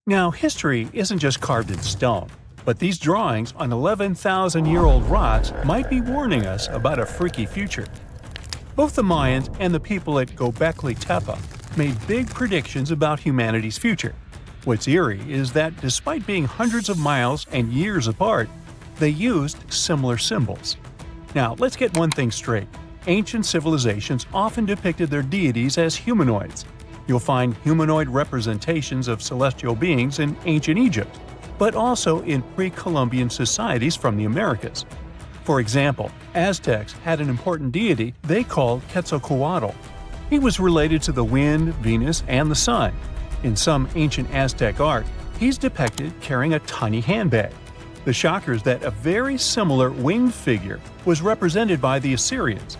Now, history isn't just carved in stone, but these drawings on 11,000-year-old rocks might be warning us about a freaky future. Both the Mayans and the people at Göbekli Tepe made big predictions about humanity's future. What's eerie is that despite being hundreds of miles and years apart, they used similar symbols. Now, let's get one thing straight. Ancient civilizations often depicted their deities as humanoids. You'll find humanoid representations of celestial beings in ancient Egypt, but also in pre-Columbian societies from the Americas. For example, Aztecs had an important deity they called Quetzalcoatl. He was related to the wind, Venus, and the sun. In some ancient Aztec art, he's depicted carrying a tiny handbag. The shocker is that a very similar winged figure was represented by the Assyrians.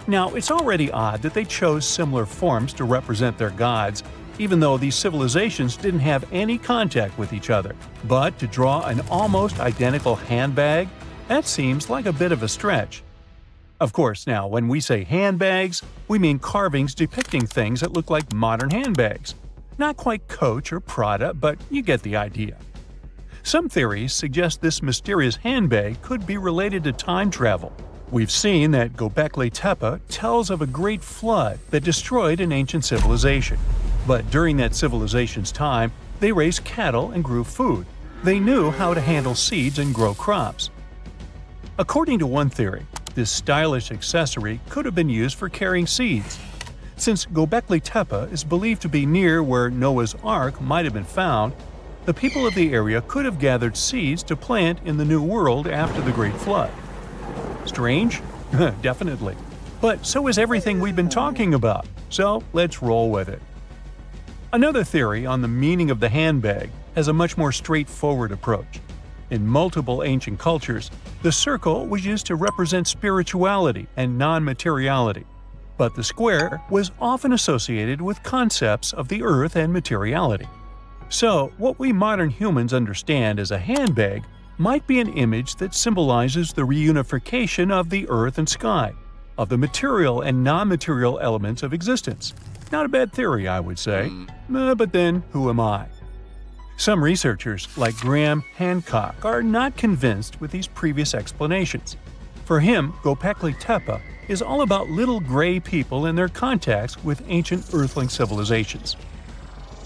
Now, it's already odd that they chose similar forms to represent their gods, even though these civilizations didn't have any contact with each other. But to draw an almost identical handbag? That seems like a bit of a stretch. Of course, now, when we say handbags, we mean carvings depicting things that look like modern handbags. Not quite Coach or Prada, but you get the idea. Some theories suggest this mysterious handbag could be related to time travel. We've seen that Göbekli Tepe tells of a great flood that destroyed an ancient civilization. But during that civilization's time, they raised cattle and grew food. They knew how to handle seeds and grow crops. According to one theory, this stylish accessory could have been used for carrying seeds. Since Göbekli Tepe is believed to be near where Noah's Ark might have been found, the people of the area could have gathered seeds to plant in the New World after the Great Flood. Strange? Definitely. But so is everything we've been talking about, so let's roll with it. Another theory on the meaning of the handbag has a much more straightforward approach. In multiple ancient cultures, the circle was used to represent spirituality and non-materiality, but the square was often associated with concepts of the earth and materiality. So, what we modern humans understand as a handbag might be an image that symbolizes the reunification of the earth and sky, of the material and non-material elements of existence. Not a bad theory, I would say. But then, who am I? Some researchers, like Graham Hancock, are not convinced with these previous explanations. For him, Göbekli Tepe is all about little gray people and their contacts with ancient earthling civilizations.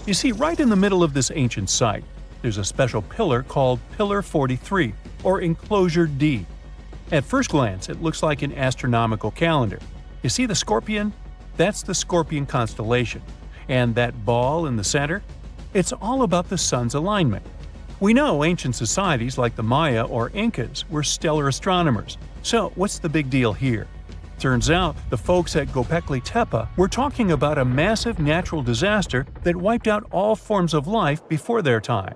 You see, right in the middle of this ancient site, there's a special pillar called Pillar 43, or Enclosure D. At first glance, it looks like an astronomical calendar. You see the scorpion? That's the Scorpion constellation. And that ball in the center? It's all about the sun's alignment. We know ancient societies like the Maya or Incas were stellar astronomers. So what's the big deal here? Turns out the folks at Göbekli Tepe were talking about a massive natural disaster that wiped out all forms of life before their time.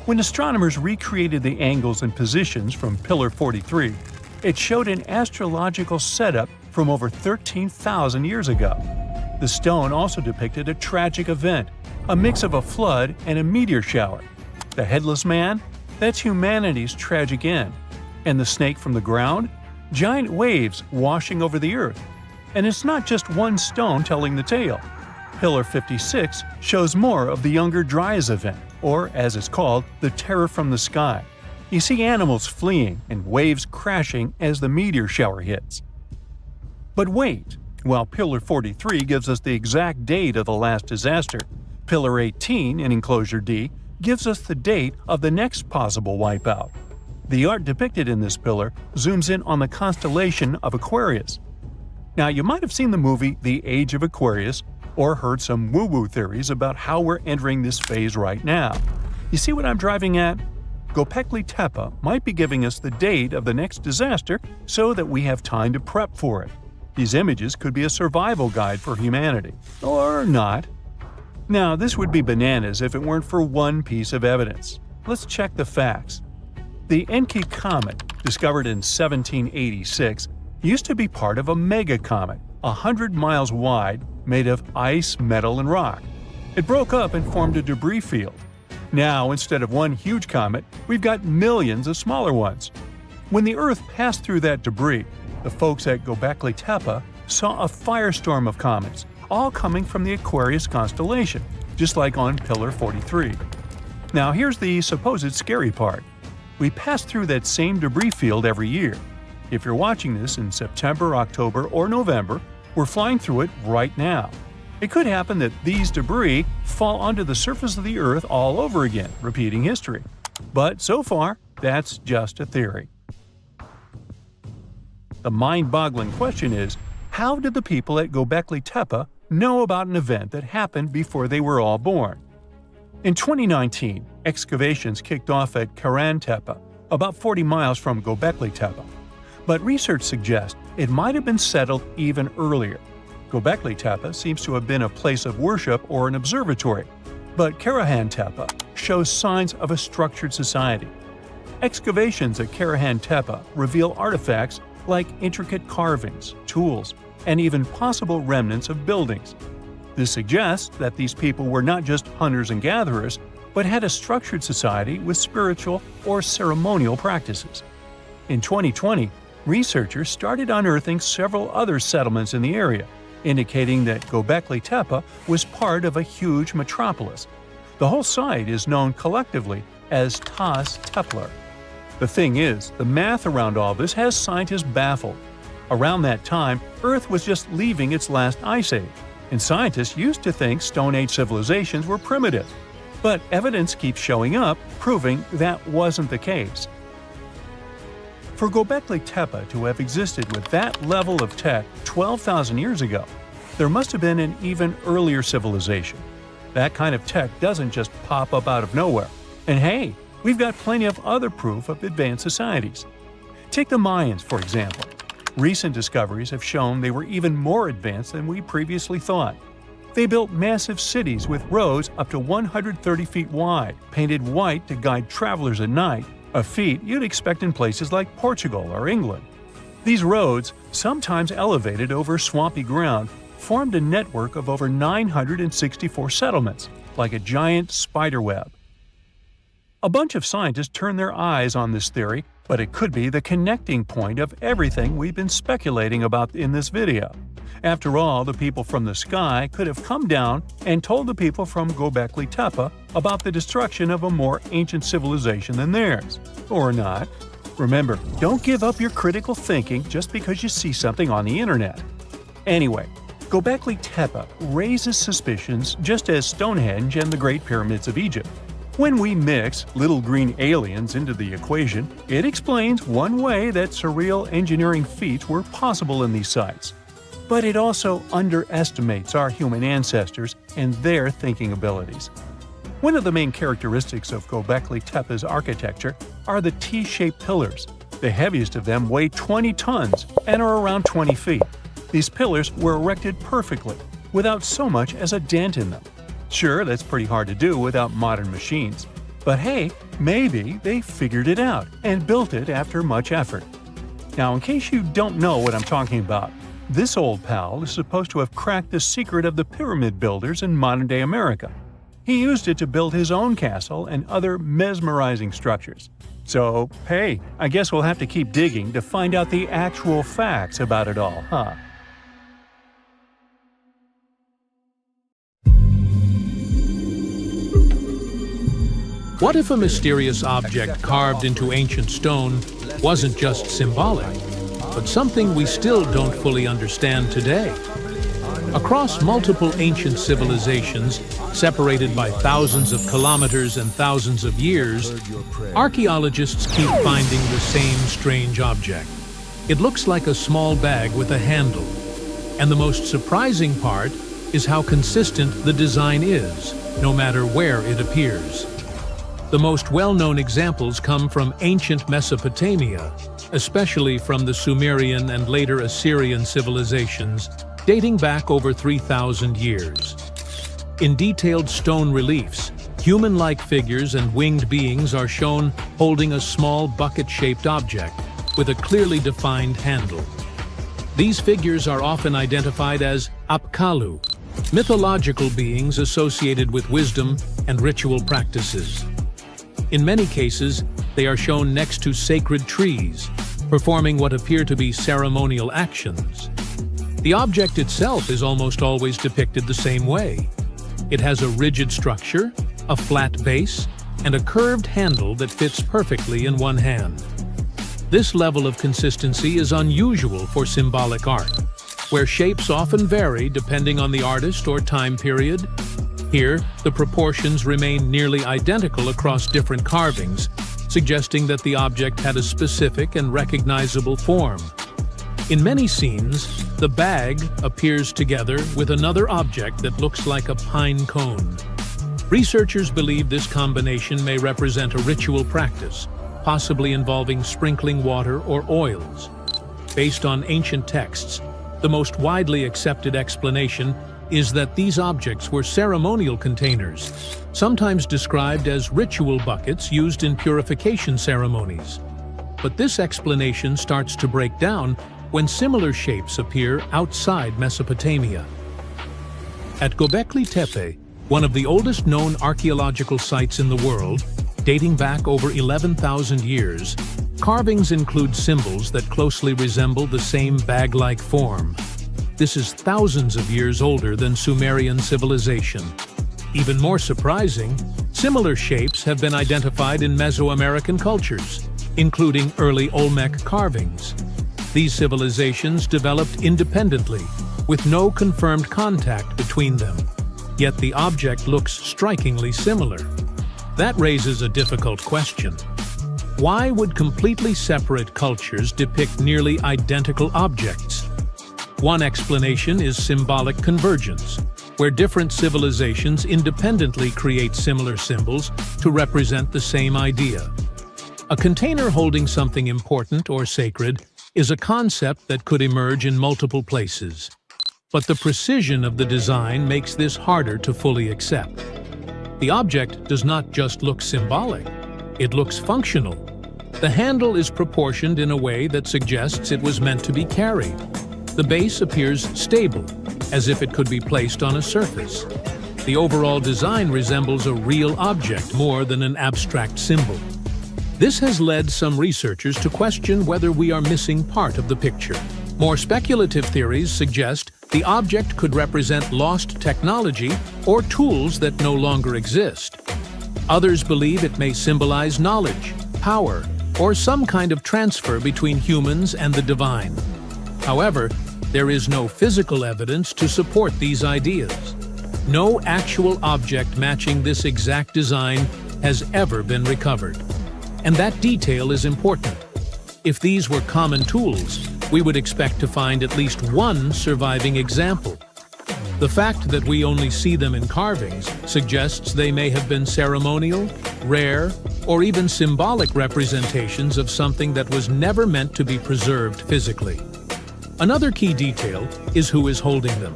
When astronomers recreated the angles and positions from Pillar 43, it showed an astrological setup from over 13,000 years ago. The stone also depicted a tragic event, a mix of a flood and a meteor shower. The headless man? That's humanity's tragic end. And the snake from the ground? Giant waves washing over the earth. And it's not just one stone telling the tale. Pillar 56 shows more of the Younger Dryas event, or as it's called, the terror from the sky. You see animals fleeing and waves crashing as the meteor shower hits. But wait, while Pillar 43 gives us the exact date of the last disaster, Pillar 18 in Enclosure D gives us the date of the next possible wipeout. The art depicted in this pillar zooms in on the constellation of Aquarius. Now, you might have seen the movie The Age of Aquarius or heard some woo-woo theories about how we're entering this phase right now. You see what I'm driving at? Göbekli Tepe might be giving us the date of the next disaster so that we have time to prep for it. These images could be a survival guide for humanity. Or not. Now, this would be bananas if it weren't for one piece of evidence. Let's check the facts. The Encke comet, discovered in 1786, used to be part of a megacomet, 100 miles wide, made of ice, metal, and rock. It broke up and formed a debris field. Now, instead of one huge comet, we've got millions of smaller ones. When the Earth passed through that debris, the folks at Göbekli Tepe saw a firestorm of comets, all coming from the Aquarius constellation. just like on Pillar 43. Now here's the supposed scary part. We pass through that same debris field every year. If you're watching this in September, October, or November, we're flying through it right now. It could happen that these debris fall onto the surface of the Earth all over again, repeating history. But so far, that's just a theory. The mind-boggling question is, how did the people at Göbekli Tepe know about an event that happened before they were all born? In 2019, excavations kicked off at Karan Tepe, about 40 miles from Göbekli Tepe. But research suggests it might have been settled even earlier. Göbekli Tepe seems to have been a place of worship or an observatory, but Karahan Tepe shows signs of a structured society. Excavations at Karahan Tepe reveal artifacts like intricate carvings, tools, and even possible remnants of buildings. This suggests that these people were not just hunters and gatherers, but had a structured society with spiritual or ceremonial practices. In 2020, researchers started unearthing several other settlements in the area, indicating that Göbekli Tepe was part of a huge metropolis. The whole site is known collectively as Tas Tepler. The thing is, the math around all this has scientists baffled. Around that time, Earth was just leaving its last ice age, and scientists used to think Stone Age civilizations were primitive. But evidence keeps showing up, proving that wasn't the case. For Göbekli Tepe to have existed with that level of tech 12,000 years ago, there must have been an even earlier civilization. That kind of tech doesn't just pop up out of nowhere. And hey, we've got plenty of other proof of advanced societies. Take the Mayans, for example. Recent discoveries have shown they were even more advanced than we previously thought. They built massive cities with roads up to 130 feet wide, painted white to guide travelers at night, a feat you'd expect in places like Portugal or England. These roads, sometimes elevated over swampy ground, formed a network of over 964 settlements, like a giant spider web. A bunch of scientists turned their eyes on this theory, but it could be the connecting point of everything we've been speculating about in this video. After all, the people from the sky could have come down and told the people from Göbekli Tepe about the destruction of a more ancient civilization than theirs. Or not. Remember, don't give up your critical thinking just because you see something on the internet. Anyway, Göbekli Tepe raises suspicions just as Stonehenge and the Great Pyramids of Egypt. When we mix little green aliens into the equation, it explains one way that surreal engineering feats were possible in these sites. But it also underestimates our human ancestors and their thinking abilities. One of the main characteristics of Göbekli Tepe's architecture are the T-shaped pillars. The heaviest of them weigh 20 tons and are around 20 feet. These pillars were erected perfectly, without so much as a dent in them. Sure, that's pretty hard to do without modern machines. But hey, maybe they figured it out and built it after much effort. Now, in case you don't know what I'm talking about, this old pal is supposed to have cracked the secret of the pyramid builders in modern-day America. He used it to build his own castle and other mesmerizing structures. So, hey, I guess we'll have to keep digging to find out the actual facts about it all, huh? What if a mysterious object carved into ancient stone wasn't just symbolic, but something we still don't fully understand today? Across multiple ancient civilizations, separated by thousands of kilometers and thousands of years, archaeologists keep finding the same strange object. It looks like a small bag with a handle. And the most surprising part is how consistent the design is, no matter where it appears. The most well-known examples come from ancient Mesopotamia, especially from the Sumerian and later Assyrian civilizations, dating back over 3,000 years. In detailed stone reliefs, human-like figures and winged beings are shown holding a small bucket-shaped object with a clearly defined handle. These figures are often identified as Apkallu, mythological beings associated with wisdom and ritual practices. In many cases, they are shown next to sacred trees, performing what appear to be ceremonial actions. The object itself is almost always depicted the same way. It has a rigid structure, a flat base, and a curved handle that fits perfectly in one hand. This level of consistency is unusual for symbolic art, where shapes often vary depending on the artist or time period. Here, the proportions remain nearly identical across different carvings, suggesting that the object had a specific and recognizable form. In many scenes, the bag appears together with another object that looks like a pine cone. Researchers believe this combination may represent a ritual practice, possibly involving sprinkling water or oils. Based on ancient texts, the most widely accepted explanation is that these objects were ceremonial containers, sometimes described as ritual buckets used in purification ceremonies. But this explanation starts to break down when similar shapes appear outside Mesopotamia. At Göbekli Tepe, one of the oldest known archaeological sites in the world, dating back over 11,000 years, carvings include symbols that closely resemble the same bag-like form. This is thousands of years older than Sumerian civilization. Even more surprising, similar shapes have been identified in Mesoamerican cultures, including early Olmec carvings. These civilizations developed independently, with no confirmed contact between them. Yet the object looks strikingly similar. That raises a difficult question. Why would completely separate cultures depict nearly identical objects? One explanation is symbolic convergence, where different civilizations independently create similar symbols to represent the same idea. A container holding something important or sacred is a concept that could emerge in multiple places. But the precision of the design makes this harder to fully accept. The object does not just look symbolic, it looks functional. The handle is proportioned in a way that suggests it was meant to be carried. The base appears stable, as if it could be placed on a surface. The overall design resembles a real object more than an abstract symbol. This has led some researchers to question whether we are missing part of the picture. More speculative theories suggest the object could represent lost technology or tools that no longer exist. Others believe it may symbolize knowledge, power, or some kind of transfer between humans and the divine. However, there is no physical evidence to support these ideas. No actual object matching this exact design has ever been recovered. And that detail is important. If these were common tools, we would expect to find at least one surviving example. The fact that we only see them in carvings suggests they may have been ceremonial, rare, or even symbolic representations of something that was never meant to be preserved physically. Another key detail is who is holding them.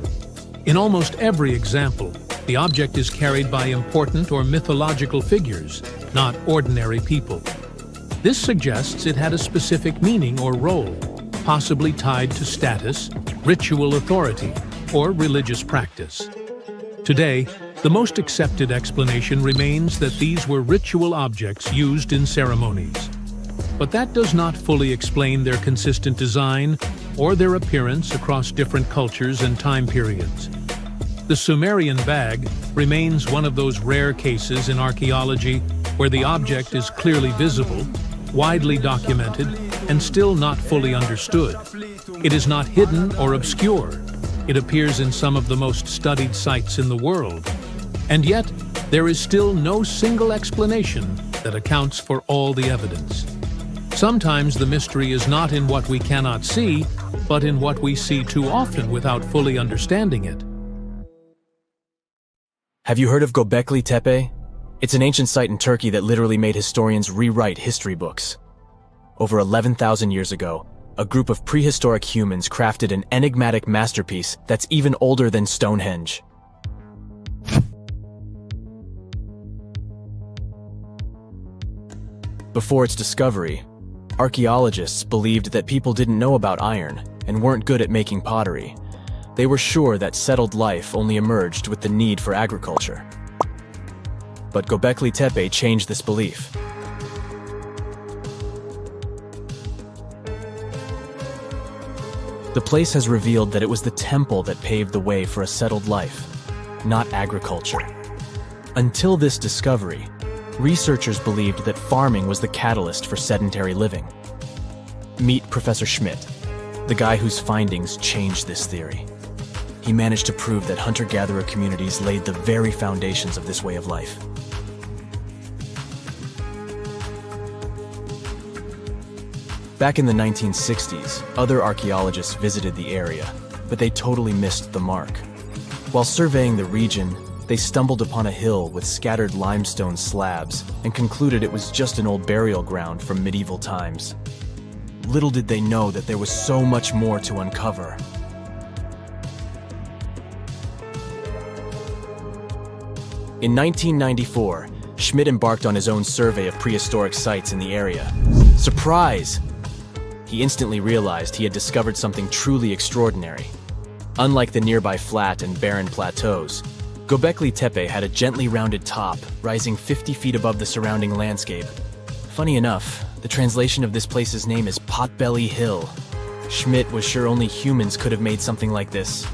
In almost every example, the object is carried by important or mythological figures, not ordinary people. This suggests it had a specific meaning or role, possibly tied to status, ritual authority, or religious practice. Today, the most accepted explanation remains that these were ritual objects used in ceremonies. But that does not fully explain their consistent design or their appearance across different cultures and time periods. The Sumerian bag remains one of those rare cases in archaeology where the object is clearly visible, widely documented, and still not fully understood. It is not hidden or obscure. It appears in some of the most studied sites in the world. And yet, there is still no single explanation that accounts for all the evidence. Sometimes the mystery is not in what we cannot see, but in what we see too often without fully understanding it. Have you heard of Göbekli Tepe? It's an ancient site in Turkey that literally made historians rewrite history books. Over 11,000 years ago, a group of prehistoric humans crafted an enigmatic masterpiece that's even older than Stonehenge. Before its discovery, archaeologists believed that people didn't know about iron and weren't good at making pottery. They were sure that settled life only emerged with the need for agriculture. But Göbekli Tepe changed this belief. The place has revealed that it was the temple that paved the way for a settled life. not agriculture. Until this discovery, researchers believed that farming was the catalyst for sedentary living. Meet Professor Schmidt, the guy whose findings changed this theory. He managed to prove that hunter-gatherer communities laid the very foundations of this way of life. Back in the 1960s, other archaeologists visited the area, but they totally missed the mark. While surveying the region, they stumbled upon a hill with scattered limestone slabs and concluded it was just an old burial ground from medieval times. Little did they know that there was so much more to uncover. In 1994, Schmidt embarked on his own survey of prehistoric sites in the area. Surprise! He instantly realized he had discovered something truly extraordinary. Unlike the nearby flat and barren plateaus, Göbekli Tepe had a gently rounded top, rising 50 feet above the surrounding landscape. Funny enough, the translation of this place's name is Potbelly Hill. Schmidt was sure only humans could have made something like this.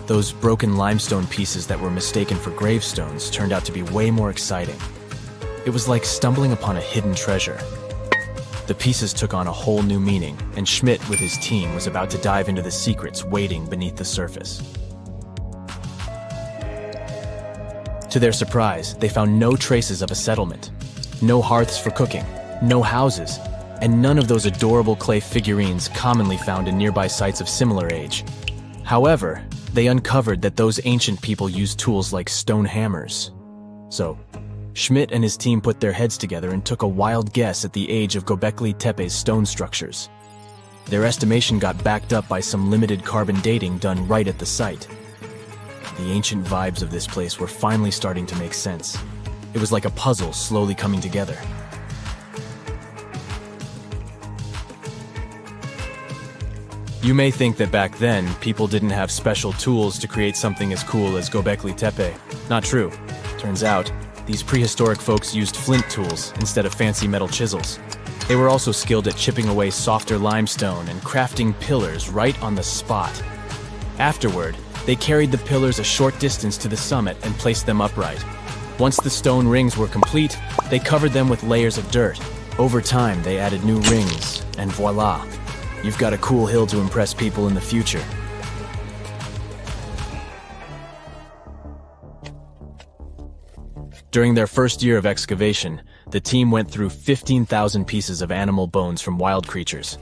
Those broken limestone pieces that were mistaken for gravestones turned out to be way more exciting. It was like stumbling upon a hidden treasure. The pieces took on a whole new meaning, and Schmidt with his team was about to dive into the secrets waiting beneath the surface. To their surprise, they found no traces of a settlement, no hearths for cooking, no houses, and none of those adorable clay figurines commonly found in nearby sites of similar age. However, they uncovered that those ancient people used tools like stone hammers. So, Schmidt and his team put their heads together and took a wild guess at the age of Göbekli Tepe's stone structures. Their estimation got backed up by some limited carbon dating done right at the site. The ancient vibes of this place were finally starting to make sense. It was like a puzzle slowly coming together. You may think that back then, people didn't have special tools to create something as cool as Göbekli Tepe. Not true. Turns out, these prehistoric folks used flint tools instead of fancy metal chisels. They were also skilled at chipping away softer limestone and crafting pillars right on the spot. Afterward, they carried the pillars a short distance to the summit and placed them upright. Once the stone rings were complete, they covered them with layers of dirt. Over time, they added new rings, and voila! You've got a cool hill to impress people in the future. During their first year of excavation, the team went through 15,000 pieces of animal bones from wild creatures.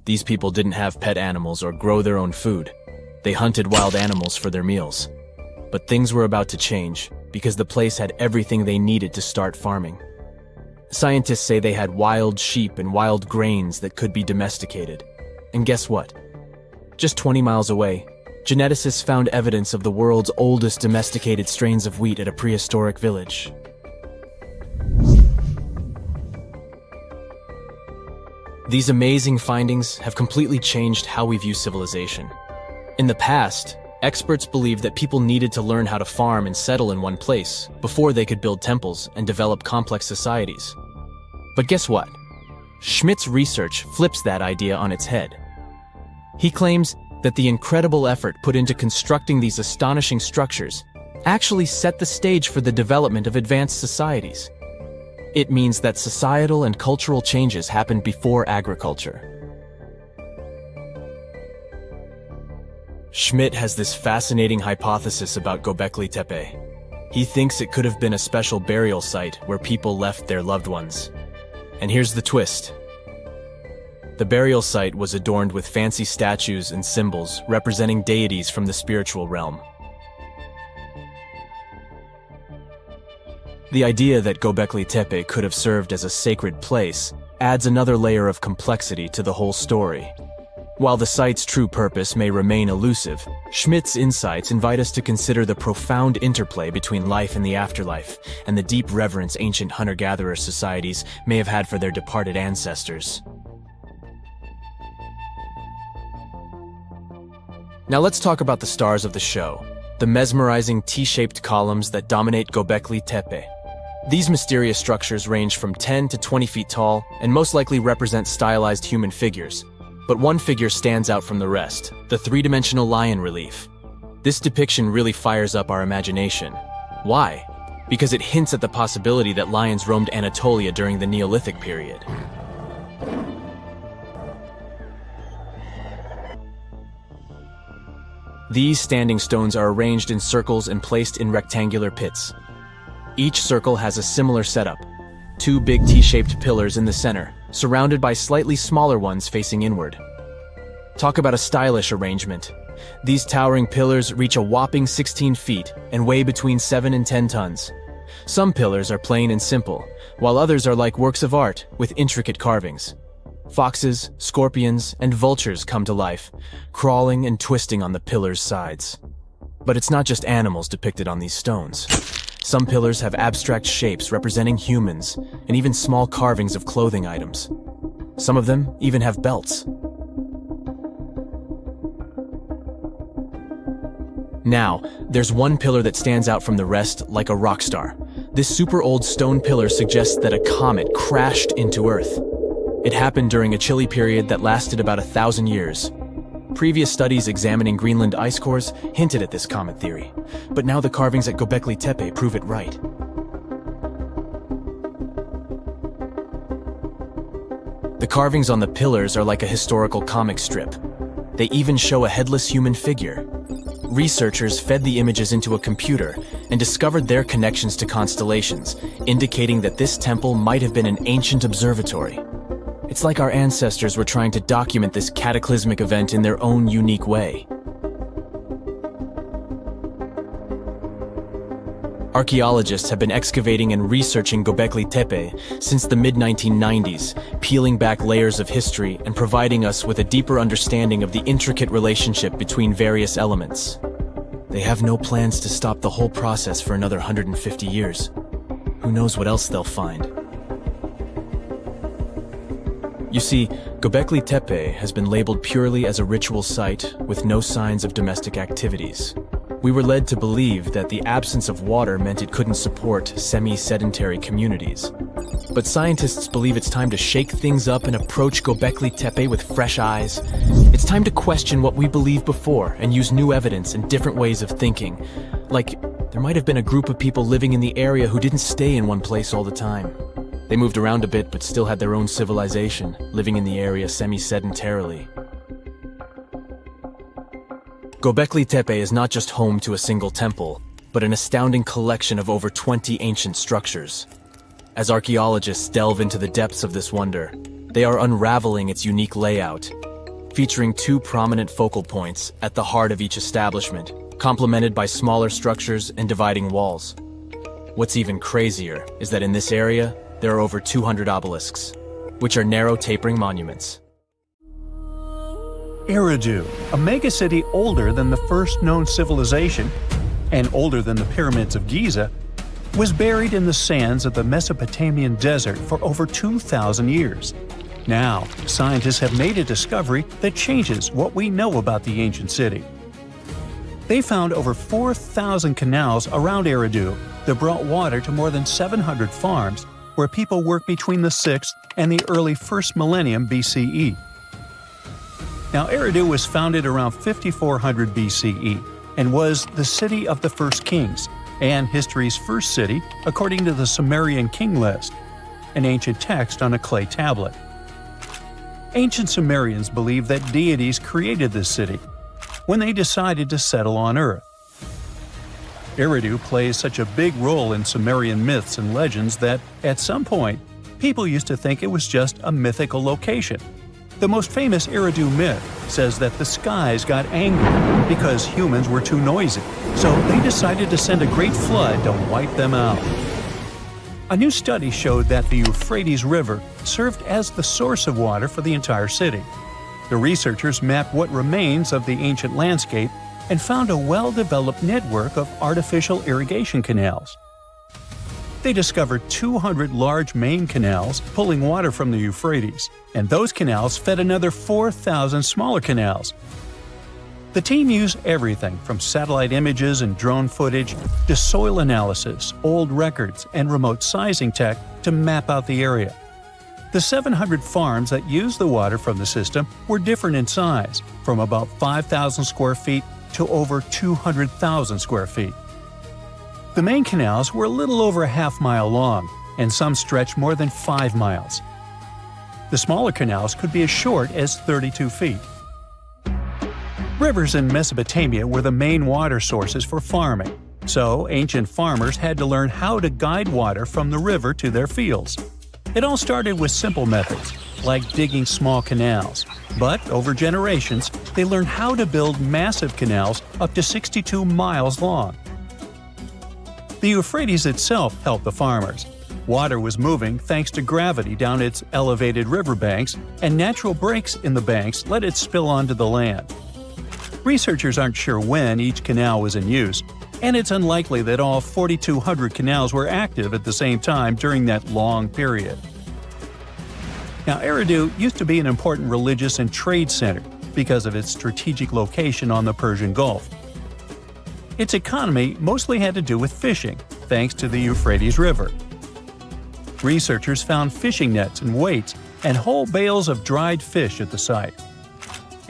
These people didn't have pet animals or grow their own food. They hunted wild animals for their meals. But things were about to change, because the place had everything they needed to start farming. Scientists say they had wild sheep and wild grains that could be domesticated. And guess what? Just 20 miles away, geneticists found evidence of the world's oldest domesticated strains of wheat at a prehistoric village. These amazing findings have completely changed how we view civilization. In the past, experts believed that people needed to learn how to farm and settle in one place before they could build temples and develop complex societies. But guess what? Schmidt's research flips that idea on its head. He claims that the incredible effort put into constructing these astonishing structures actually set the stage for the development of advanced societies. It means that societal and cultural changes happened before agriculture. Schmidt has this fascinating hypothesis about Göbekli Tepe. He thinks it could have been a special burial site where people left their loved ones. And here's the twist. The burial site was adorned with fancy statues and symbols representing deities from the spiritual realm. The idea that Göbekli Tepe could have served as a sacred place adds another layer of complexity to the whole story. While the site's true purpose may remain elusive, Schmidt's insights invite us to consider the profound interplay between life and the afterlife, and the deep reverence ancient hunter-gatherer societies may have had for their departed ancestors. Now let's talk about the stars of the show, the mesmerizing T-shaped columns that dominate Göbekli Tepe. These mysterious structures range from 10 to 20 feet tall and most likely represent stylized human figures. But one figure stands out from the rest, the three-dimensional lion relief. This depiction really fires up our imagination. Why? Because it hints at the possibility that lions roamed Anatolia during the Neolithic period. These standing stones are arranged in circles and placed in rectangular pits. Each circle has a similar setup. Two big T-shaped pillars in the center, surrounded by slightly smaller ones facing inward. Talk about a stylish arrangement. These towering pillars reach a whopping 16 feet and weigh between 7 and 10 tons. Some pillars are plain and simple, while others are like works of art with intricate carvings. Foxes, scorpions, and vultures come to life, crawling and twisting on the pillars' sides. But it's not just animals depicted on these stones. Some pillars have abstract shapes representing humans, and even small carvings of clothing items. Some of them even have belts. Now, there's one pillar that stands out from the rest like a rock star. This super old stone pillar suggests that a comet crashed into Earth. It happened during a chilly period that lasted about 1,000 years. Previous studies examining Greenland ice cores hinted at this comet theory, but now the carvings at Göbekli Tepe prove it right. The carvings on the pillars are like a historical comic strip. They even show a headless human figure. Researchers fed the images into a computer and discovered their connections to constellations, indicating that this temple might have been an ancient observatory. It's like our ancestors were trying to document this cataclysmic event in their own unique way. Archaeologists have been excavating and researching Göbekli Tepe since the mid-1990s, peeling back layers of history and providing us with a deeper understanding of the intricate relationship between various elements. They have no plans to stop the whole process for another 150 years. Who knows what else they'll find? You see, Göbekli Tepe has been labeled purely as a ritual site with no signs of domestic activities. We were led to believe that the absence of water meant it couldn't support semi-sedentary communities. But scientists believe it's time to shake things up and approach Göbekli Tepe with fresh eyes. It's time to question what we believed before and use new evidence and different ways of thinking. Like, there might have been a group of people living in the area who didn't stay in one place all the time. They moved around a bit but still had their own civilization, living in the area semi-sedentarily. Göbekli Tepe is not just home to a single temple, but an astounding collection of over 20 ancient structures. As archaeologists delve into the depths of this wonder, they are unraveling its unique layout, featuring two prominent focal points at the heart of each establishment, complemented by smaller structures and dividing walls. What's even crazier is that in this area, there are over 200 obelisks, which are narrow tapering monuments. Eridu, a megacity older than the first known civilization and older than the pyramids of Giza, was buried in the sands of the Mesopotamian desert for over 2,000 years. Now, scientists have made a discovery that changes what we know about the ancient city. They found over 4,000 canals around Eridu that brought water to more than 700 farms where people worked between the 6th and the early 1st millennium BCE. Now, Eridu was founded around 5400 BCE and was the city of the first kings and history's first city according to the Sumerian king list, an ancient text on a clay tablet. Ancient Sumerians believed that deities created this city when they decided to settle on Earth. Eridu plays such a big role in Sumerian myths and legends that, at some point, people used to think it was just a mythical location. The most famous Eridu myth says that the skies got angry because humans were too noisy, so they decided to send a great flood to wipe them out. A new study showed that the Euphrates River served as the source of water for the entire city. The researchers mapped what remains of the ancient landscape and found a well-developed network of artificial irrigation canals. They discovered 200 large main canals pulling water from the Euphrates, and those canals fed another 4,000 smaller canals. The team used everything from satellite images and drone footage to soil analysis, old records, and remote sizing tech to map out the area. The 700 farms that used the water from the system were different in size, from about 5,000 square feet to over 200,000 square feet. The main canals were a little over a half-mile long, and some stretched more than 5 miles. The smaller canals could be as short as 32 feet. Rivers in Mesopotamia were the main water sources for farming, so ancient farmers had to learn how to guide water from the river to their fields. It all started with simple methods, like digging small canals, but over generations, they learned how to build massive canals up to 62 miles long. The Euphrates itself helped the farmers. Water was moving thanks to gravity down its elevated riverbanks, and natural breaks in the banks let it spill onto the land. Researchers aren't sure when each canal was in use, and it's unlikely that all 4,200 canals were active at the same time during that long period. Now, Eridu used to be an important religious and trade center because of its strategic location on the Persian Gulf. Its economy mostly had to do with fishing, thanks to the Euphrates River. Researchers found fishing nets and weights and whole bales of dried fish at the site.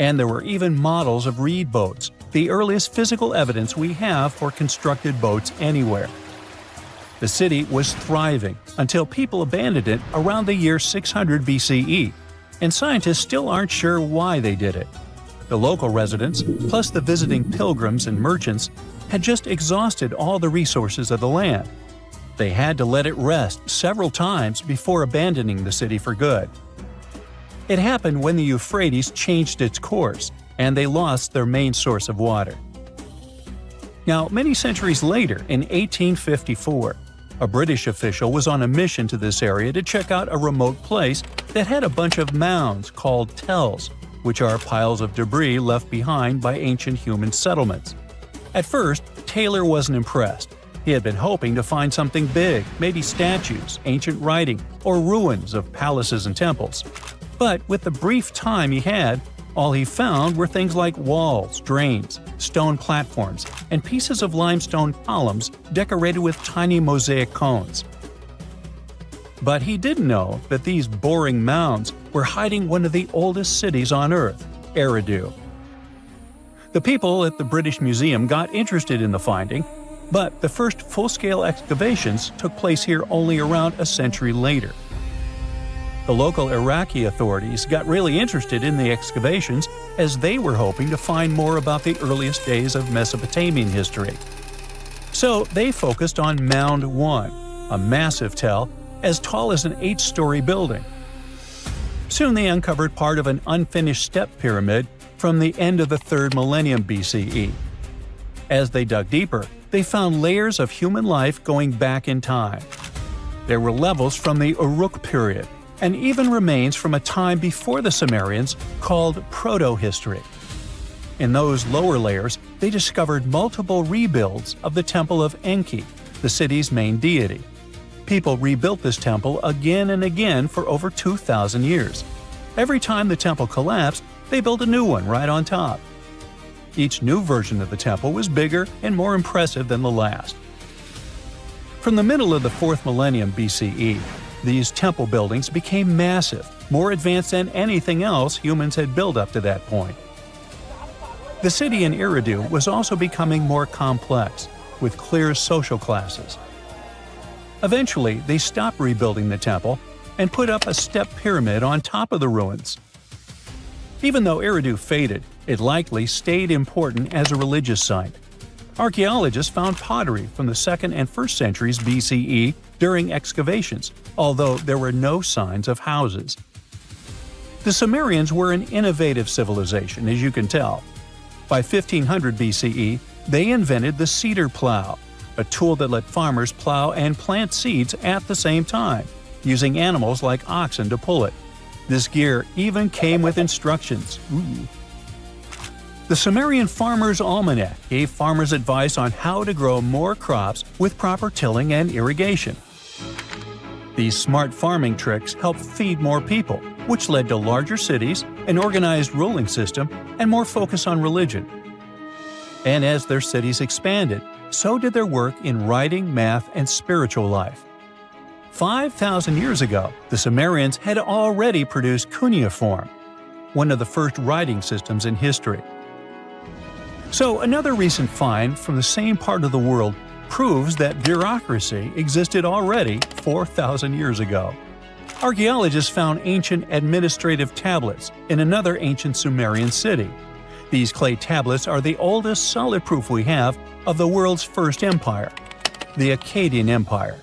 And there were even models of reed boats, the earliest physical evidence we have for constructed boats anywhere. The city was thriving until people abandoned it around the year 600 BCE, and scientists still aren't sure why they did it. The local residents, plus the visiting pilgrims and merchants, had just exhausted all the resources of the land. They had to let it rest several times before abandoning the city for good. It happened when the Euphrates changed its course, and they lost their main source of water. Now, many centuries later, in 1854, a British official was on a mission to this area to check out a remote place that had a bunch of mounds called tells, which are piles of debris left behind by ancient human settlements. At first, Taylor wasn't impressed. He had been hoping to find something big, maybe statues, ancient writing, or ruins of palaces and temples. But with the brief time he had, all he found were things like walls, drains, stone platforms, and pieces of limestone columns decorated with tiny mosaic cones. But he didn't know that these boring mounds were hiding one of the oldest cities on Earth, Eridu. The people at the British Museum got interested in the finding, but the first full-scale excavations took place here only around a century later. The local Iraqi authorities got really interested in the excavations as they were hoping to find more about the earliest days of Mesopotamian history. So they focused on Mound 1, a massive tell as tall as an 8-story building. Soon they uncovered part of an unfinished step pyramid from the end of the 3rd millennium BCE. As they dug deeper, they found layers of human life going back in time. There were levels from the Uruk period, and even remains from a time before the Sumerians called proto-history. In those lower layers, they discovered multiple rebuilds of the Temple of Enki, the city's main deity. People rebuilt this temple again and again for over 2,000 years. Every time the temple collapsed, they built a new one right on top. Each new version of the temple was bigger and more impressive than the last. From the middle of the 4th millennium BCE, these temple buildings became massive, more advanced than anything else humans had built up to that point. The city in Eridu was also becoming more complex, with clear social classes. Eventually, they stopped rebuilding the temple and put up a step pyramid on top of the ruins. Even though Eridu faded, it likely stayed important as a religious site. Archaeologists found pottery from the 2nd and 1st centuries BCE during excavations, although there were no signs of houses. The Sumerians were an innovative civilization, as you can tell. By 1500 BCE, they invented the cedar plow, a tool that let farmers plow and plant seeds at the same time, using animals like oxen to pull it. This gear even came with instructions. The Sumerian Farmer's Almanac gave farmers advice on how to grow more crops with proper tilling and irrigation. These smart farming tricks helped feed more people, which led to larger cities, an organized ruling system, and more focus on religion. And as their cities expanded, so did their work in writing, math, and spiritual life. 5,000 years ago, the Sumerians had already produced cuneiform, one of the first writing systems in history. So another recent find from the same part of the world proves that bureaucracy existed already 4,000 years ago. Archaeologists found ancient administrative tablets in another ancient Sumerian city. These clay tablets are the oldest solid proof we have of the world's first empire, the Akkadian Empire.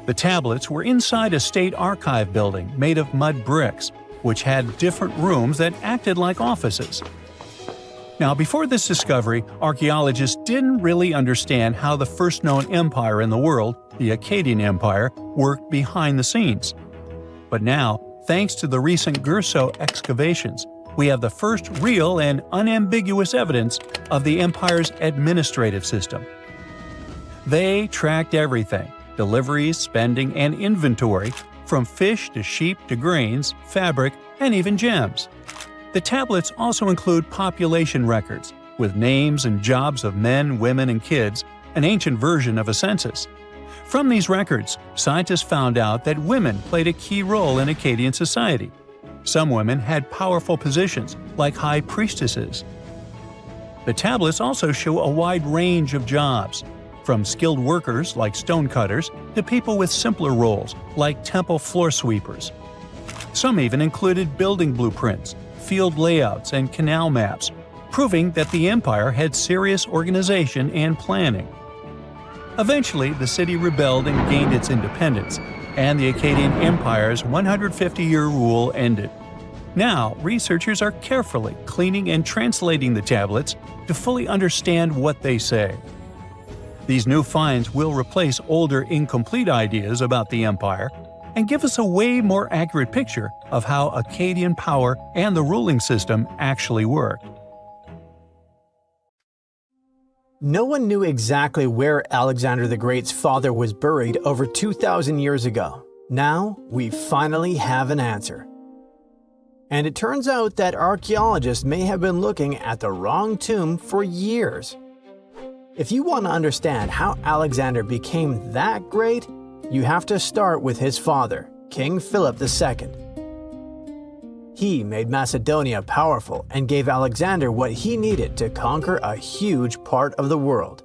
The tablets were inside a state archive building made of mud bricks, which had different rooms that acted like offices. Now, before this discovery, archaeologists didn't really understand how the first known empire in the world, the Akkadian Empire, worked behind the scenes. But now, thanks to the recent Gerso excavations, we have the first real and unambiguous evidence of the empire's administrative system. They tracked everything – deliveries, spending, and inventory, from fish to sheep to grains, fabric, and even gems. The tablets also include population records, with names and jobs of men, women, and kids, an ancient version of a census. From these records, scientists found out that women played a key role in Akkadian society. Some women had powerful positions, like high priestesses. The tablets also show a wide range of jobs, from skilled workers like stonecutters to people with simpler roles like temple floor sweepers. Some even included building blueprints, field layouts, and canal maps, proving that the empire had serious organization and planning. Eventually, the city rebelled and gained its independence, and the Akkadian Empire's 150-year rule ended. Now, researchers are carefully cleaning and translating the tablets to fully understand what they say. These new finds will replace older, incomplete ideas about the empire and give us a way more accurate picture of how Akkadian power and the ruling system actually worked. No one knew exactly where Alexander the Great's father was buried over 2,000 years ago. Now, we finally have an answer. And it turns out that archaeologists may have been looking at the wrong tomb for years. If you want to understand how Alexander became that great, you have to start with his father, King Philip II. He made Macedonia powerful and gave Alexander what he needed to conquer a huge part of the world.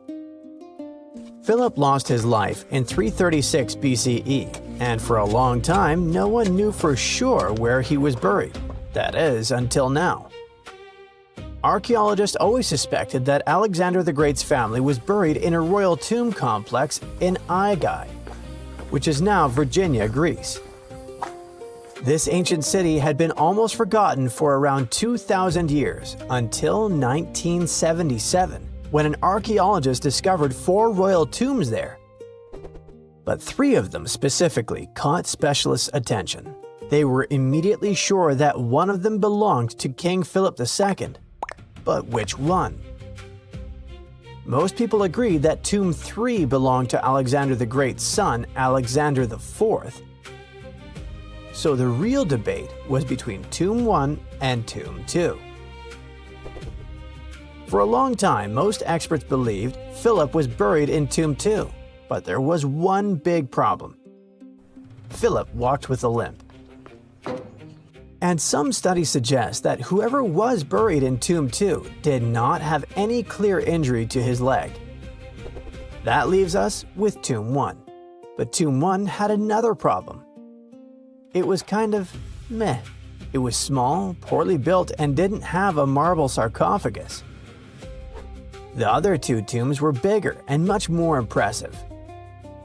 Philip lost his life in 336 BCE, and for a long time no one knew for sure where he was buried. That is, until now. Archaeologists always suspected that Alexander the Great's family was buried in a royal tomb complex in Aigai, which is now Virginia, Greece. This ancient city had been almost forgotten for around 2,000 years, until 1977, when an archaeologist discovered 4 royal tombs there. But 3 of them specifically caught specialists' attention. They were immediately sure that one of them belonged to King Philip II. But which one? Most people agreed that Tomb 3 belonged to Alexander the Great's son, Alexander IV. So the real debate was between Tomb 1 and Tomb 2. For a long time, most experts believed Philip was buried in Tomb 2, but there was one big problem. Philip walked with a limp. And some studies suggest that whoever was buried in Tomb 2 did not have any clear injury to his leg. That leaves us with Tomb 1. But Tomb 1 had another problem. It was kind of meh. It was small, poorly built, and didn't have a marble sarcophagus. The other 2 tombs were bigger and much more impressive.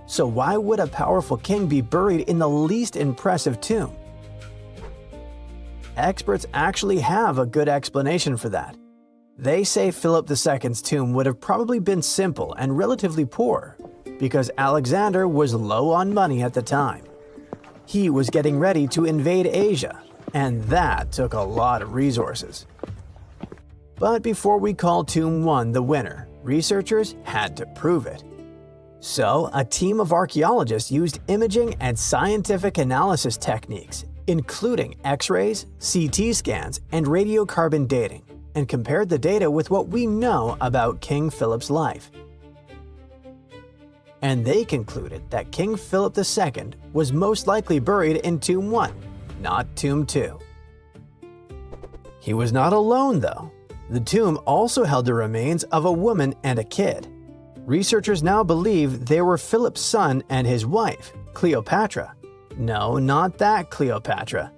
So why would a powerful king be buried in the least impressive tomb? Experts actually have a good explanation for that. They say Philip II's tomb would have probably been simple and relatively poor, because Alexander was low on money at the time. He was getting ready to invade Asia, and that took a lot of resources. But before we call Tomb 1 the winner, researchers had to prove it. So, a team of archaeologists used imaging and scientific analysis techniques, including X-rays, CT scans, and radiocarbon dating, and compared the data with what we know about King Philip's life. and they concluded that King Philip II was most likely buried in Tomb 1, not Tomb 2. He was not alone though. The tomb also held the remains of a woman and a kid. Researchers now believe they were Philip's son and his wife, Cleopatra. No, not that Cleopatra.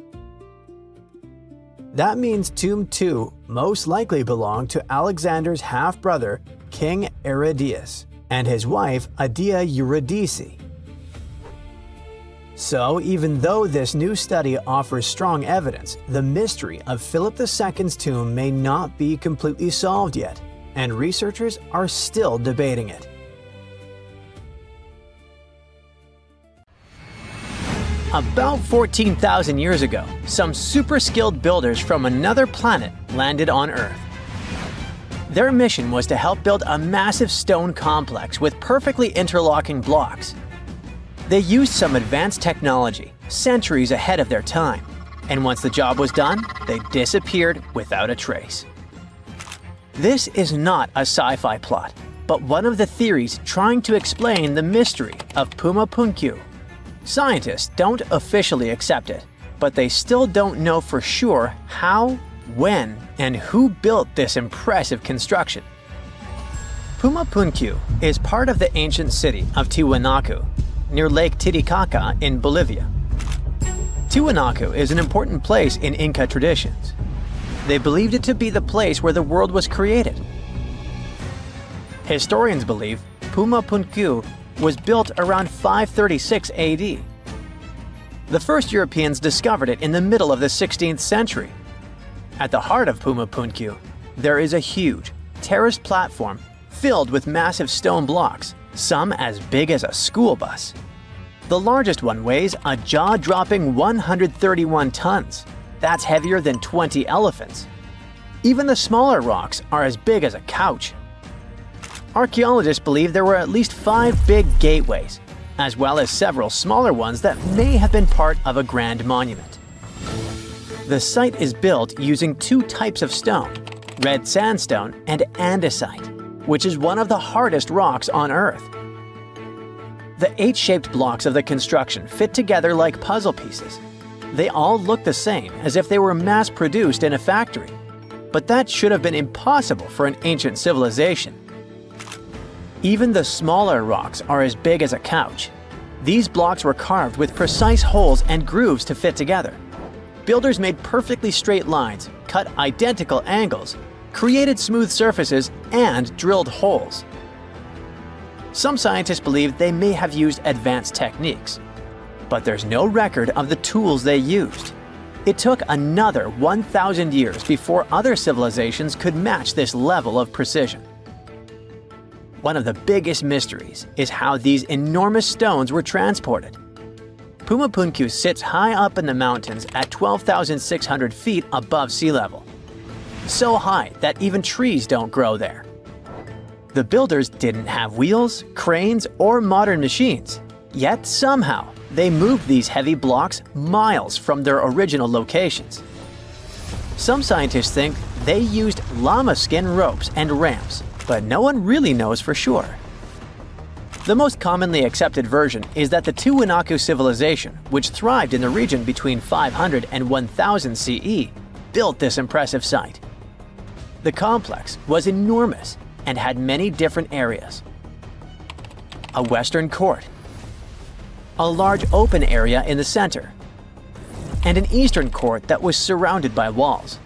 That means Tomb 2 most likely belonged to Alexander's half-brother, King Aridaeus, and his wife, Adia Eurydice. So, even though this new study offers strong evidence, the mystery of Philip II's tomb may not be completely solved yet, and researchers are still debating it. About 14,000 years ago, some super-skilled builders from another planet landed on Earth. Their mission was to help build a massive stone complex with perfectly interlocking blocks. They used some advanced technology, centuries ahead of their time, and once the job was done, they disappeared without a trace. This is not a sci-fi plot, but one of the theories trying to explain the mystery of Puma Punku. Scientists don't officially accept it, but they still don't know for sure how, when, and who built this impressive construction. Puma Punku is part of the ancient city of Tiwanaku, near Lake Titicaca in Bolivia. Tiwanaku is an important place in Inca traditions. They believed it to be the place where the world was created. Historians believe Puma Punku was built around 536 AD. The first Europeans discovered it in the middle of the 16th century. At the heart of Puma Punku, there is a huge, terraced platform filled with massive stone blocks, some as big as a school bus. The largest one weighs a jaw-dropping 131 tons. That's heavier than 20 elephants. Even the smaller rocks are as big as a couch. Archaeologists believe there were at least 5 big gateways, as well as several smaller ones that may have been part of a grand monument. The site is built using 2 types of stone, red sandstone and andesite, which is one of the hardest rocks on Earth. The 8-shaped blocks of the construction fit together like puzzle pieces. They all look the same, as if they were mass-produced in a factory. But that should have been impossible for an ancient civilization. Even the smaller rocks are as big as a couch. These blocks were carved with precise holes and grooves to fit together. Builders made perfectly straight lines, cut identical angles, created smooth surfaces, and drilled holes. Some scientists believe they may have used advanced techniques, but there's no record of the tools they used. It took another 1,000 years before other civilizations could match this level of precision. One of the biggest mysteries is how these enormous stones were transported. Puma Punku sits high up in the mountains at 12,600 feet above sea level. So high that even trees don't grow there. The builders didn't have wheels, cranes, or modern machines. Yet somehow, they moved these heavy blocks miles from their original locations. Some scientists think they used llama skin ropes and ramps, but no one really knows for sure. The most commonly accepted version is that the Tiwanaku civilization, which thrived in the region between 500 and 1000 CE, built this impressive site. The complex was enormous and had many different areas. A western court, a large open area in the center, and an eastern court that was surrounded by walls.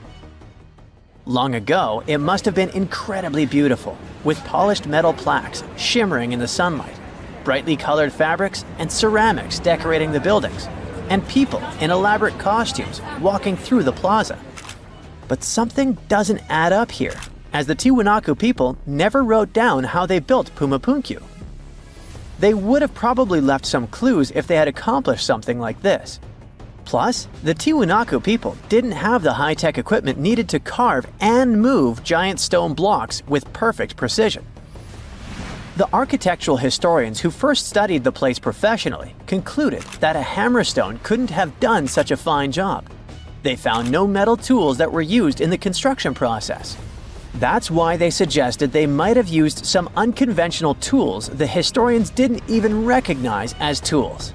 Long ago, it must have been incredibly beautiful, with polished metal plaques shimmering in the sunlight, brightly colored fabrics and ceramics decorating the buildings, and people in elaborate costumes walking through the plaza. But something doesn't add up here, as the Tiwanaku people never wrote down how they built Puma Punku. They would have probably left some clues if they had accomplished something like this. Plus, the Tiwanaku people didn't have the high-tech equipment needed to carve and move giant stone blocks with perfect precision. The architectural historians who first studied the place professionally concluded that a hammerstone couldn't have done such a fine job. They found no metal tools that were used in the construction process. That's why they suggested they might have used some unconventional tools the historians didn't even recognize as tools.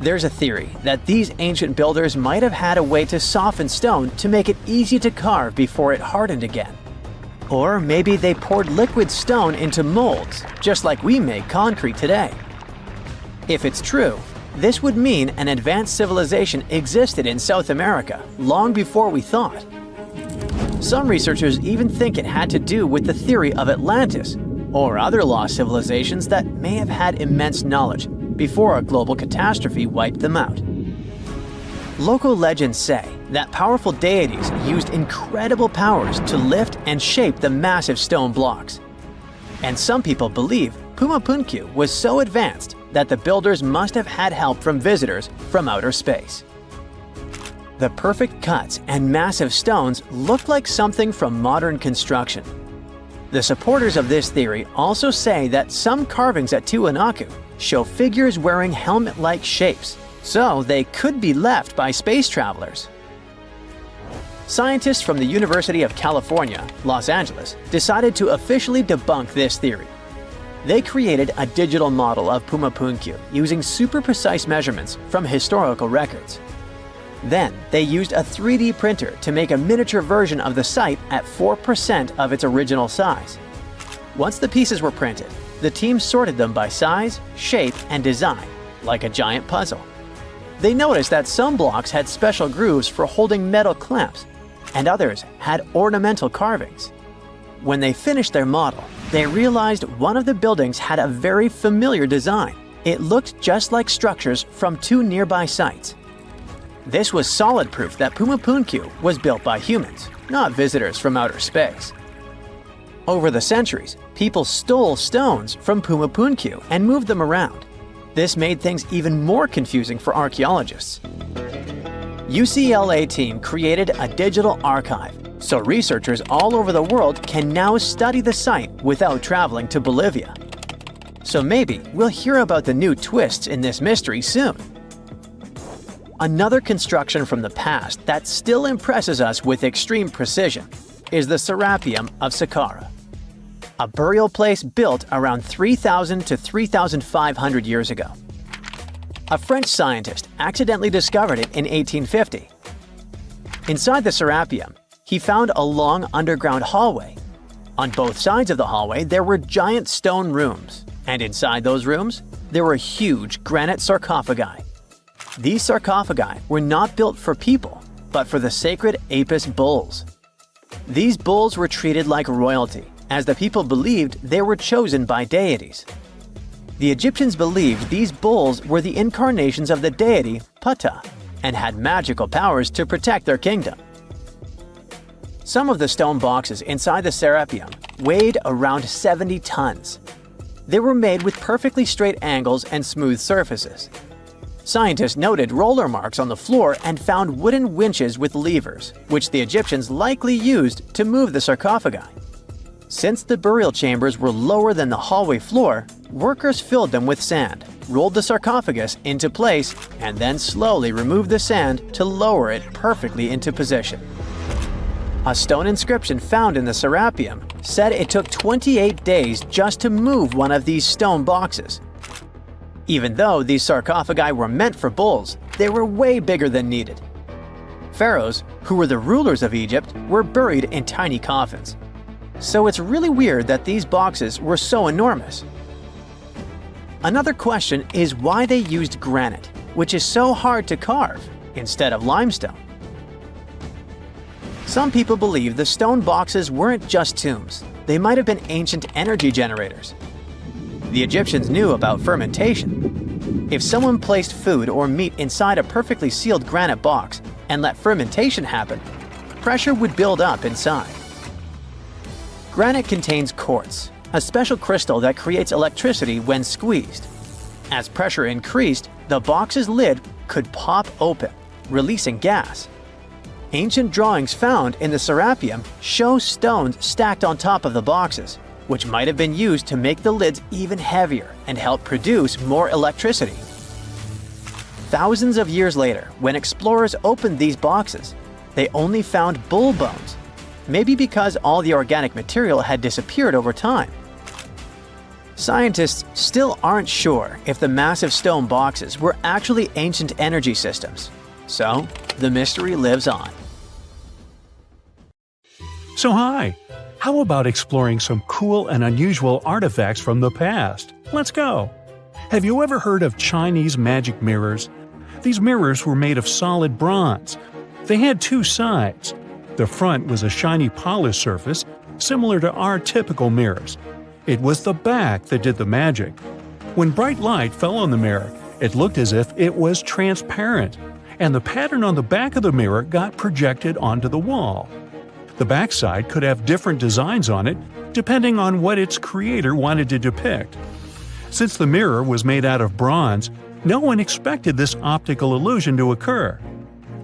There's a theory that these ancient builders might have had a way to soften stone to make it easy to carve before it hardened again. Or maybe they poured liquid stone into molds, just like we make concrete today. If it's true, this would mean an advanced civilization existed in South America long before we thought. Some researchers even think it had to do with the theory of Atlantis or other lost civilizations that may have had immense knowledge before a global catastrophe wiped them out. Local legends say that powerful deities used incredible powers to lift and shape the massive stone blocks. And some people believe Pumapunku was so advanced that the builders must have had help from visitors from outer space. The perfect cuts and massive stones look like something from modern construction. The supporters of this theory also say that some carvings at Tiwanaku show figures wearing helmet-like shapes, so they could be left by space travelers. Scientists from the University of California, Los Angeles, decided to officially debunk this theory. They created a digital model of Pumapunku using super precise measurements from historical records. Then, they used a 3D printer to make a miniature version of the site at 4% of its original size. Once the pieces were printed, the team sorted them by size, shape, and design, like a giant puzzle. They noticed that some blocks had special grooves for holding metal clamps, and others had ornamental carvings. When they finished their model, they realized one of the buildings had a very familiar design. It looked just like structures from two nearby sites. This was solid proof that Pumapunku was built by humans, not visitors from outer space. Over the centuries, people stole stones from Pumapunku and moved them around. This made things even more confusing for archaeologists. UCLA team created a digital archive, so researchers all over the world can now study the site without traveling to Bolivia. So maybe we'll hear about the new twists in this mystery soon. Another construction from the past that still impresses us with extreme precision is the Serapeum of Saqqara, a burial place built around 3,000 to 3,500 years ago. A French scientist accidentally discovered it in 1850. Inside the Serapeum, he found a long underground hallway. On both sides of the hallway, there were giant stone rooms, and inside those rooms, there were huge granite sarcophagi. These sarcophagi were not built for people, but for the sacred Apis bulls. These bulls were treated like royalty, as the people believed they were chosen by deities. The Egyptians believed these bulls were the incarnations of the deity Ptah and had magical powers to protect their kingdom. Some of the stone boxes inside the Serapeum weighed around 70 tons. They were made with perfectly straight angles and smooth surfaces. Scientists noted roller marks on the floor and found wooden winches with levers, which the Egyptians likely used to move the sarcophagi. Since the burial chambers were lower than the hallway floor, workers filled them with sand, rolled the sarcophagus into place, and then slowly removed the sand to lower it perfectly into position. A stone inscription found in the Serapeum said it took 28 days just to move one of these stone boxes. Even though these sarcophagi were meant for bulls, they were way bigger than needed. Pharaohs, who were the rulers of Egypt, were buried in tiny coffins. So it's really weird that these boxes were so enormous. Another question is why they used granite, which is so hard to carve, instead of limestone. Some people believe the stone boxes weren't just tombs. They might have been ancient energy generators. The Egyptians knew about fermentation. If someone placed food or meat inside a perfectly sealed granite box and let fermentation happen, pressure would build up inside. Granite contains quartz, a special crystal that creates electricity when squeezed. As pressure increased, the box's lid could pop open, releasing gas. Ancient drawings found in the Serapeum show stones stacked on top of the boxes, which might have been used to make the lids even heavier and help produce more electricity. Thousands of years later, when explorers opened these boxes, they only found bull bones. maybe because all the organic material had disappeared over time. Scientists still aren't sure if the massive stone boxes were actually ancient energy systems, so the mystery lives on. So hi, how about exploring some cool and unusual artifacts from the past? Let's go! Have you ever heard of Chinese magic mirrors? These mirrors were made of solid bronze. They had two sides. The front was a shiny polished surface, similar to our typical mirrors. It was the back that did the magic. When bright light fell on the mirror, it looked as if it was transparent, and the pattern on the back of the mirror got projected onto the wall. The backside could have different designs on it, depending on what its creator wanted to depict. Since the mirror was made out of bronze, no one expected this optical illusion to occur.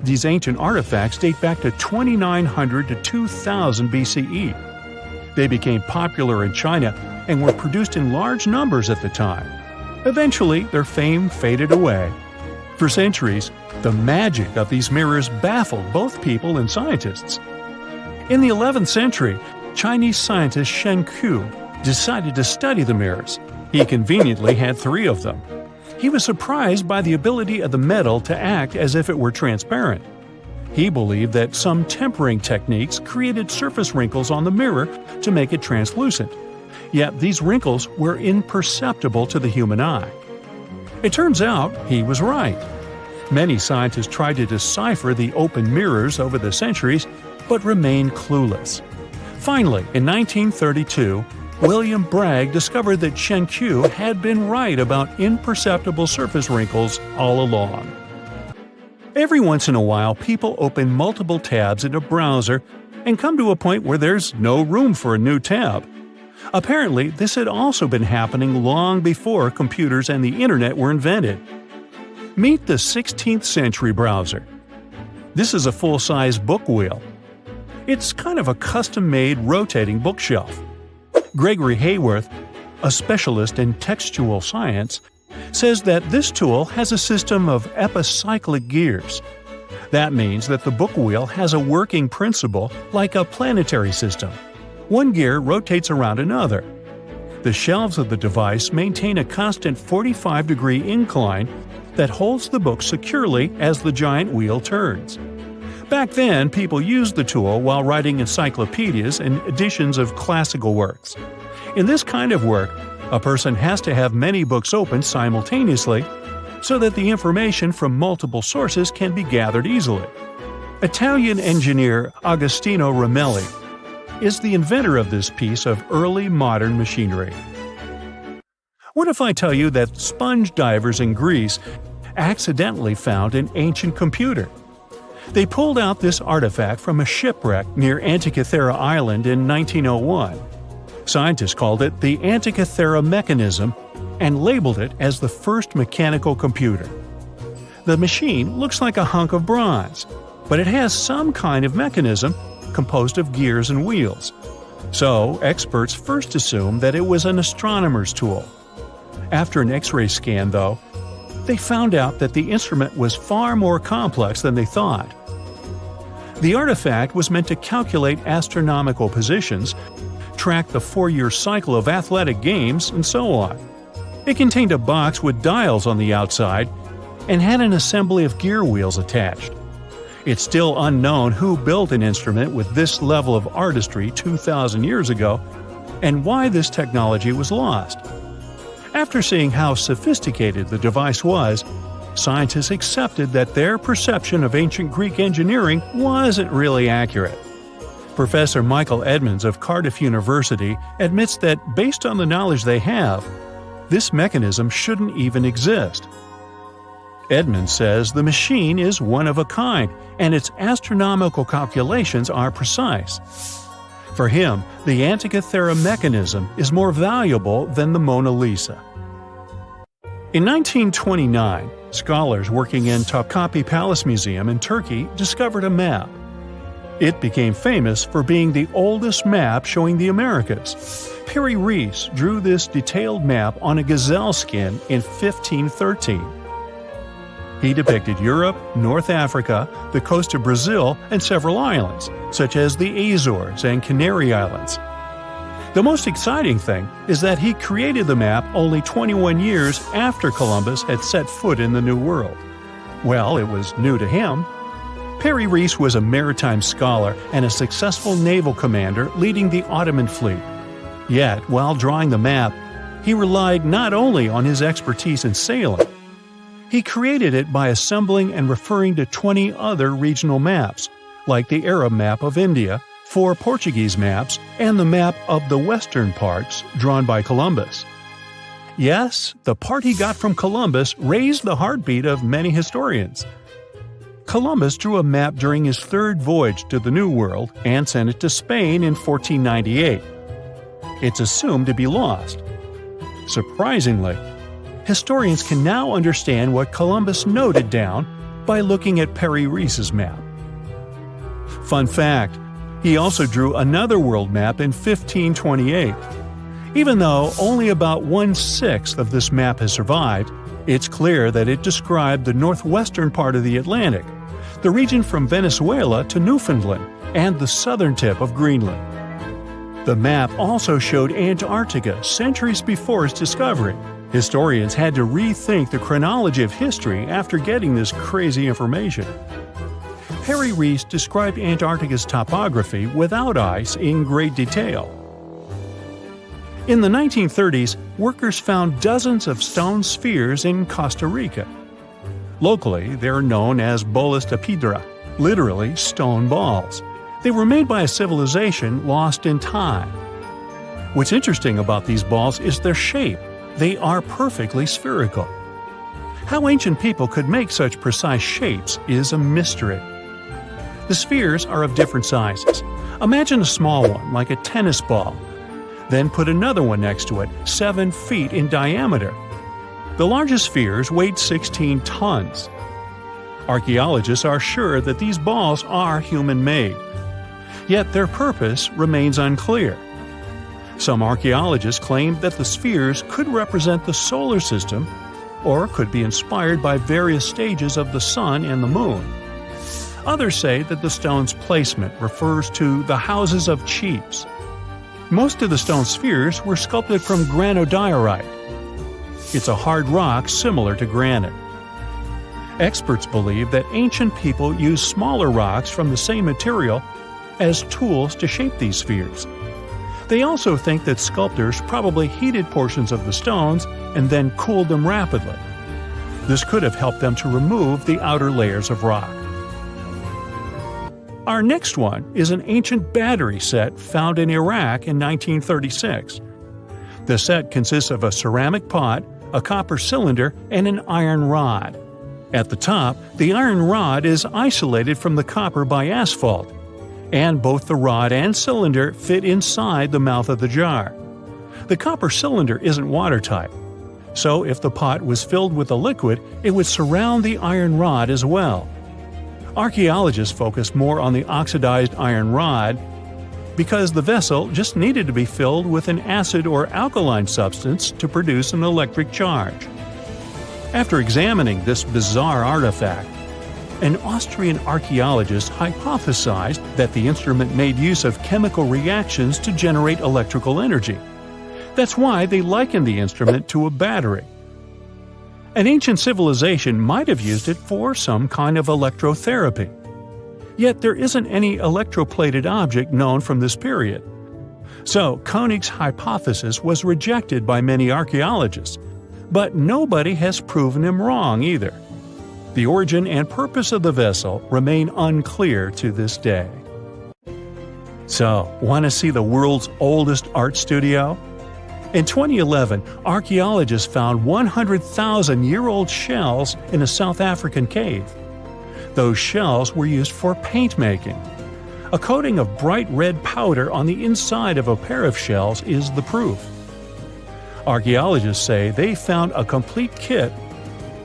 These ancient artifacts date back to 2900 to 2000 BCE. They became popular in China and were produced in large numbers at the time. Eventually, their fame faded away. For centuries, the magic of these mirrors baffled both people and scientists. In the 11th century, Chinese scientist Shen Ku decided to study the mirrors. He conveniently had 3 of them. He was surprised by the ability of the metal to act as if it were transparent. He believed that some tempering techniques created surface wrinkles on the mirror to make it translucent. Yet these wrinkles were imperceptible to the human eye. It turns out he was right. Many scientists tried to decipher the open mirrors over the centuries, but remained clueless. Finally, in 1932, William Bragg discovered that Shen Ku had been right about imperceptible surface wrinkles all along. Every once in a while, people open multiple tabs in a browser and come to a point where there's no room for a new tab. Apparently, this had also been happening long before computers and the internet were invented. Meet the 16th century browser. This is a full-size book wheel. It's kind of a custom-made rotating bookshelf. Gregory Hayworth, a specialist in textual science, says that this tool has a system of epicyclic gears. That means that the book wheel has a working principle like a planetary system. One gear rotates around another. The shelves of the device maintain a constant 45-degree incline that holds the book securely as the giant wheel turns. Back then, people used the tool while writing encyclopedias and editions of classical works. In this kind of work, a person has to have many books open simultaneously so that the information from multiple sources can be gathered easily. Italian engineer Agostino Ramelli is the inventor of this piece of early modern machinery. What if I tell you that sponge divers in Greece accidentally found an ancient computer? They pulled out this artifact from a shipwreck near Antikythera Island in 1901. Scientists called it the Antikythera mechanism and labeled it as the first mechanical computer. The machine looks like a hunk of bronze, but it has some kind of mechanism composed of gears and wheels. So, experts first assumed that it was an astronomer's tool. After an X-ray scan, though, they found out that the instrument was far more complex than they thought. The artifact was meant to calculate astronomical positions, track the 4-year cycle of athletic games, and so on. It contained a box with dials on the outside and had an assembly of gear wheels attached. It's still unknown who built an instrument with this level of artistry 2,000 years ago and why this technology was lost. After seeing how sophisticated the device was, scientists accepted that their perception of ancient Greek engineering wasn't really accurate. Professor Michael Edmonds of Cardiff University admits that based on the knowledge they have, this mechanism shouldn't even exist. Edmonds says the machine is one of a kind and its astronomical calculations are precise. For him, the Antikythera mechanism is more valuable than the Mona Lisa. In 1929, scholars working in Topkapi Palace Museum in Turkey discovered a map. It became famous for being the oldest map showing the Americas. Perry Reese drew this detailed map on a gazelle skin in 1513. He depicted Europe, North Africa, the coast of Brazil, and several islands, such as the Azores and Canary Islands. The most exciting thing is that he created the map only 21 years after Columbus had set foot in the New World. Well, it was new to him. Perry Rees was a maritime scholar and a successful naval commander leading the Ottoman fleet. Yet, while drawing the map, he relied not only on his expertise in sailing. He created it by assembling and referring to 20 other regional maps, like the Arab map of India, 4 Portuguese maps, and the map of the western parts drawn by Columbus. Yes, the part he got from Columbus raised the heartbeat of many historians. Columbus drew a map during his 3rd voyage to the New World and sent it to Spain in 1498. It's assumed to be lost. Surprisingly, historians can now understand what Columbus noted down by looking at Perry Rees's map. Fun fact, he also drew another world map in 1528. Even though only about 1/6 of this map has survived, it's clear that it described the northwestern part of the Atlantic, the region from Venezuela to Newfoundland, and the southern tip of Greenland. The map also showed Antarctica centuries before its discovery. Historians had to rethink the chronology of history after getting this crazy information. Perry Rees described Antarctica's topography without ice in great detail. In the 1930s, workers found dozens of stone spheres in Costa Rica. Locally, they're known as bolas de piedra, literally stone balls. They were made by a civilization lost in time. What's interesting about these balls is their shape. They are perfectly spherical. How ancient people could make such precise shapes is a mystery. The spheres are of different sizes. Imagine a small one, like a tennis ball. Then put another one next to it, 7 feet in diameter. The largest spheres weighed 16 tons. Archaeologists are sure that these balls are human-made. Yet their purpose remains unclear. Some archaeologists claim that the spheres could represent the solar system or could be inspired by various stages of the sun and the moon. Others say that the stone's placement refers to the houses of chiefs. Most of the stone spheres were sculpted from granodiorite. It's a hard rock similar to granite. Experts believe that ancient people used smaller rocks from the same material as tools to shape these spheres. They also think that sculptors probably heated portions of the stones and then cooled them rapidly. This could have helped them to remove the outer layers of rock. Our next one is an ancient battery set found in Iraq in 1936. The set consists of a ceramic pot, a copper cylinder, and an iron rod. At the top, the iron rod is isolated from the copper by asphalt, and both the rod and cylinder fit inside the mouth of the jar. The copper cylinder isn't watertight, so if the pot was filled with a liquid, it would surround the iron rod as well. Archaeologists focus more on the oxidized iron rod because the vessel just needed to be filled with an acid or alkaline substance to produce an electric charge. After examining this bizarre artifact, an Austrian archaeologist hypothesized that the instrument made use of chemical reactions to generate electrical energy. That's why they likened the instrument to a battery. An ancient civilization might have used it for some kind of electrotherapy. Yet there isn't any electroplated object known from this period. So Koenig's hypothesis was rejected by many archaeologists, but nobody has proven him wrong either. The origin and purpose of the vessel remain unclear to this day. So, want to see the world's oldest art studio? In 2011, archaeologists found 100,000-year-old shells in a South African cave. Those shells were used for paint making. A coating of bright red powder on the inside of a pair of shells is the proof. Archaeologists say they found a complete kit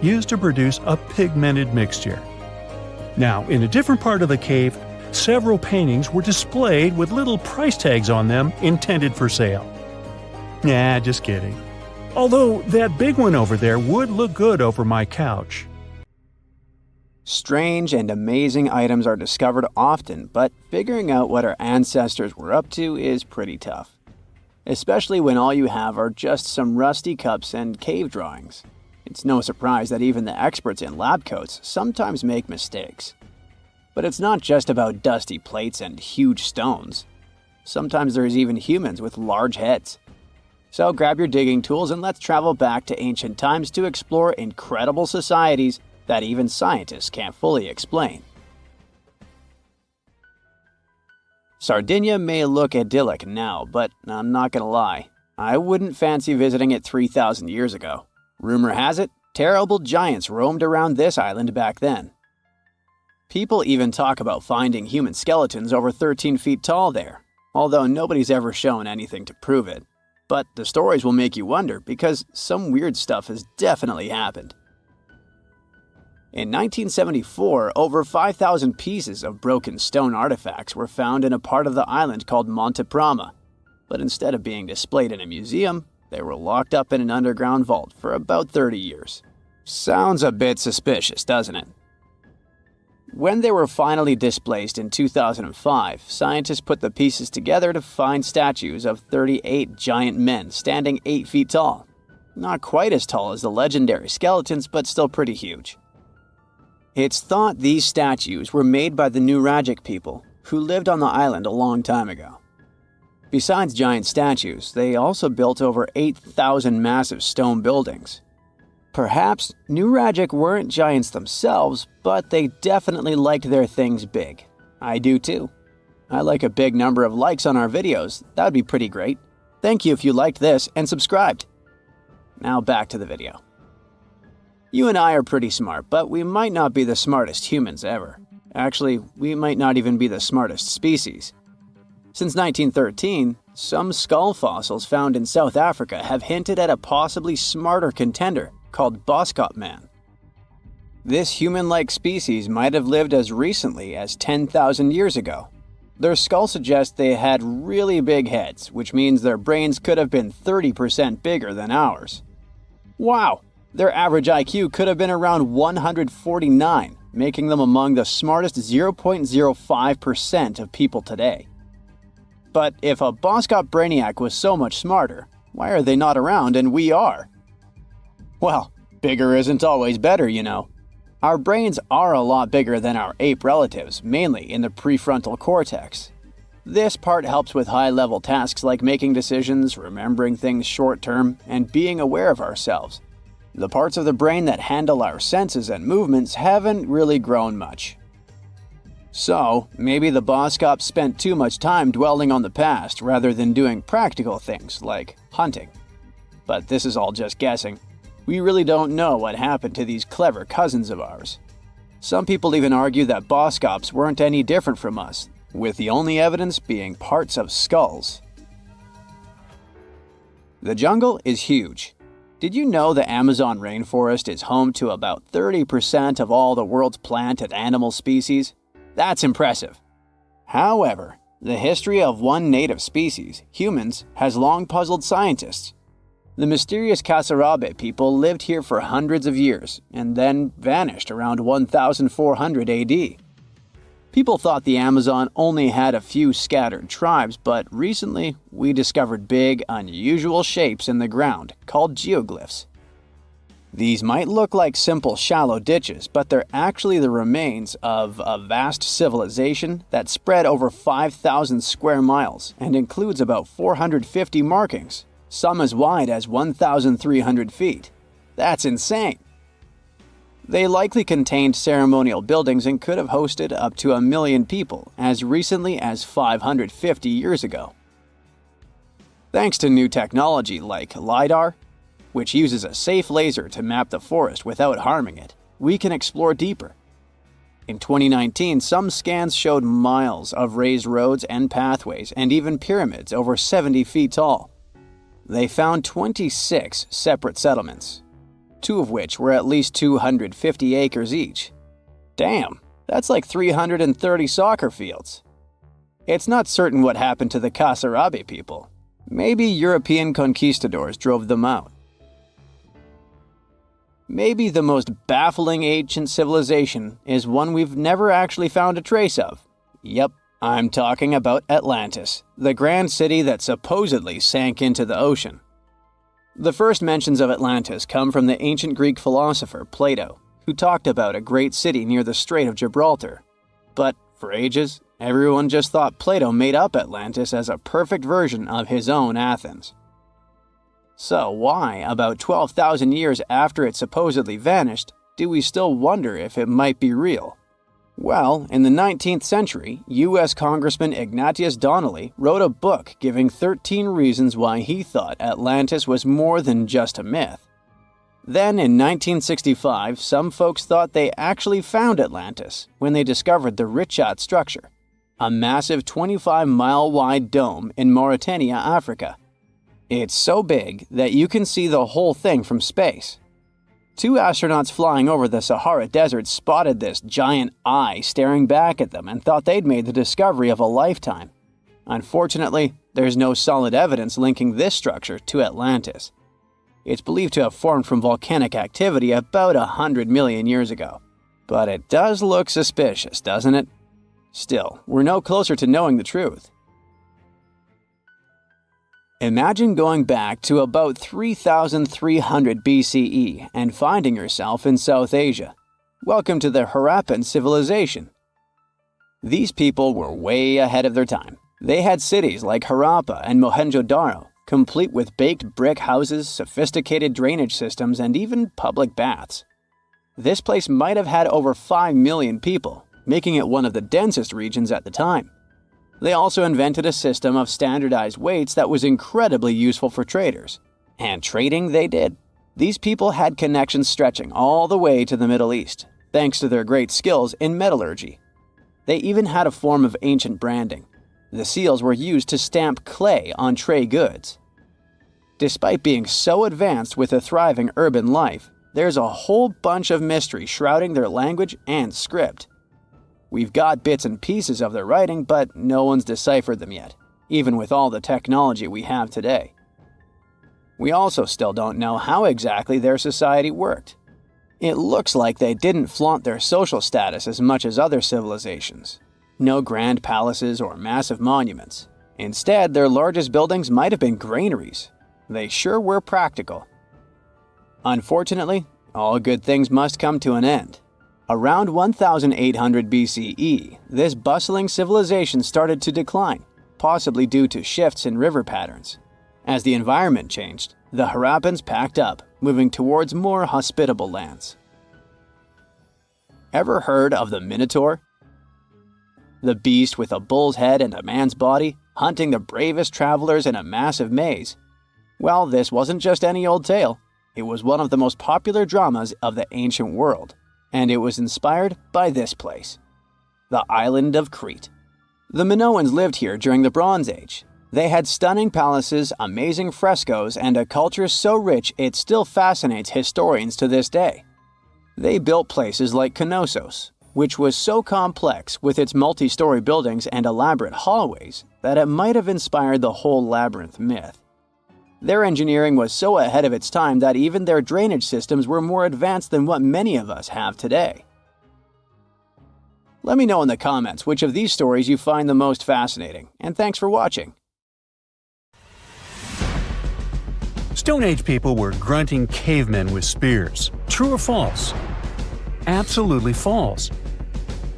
used to produce a pigmented mixture. Now, in a different part of the cave, several paintings were displayed with little price tags on them intended for sale. Nah, just kidding. Although that big one over there would look good over my couch. Strange and amazing items are discovered often, but figuring out what our ancestors were up to is pretty tough. Especially when all you have are just some rusty cups and cave drawings. It's no surprise that even the experts in lab coats sometimes make mistakes. But it's not just about dusty plates and huge stones. Sometimes there's even humans with large heads. So grab your digging tools and let's travel back to ancient times to explore incredible societies that even scientists can't fully explain. Sardinia may look idyllic now, but I'm not gonna lie, I wouldn't fancy visiting it 3,000 years ago. Rumor has it, terrible giants roamed around this island back then. People even talk about finding human skeletons over 13 feet tall there, although nobody's ever shown anything to prove it. But the stories will make you wonder because some weird stuff has definitely happened. In 1974, over 5,000 pieces of broken stone artifacts were found in a part of the island called Monte Prama, but instead of being displayed in a museum, they were locked up in an underground vault for about 30 years. Sounds a bit suspicious, doesn't it? When they were finally displaced in 2005, scientists put the pieces together to find statues of 38 giant men standing 8 feet tall. Not quite as tall as the legendary skeletons, but still pretty huge. It's thought these statues were made by the Nuragic people, who lived on the island a long time ago. Besides giant statues, they also built over 8,000 massive stone buildings. Perhaps Nuragic weren't giants themselves, but they definitely liked their things big. I do too. I like a big number of likes on our videos. That would be pretty great. Thank you if you liked this and subscribed. Now back to the video. You and I are pretty smart, but we might not be the smartest humans ever. Actually, we might not even be the smartest species. Since 1913, some skull fossils found in South Africa have hinted at a possibly smarter contender called Boskop Man. This human-like species might have lived as recently as 10,000 years ago. Their skull suggests they had really big heads, which means their brains could have been 30% bigger than ours. Wow! Their average IQ could have been around 149, making them among the smartest 0.05% of people today. But if a Boskop Brainiac was so much smarter, why are they not around and we are? Well, bigger isn't always better, you know. Our brains are a lot bigger than our ape relatives, mainly in the prefrontal cortex. This part helps with high-level tasks like making decisions, remembering things short-term, and being aware of ourselves. The parts of the brain that handle our senses and movements haven't really grown much. So, maybe the Boskops spent too much time dwelling on the past rather than doing practical things like hunting. But this is all just guessing. We really don't know what happened to these clever cousins of ours. Some people even argue that Boskops weren't any different from us, with the only evidence being parts of skulls. The jungle is huge. Did you know the Amazon rainforest is home to about 30% of all the world's plant and animal species? That's impressive. However, the history of one native species, humans, has long puzzled scientists. The mysterious Kasarabe people lived here for hundreds of years and then vanished around 1400 AD. People thought the Amazon only had a few scattered tribes, but recently we discovered big, unusual shapes in the ground called geoglyphs. These might look like simple shallow ditches, but they're actually the remains of a vast civilization that spread over 5,000 square miles and includes about 450 markings, some as wide as 1,300 feet. That's insane! They likely contained ceremonial buildings and could have hosted up to 1 million people as recently as 550 years ago. Thanks to new technology like LiDAR, which uses a safe laser to map the forest without harming it, we can explore deeper. In 2019, some scans showed miles of raised roads and pathways and even pyramids over 70 feet tall. They found 26 separate settlements, 2 of which were at least 250 acres each. Damn, that's like 330 soccer fields. It's not certain what happened to the Kasarabe people. Maybe European conquistadors drove them out. Maybe the most baffling ancient civilization is one we've never actually found a trace of. Yep, I'm talking about Atlantis, the grand city that supposedly sank into the ocean. The first mentions of Atlantis come from the ancient Greek philosopher Plato, who talked about a great city near the Strait of Gibraltar. But for ages, everyone just thought Plato made up Atlantis as a perfect version of his own Athens. So why, about 12,000 years after it supposedly vanished, do we still wonder if it might be real? Well, in the 19th century, U.S. Congressman Ignatius Donnelly wrote a book giving 13 reasons why he thought Atlantis was more than just a myth. Then, in 1965, some folks thought they actually found Atlantis when they discovered the Richat structure, a massive 25-mile-wide dome in Mauritania, Africa. It's so big that you can see the whole thing from space. 2 astronauts flying over the Sahara Desert spotted this giant eye staring back at them and thought they'd made the discovery of a lifetime. Unfortunately, there's no solid evidence linking this structure to Atlantis. It's believed to have formed from volcanic activity about 100 million years ago. But it does look suspicious, doesn't it? Still, we're no closer to knowing the truth. Imagine going back to about 3,300 BCE and finding yourself in South Asia. Welcome to the Harappan civilization. These people were way ahead of their time. They had cities like Harappa and Mohenjo-Daro, complete with baked brick houses, sophisticated drainage systems, and even public baths. This place might have had over 5 million people, making it one of the densest regions at the time. They also invented a system of standardized weights that was incredibly useful for traders. And trading they did. These people had connections stretching all the way to the Middle East, thanks to their great skills in metallurgy. They even had a form of ancient branding. The seals were used to stamp clay on trade goods. Despite being so advanced with a thriving urban life, there's a whole bunch of mystery shrouding their language and script. We've got bits and pieces of their writing, but no one's deciphered them yet, even with all the technology we have today. We also still don't know how exactly their society worked. It looks like they didn't flaunt their social status as much as other civilizations. No grand palaces or massive monuments. Instead, their largest buildings might have been granaries. They sure were practical. Unfortunately, all good things must come to an end. Around 1800 BCE, this bustling civilization started to decline, possibly due to shifts in river patterns. As the environment changed, the Harappans packed up, moving towards more hospitable lands. Ever heard of the Minotaur? The beast with a bull's head and a man's body, hunting the bravest travelers in a massive maze. Well, this wasn't just any old tale. It was one of the most popular dramas of the ancient world. And it was inspired by this place, the island of Crete. The Minoans lived here during the Bronze Age. They had stunning palaces, amazing frescoes, and a culture so rich it still fascinates historians to this day. They built places like Knossos, which was so complex with its multi-story buildings and elaborate hallways that it might have inspired the whole labyrinth myth. Their engineering was so ahead of its time that even their drainage systems were more advanced than what many of us have today. Let me know in the comments which of these stories you find the most fascinating, and thanks for watching. Stone Age people were grunting cavemen with spears. True or false? Absolutely false.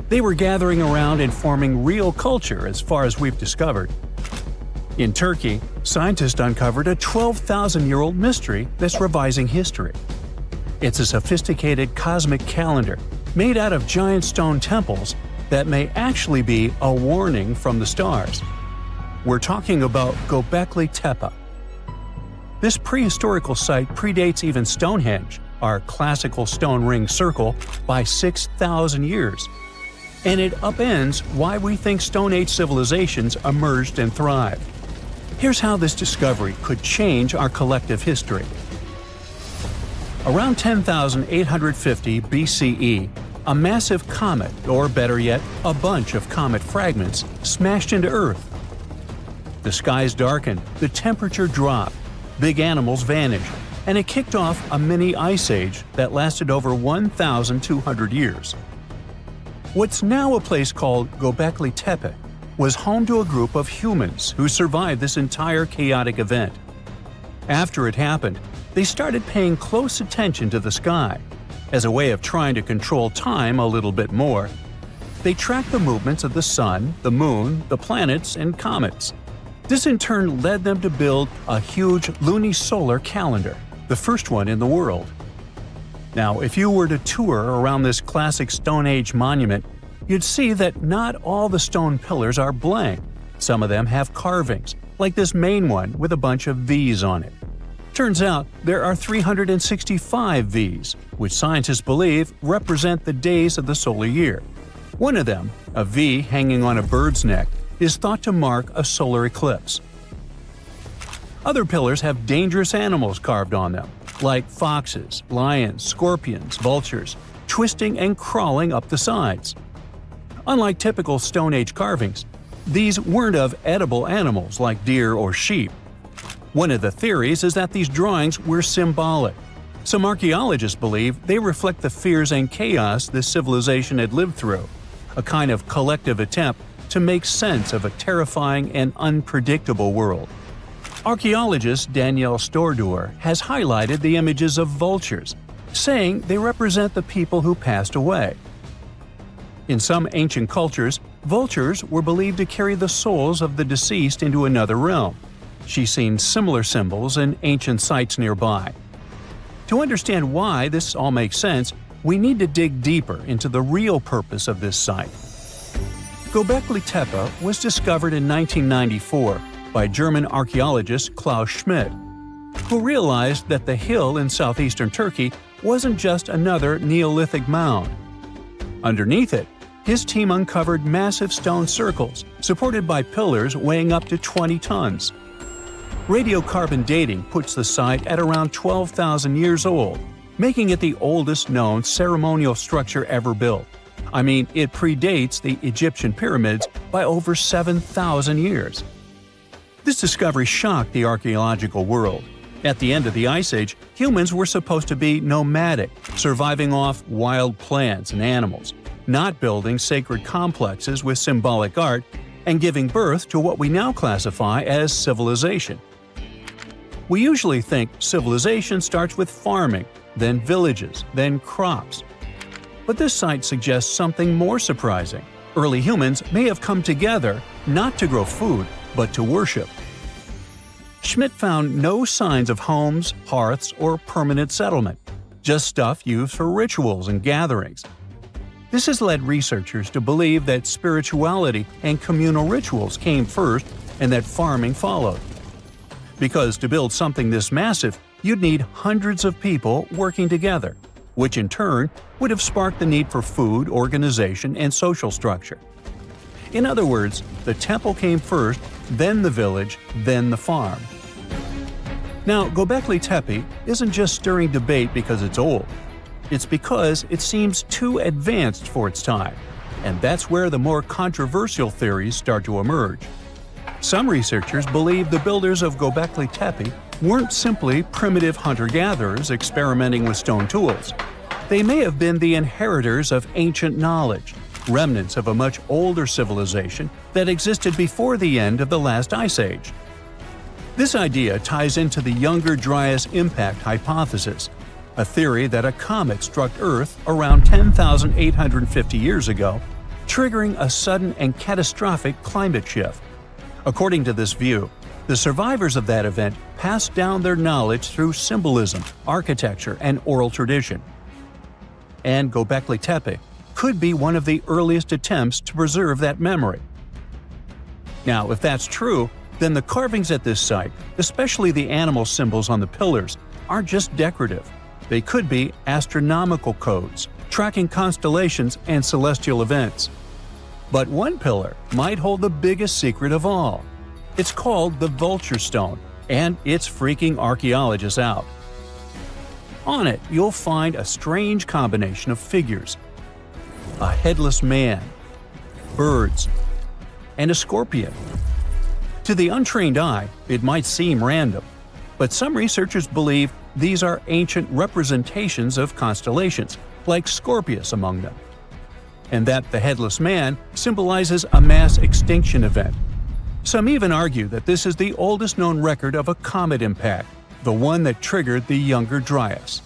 They were gathering around and forming real culture as far as we've discovered. In Turkey, scientists uncovered a 12,000-year-old mystery that's revising history. It's a sophisticated cosmic calendar made out of giant stone temples that may actually be a warning from the stars. We're talking about Göbekli Tepe. This prehistorical site predates even Stonehenge, our classical stone ring circle, by 6,000 years. And it upends why we think Stone Age civilizations emerged and thrived. Here's how this discovery could change our collective history. Around 10,850 BCE, a massive comet, or better yet, a bunch of comet fragments, smashed into Earth. The skies darkened, the temperature dropped, big animals vanished, and it kicked off a mini ice age that lasted over 1,200 years. What's now a place called Göbekli Tepe was home to a group of humans who survived this entire chaotic event. After it happened, they started paying close attention to the sky. As a way of trying to control time a little bit more, they tracked the movements of the sun, the moon, the planets, and comets. This in turn led them to build a huge lunisolar calendar, the first one in the world. Now, if you were to tour around this classic Stone Age monument, you'd see that not all the stone pillars are blank. Some of them have carvings, like this main one with a bunch of V's on it. Turns out there are 365 V's, which scientists believe represent the days of the solar year. One of them, a V hanging on a bird's neck, is thought to mark a solar eclipse. Other pillars have dangerous animals carved on them, like foxes, lions, scorpions, vultures, twisting and crawling up the sides. Unlike typical Stone Age carvings, these weren't of edible animals like deer or sheep. One of the theories is that these drawings were symbolic. Some archaeologists believe they reflect the fears and chaos this civilization had lived through, a kind of collective attempt to make sense of a terrifying and unpredictable world. Archaeologist Danielle Stordur has highlighted the images of vultures, saying they represent the people who passed away. In some ancient cultures, vultures were believed to carry the souls of the deceased into another realm. She's seen similar symbols in ancient sites nearby. To understand why this all makes sense, we need to dig deeper into the real purpose of this site. Göbekli Tepe was discovered in 1994 by German archaeologist Klaus Schmidt, who realized that the hill in southeastern Turkey wasn't just another Neolithic mound. Underneath it, his team uncovered massive stone circles supported by pillars weighing up to 20 tons. Radiocarbon dating puts the site at around 12,000 years old, making it the oldest known ceremonial structure ever built. I mean, it predates the Egyptian pyramids by over 7,000 years. This discovery shocked the archaeological world. At the end of the Ice Age, humans were supposed to be nomadic, surviving off wild plants and animals, not building sacred complexes with symbolic art, and giving birth to what we now classify as civilization. We usually think civilization starts with farming, then villages, then crops. But this site suggests something more surprising. Early humans may have come together not to grow food, but to worship. Schmidt found no signs of homes, hearths, or permanent settlement, just stuff used for rituals and gatherings. This has led researchers to believe that spirituality and communal rituals came first and that farming followed. Because to build something this massive, you'd need hundreds of people working together, which in turn would have sparked the need for food, organization, and social structure. In other words, the temple came first, then the village, then the farm. Now, Göbekli Tepe isn't just stirring debate because it's old. It's because it seems too advanced for its time, and that's where the more controversial theories start to emerge. Some researchers believe the builders of Göbekli Tepe weren't simply primitive hunter-gatherers experimenting with stone tools. They may have been the inheritors of ancient knowledge, remnants of a much older civilization that existed before the end of the last ice age. This idea ties into the Younger Dryas impact hypothesis, a theory that a comet struck Earth around 10,850 years ago, triggering a sudden and catastrophic climate shift. According to this view, the survivors of that event passed down their knowledge through symbolism, architecture, and oral tradition. And Göbekli Tepe could be one of the earliest attempts to preserve that memory. Now, if that's true, then the carvings at this site, especially the animal symbols on the pillars, aren't just decorative. They could be astronomical codes, tracking constellations and celestial events. But one pillar might hold the biggest secret of all. It's called the Vulture Stone, and it's freaking archaeologists out. On it, you'll find a strange combination of figures: a headless man, birds, and a scorpion. To the untrained eye, it might seem random, but some researchers believe these are ancient representations of constellations, like Scorpius among them, and that the headless man symbolizes a mass extinction event. Some even argue that this is the oldest known record of a comet impact, the one that triggered the Younger Dryas.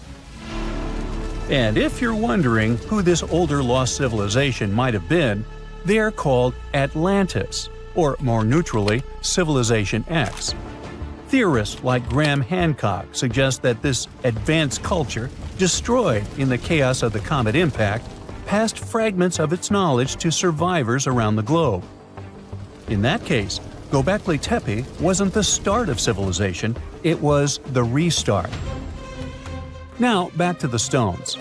And if you're wondering who this older lost civilization might have been, they are called Atlantis, or more neutrally, Civilization X. Theorists like Graham Hancock suggest that this advanced culture, destroyed in the chaos of the comet impact, passed fragments of its knowledge to survivors around the globe. In that case, Göbekli Tepe wasn't the start of civilization, it was the restart. Now, back to the stones.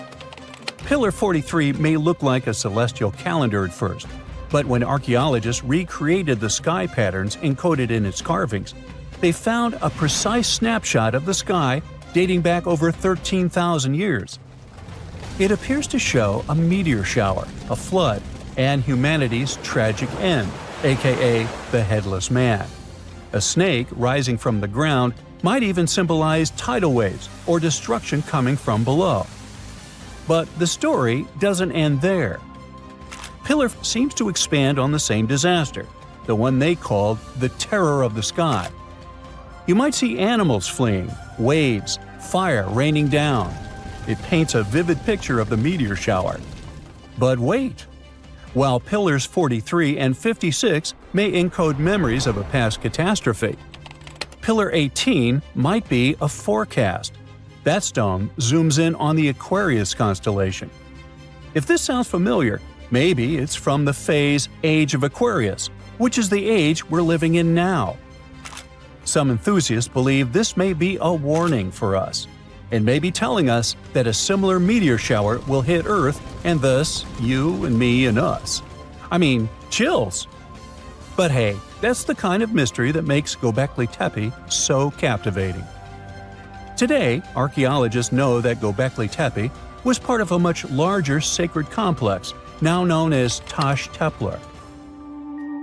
Pillar 43 may look like a celestial calendar at first, but when archaeologists recreated the sky patterns encoded in its carvings, they found a precise snapshot of the sky dating back over 13,000 years. It appears to show a meteor shower, a flood, and humanity's tragic end, aka the Headless Man. A snake rising from the ground might even symbolize tidal waves or destruction coming from below. But the story doesn't end there. Pillar seems to expand on the same disaster, the one they called the Terror of the Sky. You might see animals fleeing, waves, fire raining down. It paints a vivid picture of the meteor shower. But wait! While Pillars 43 and 56 may encode memories of a past catastrophe, Pillar 18 might be a forecast. That stone zooms in on the Aquarius constellation. If this sounds familiar, maybe it's from the phase Age of Aquarius, which is the age we're living in now. Some enthusiasts believe this may be a warning for us, and may be telling us that a similar meteor shower will hit Earth and thus you and me and us. I mean, chills! But hey, that's the kind of mystery that makes Göbekli Tepe so captivating. Today, archaeologists know that Göbekli Tepe was part of a much larger sacred complex, now known as Taş Tepeler,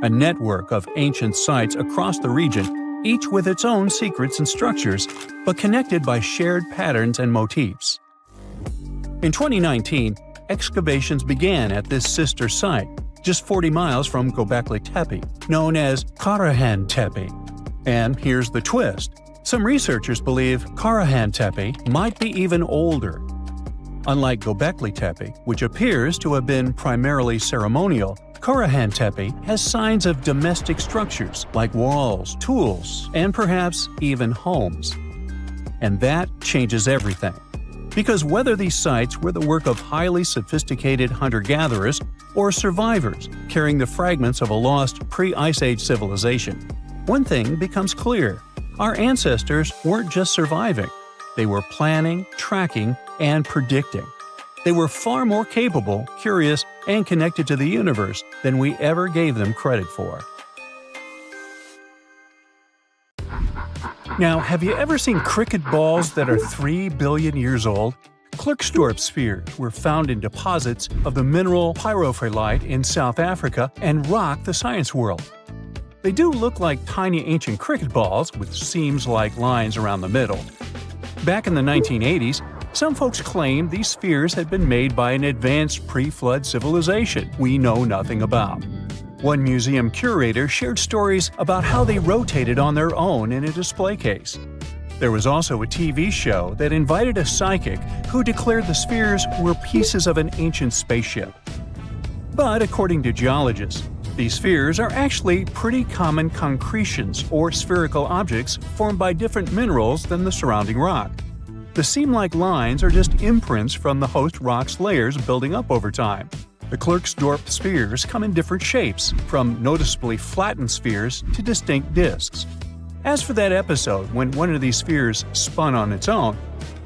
a network of ancient sites across the region, each with its own secrets and structures, but connected by shared patterns and motifs. In 2019, excavations began at this sister site, just 40 miles from Göbekli Tepe, known as Karahan Tepe. And here's the twist. Some researchers believe Karahan Tepe might be even older. Unlike Göbekli Tepe, which appears to have been primarily ceremonial, Karahan Tepe has signs of domestic structures like walls, tools, and perhaps even homes. And that changes everything. Because whether these sites were the work of highly sophisticated hunter-gatherers or survivors carrying the fragments of a lost pre-Ice Age civilization, one thing becomes clear. Our ancestors weren't just surviving. They were planning, tracking, and predicting. They were far more capable, curious, and connected to the universe than we ever gave them credit for. Now, have you ever seen cricket balls that are 3 billion years old? Klerksdorp spheres were found in deposits of the mineral pyrophyllite in South Africa and rock the science world. They do look like tiny ancient cricket balls with seams-like lines around the middle. Back in the 1980s, some folks claimed these spheres had been made by an advanced pre-flood civilization we know nothing about. One museum curator shared stories about how they rotated on their own in a display case. There was also a TV show that invited a psychic who declared the spheres were pieces of an ancient spaceship. But according to geologists, these spheres are actually pretty common concretions or spherical objects formed by different minerals than the surrounding rock. The seam-like lines are just imprints from the host rock's layers building up over time. The Klerksdorp spheres come in different shapes, from noticeably flattened spheres to distinct discs. As for that episode when one of these spheres spun on its own,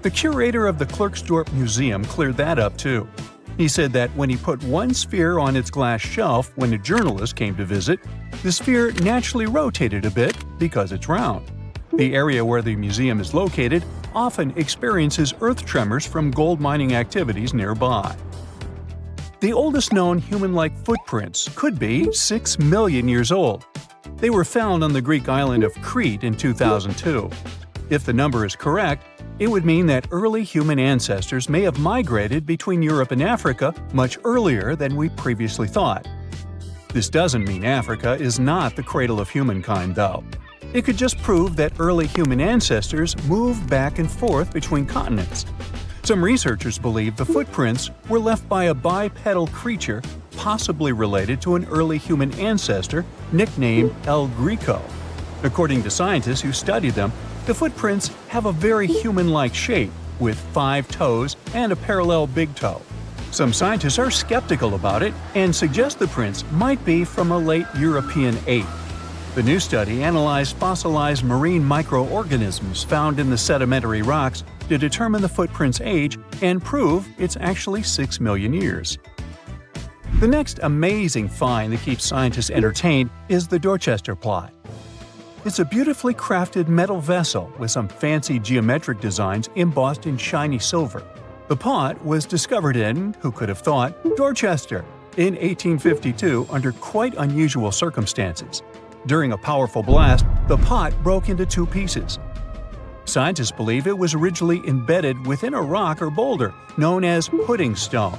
the curator of the Klerksdorp Museum cleared that up too. He said that when he put one sphere on its glass shelf when a journalist came to visit, the sphere naturally rotated a bit because it's round. The area where the museum is located often experiences earth tremors from gold mining activities nearby. The oldest known human-like footprints could be 6 million years old. They were found on the Greek island of Crete in 2002. If the number is correct, It would mean that early human ancestors may have migrated between Europe and Africa much earlier than we previously thought. This doesn't mean Africa is not the cradle of humankind, though. It could just prove that early human ancestors moved back and forth between continents. Some researchers believe the footprints were left by a bipedal creature possibly related to an early human ancestor nicknamed El Greco. According to scientists who studied them, the footprints have a very human-like shape, with 5 toes and a parallel big toe. Some scientists are skeptical about it and suggest the prints might be from a late European ape. The new study analyzed fossilized marine microorganisms found in the sedimentary rocks to determine the footprint's age and prove it's actually 6 million years. The next amazing find that keeps scientists entertained is the Dorchester plot. It's a beautifully crafted metal vessel with some fancy geometric designs embossed in shiny silver. The pot was discovered in, who could have thought, Dorchester in 1852 under quite unusual circumstances. During a powerful blast, the pot broke into 2 pieces. Scientists believe it was originally embedded within a rock or boulder known as pudding stone.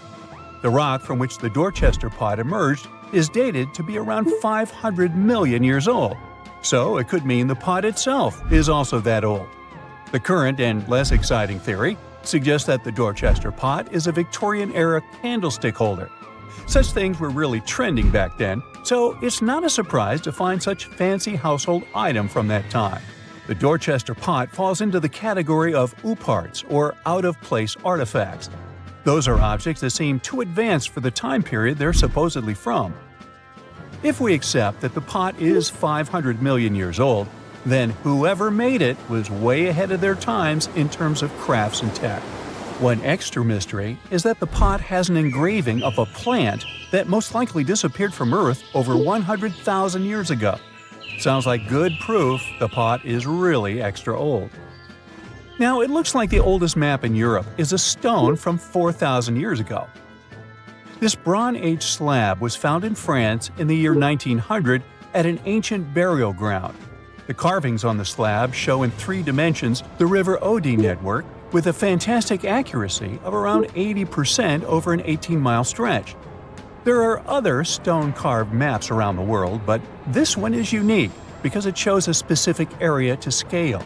The rock from which the Dorchester pot emerged is dated to be around 500 million years old. So it could mean the pot itself is also that old. The current and less exciting theory suggests that the Dorchester pot is a Victorian-era candlestick holder. Such things were really trending back then, so it's not a surprise to find such fancy household item from that time. The Dorchester pot falls into the category of ouparts, or out-of-place artifacts. Those are objects that seem too advanced for the time period they're supposedly from. If we accept that the pot is 500 million years old, then whoever made it was way ahead of their times in terms of crafts and tech. One extra mystery is that the pot has an engraving of a plant that most likely disappeared from Earth over 100,000 years ago. Sounds like good proof the pot is really extra old. Now, it looks like the oldest map in Europe is a stone from 4,000 years ago. This Bronze Age slab was found in France in the year 1900 at an ancient burial ground. The carvings on the slab show in 3 dimensions the River Odey network with a fantastic accuracy of around 80% over an 18-mile stretch. There are other stone-carved maps around the world, but this one is unique because it shows a specific area to scale.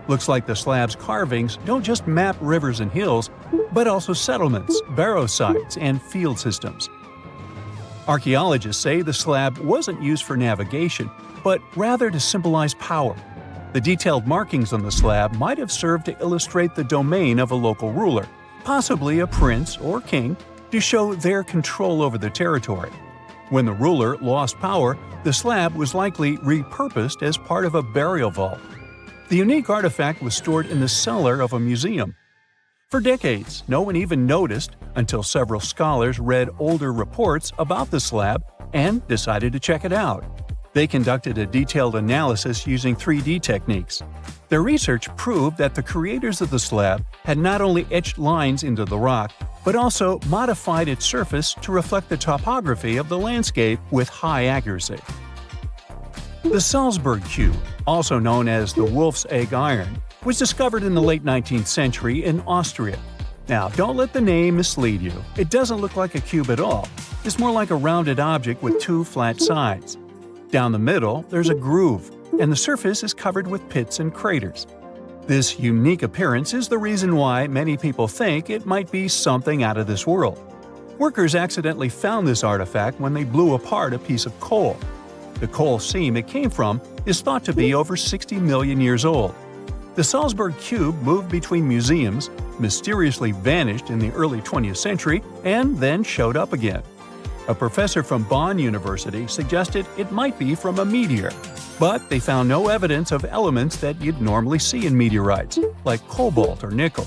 Looks like the slab's carvings don't just map rivers and hills, but also settlements, barrow sites, and field systems. Archaeologists say the slab wasn't used for navigation, but rather to symbolize power. The detailed markings on the slab might have served to illustrate the domain of a local ruler, possibly a prince or king, to show their control over the territory. When the ruler lost power, the slab was likely repurposed as part of a burial vault. The unique artifact was stored in the cellar of a museum. For decades, no one even noticed until several scholars read older reports about the slab and decided to check it out. They conducted a detailed analysis using 3D techniques. Their research proved that the creators of the slab had not only etched lines into the rock, but also modified its surface to reflect the topography of the landscape with high accuracy. The Salzburg cube, also known as the Wolf's Egg iron, was discovered in the late 19th century in Austria. Now, don't let the name mislead you. It doesn't look like a cube at all. It's more like a rounded object with 2 flat sides. Down the middle, there's a groove, and the surface is covered with pits and craters. This unique appearance is the reason why many people think it might be something out of this world. Workers accidentally found this artifact when they blew apart a piece of coal. The coal seam it came from is thought to be over 60 million years old. The Salzburg cube moved between museums, mysteriously vanished in the early 20th century, and then showed up again. A professor from Bonn University suggested it might be from a meteor, but they found no evidence of elements that you'd normally see in meteorites, like cobalt or nickel.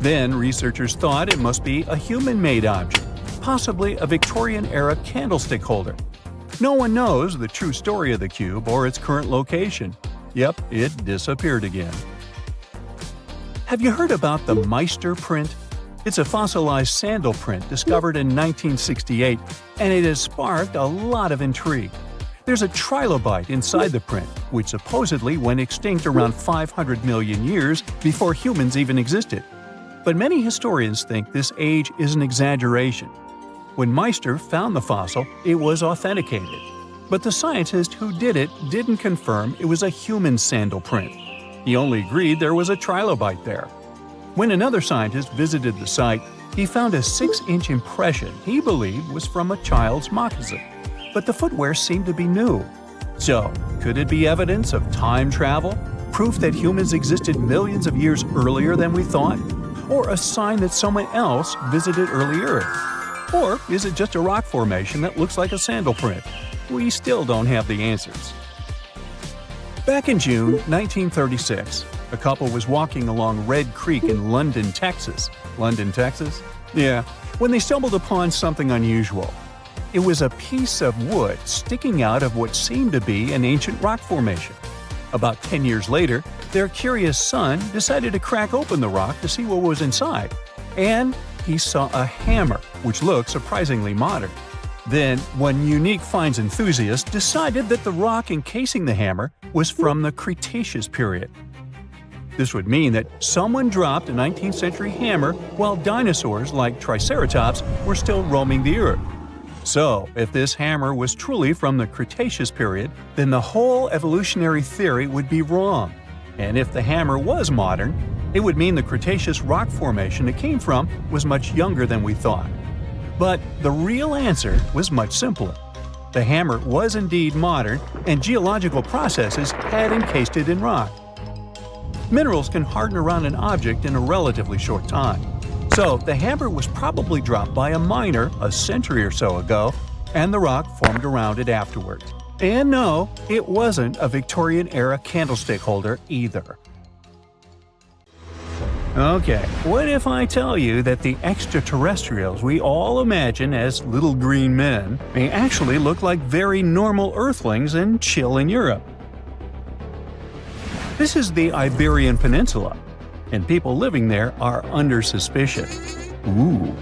Then researchers thought it must be a human-made object, possibly a Victorian-era candlestick holder. No one knows the true story of the cube or its current location. Yep, it disappeared again. Have you heard about the Meister print? It's a fossilized sandal print discovered in 1968, and it has sparked a lot of intrigue. There's a trilobite inside the print, which supposedly went extinct around 500 million years before humans even existed. But many historians think this age is an exaggeration. When Meister found the fossil, it was authenticated. But the scientist who did it didn't confirm it was a human sandal print. He only agreed there was a trilobite there. When another scientist visited the site, he found a 6-inch impression he believed was from a child's moccasin. But the footwear seemed to be new. So, could it be evidence of time travel? Proof that humans existed millions of years earlier than we thought? Or a sign that someone else visited early Earth? Or is it just a rock formation that looks like a sandal print? We still don't have the answers. Back in June 1936, a couple was walking along Red Creek in London, Texas. London, Texas? Yeah, when they stumbled upon something unusual. It was a piece of wood sticking out of what seemed to be an ancient rock formation. About 10 years later, their curious son decided to crack open the rock to see what was inside. And he saw a hammer, which looked surprisingly modern. Then, one unique finds enthusiast decided that the rock encasing the hammer was from the Cretaceous period. This would mean that someone dropped a 19th century hammer while dinosaurs like Triceratops were still roaming the earth. So, if this hammer was truly from the Cretaceous period, then the whole evolutionary theory would be wrong. And if the hammer was modern, it would mean the Cretaceous rock formation it came from was much younger than we thought. But the real answer was much simpler. The hammer was indeed modern, and geological processes had encased it in rock. Minerals can harden around an object in a relatively short time. So the hammer was probably dropped by a miner a century or so ago, and the rock formed around it afterward. And no, it wasn't a Victorian-era candlestick holder either. Okay, what if I tell you that the extraterrestrials we all imagine as little green men may actually look like very normal Earthlings and chill in Europe? This is the Iberian Peninsula, and people living there are under suspicion. Ooh.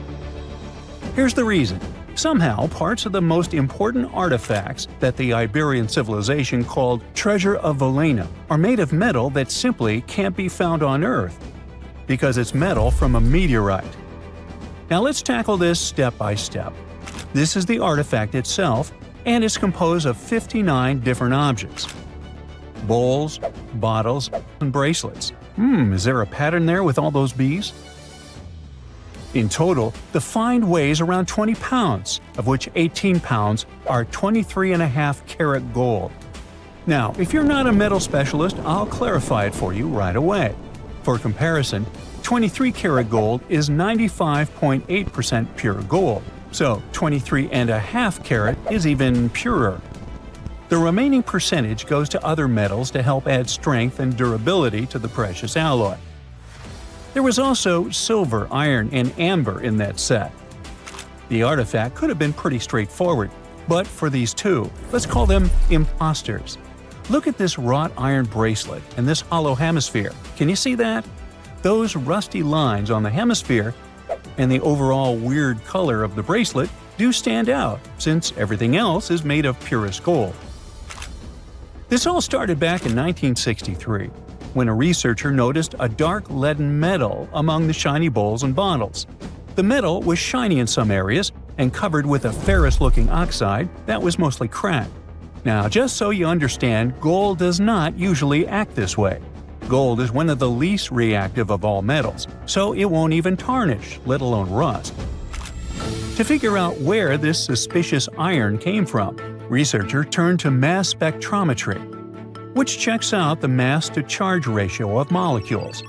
Here's the reason. Somehow, parts of the most important artifacts that the Iberian civilization called Treasure of Valena are made of metal that simply can't be found on Earth, because it's metal from a meteorite. Now let's tackle this step by step. This is the artifact itself, and it's composed of 59 different objects. Bowls, bottles, and bracelets. Is there a pattern there with all those bees? In total, the find weighs around 20 pounds, of which 18 pounds are 23.5 karat gold. Now, if you're not a metal specialist, I'll clarify it for you right away. For comparison, 23 karat gold is 95.8% pure gold, so 23.5 karat is even purer. The remaining percentage goes to other metals to help add strength and durability to the precious alloy. There was also silver, iron, and amber in that set. The artifact could have been pretty straightforward, but for these two, let's call them imposters. Look at this wrought iron bracelet and this hollow hemisphere. Can you see that? Those rusty lines on the hemisphere and the overall weird color of the bracelet do stand out, since everything else is made of purest gold. This all started back in 1963, when a researcher noticed a dark leaden metal among the shiny bowls and bottles. The metal was shiny in some areas and covered with a ferrous-looking oxide that was mostly cracked. Now, just so you understand, gold does not usually act this way. Gold is one of the least reactive of all metals, so it won't even tarnish, let alone rust. To figure out where this suspicious iron came from, researchers turned to mass spectrometry, which checks out the mass-to-charge ratio of molecules.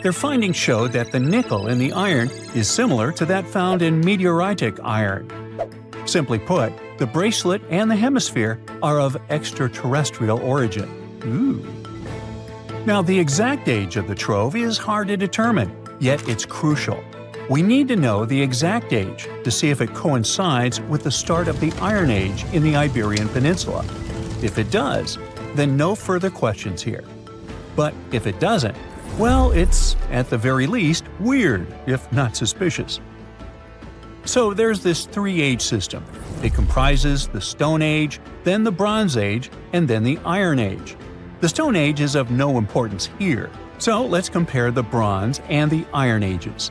Their findings showed that the nickel in the iron is similar to that found in meteoritic iron. Simply put, the bracelet and the hemisphere are of extraterrestrial origin. Ooh. Now, the exact age of the trove is hard to determine, yet it's crucial. We need to know the exact age to see if it coincides with the start of the Iron Age in the Iberian Peninsula. If it does, then no further questions here. But if it doesn't, well, it's, at the very least, weird, if not suspicious. So there's this three-age system, It comprises the Stone Age, then the Bronze Age, and then the Iron Age. The Stone Age is of no importance here, so let's compare the Bronze and the Iron Ages.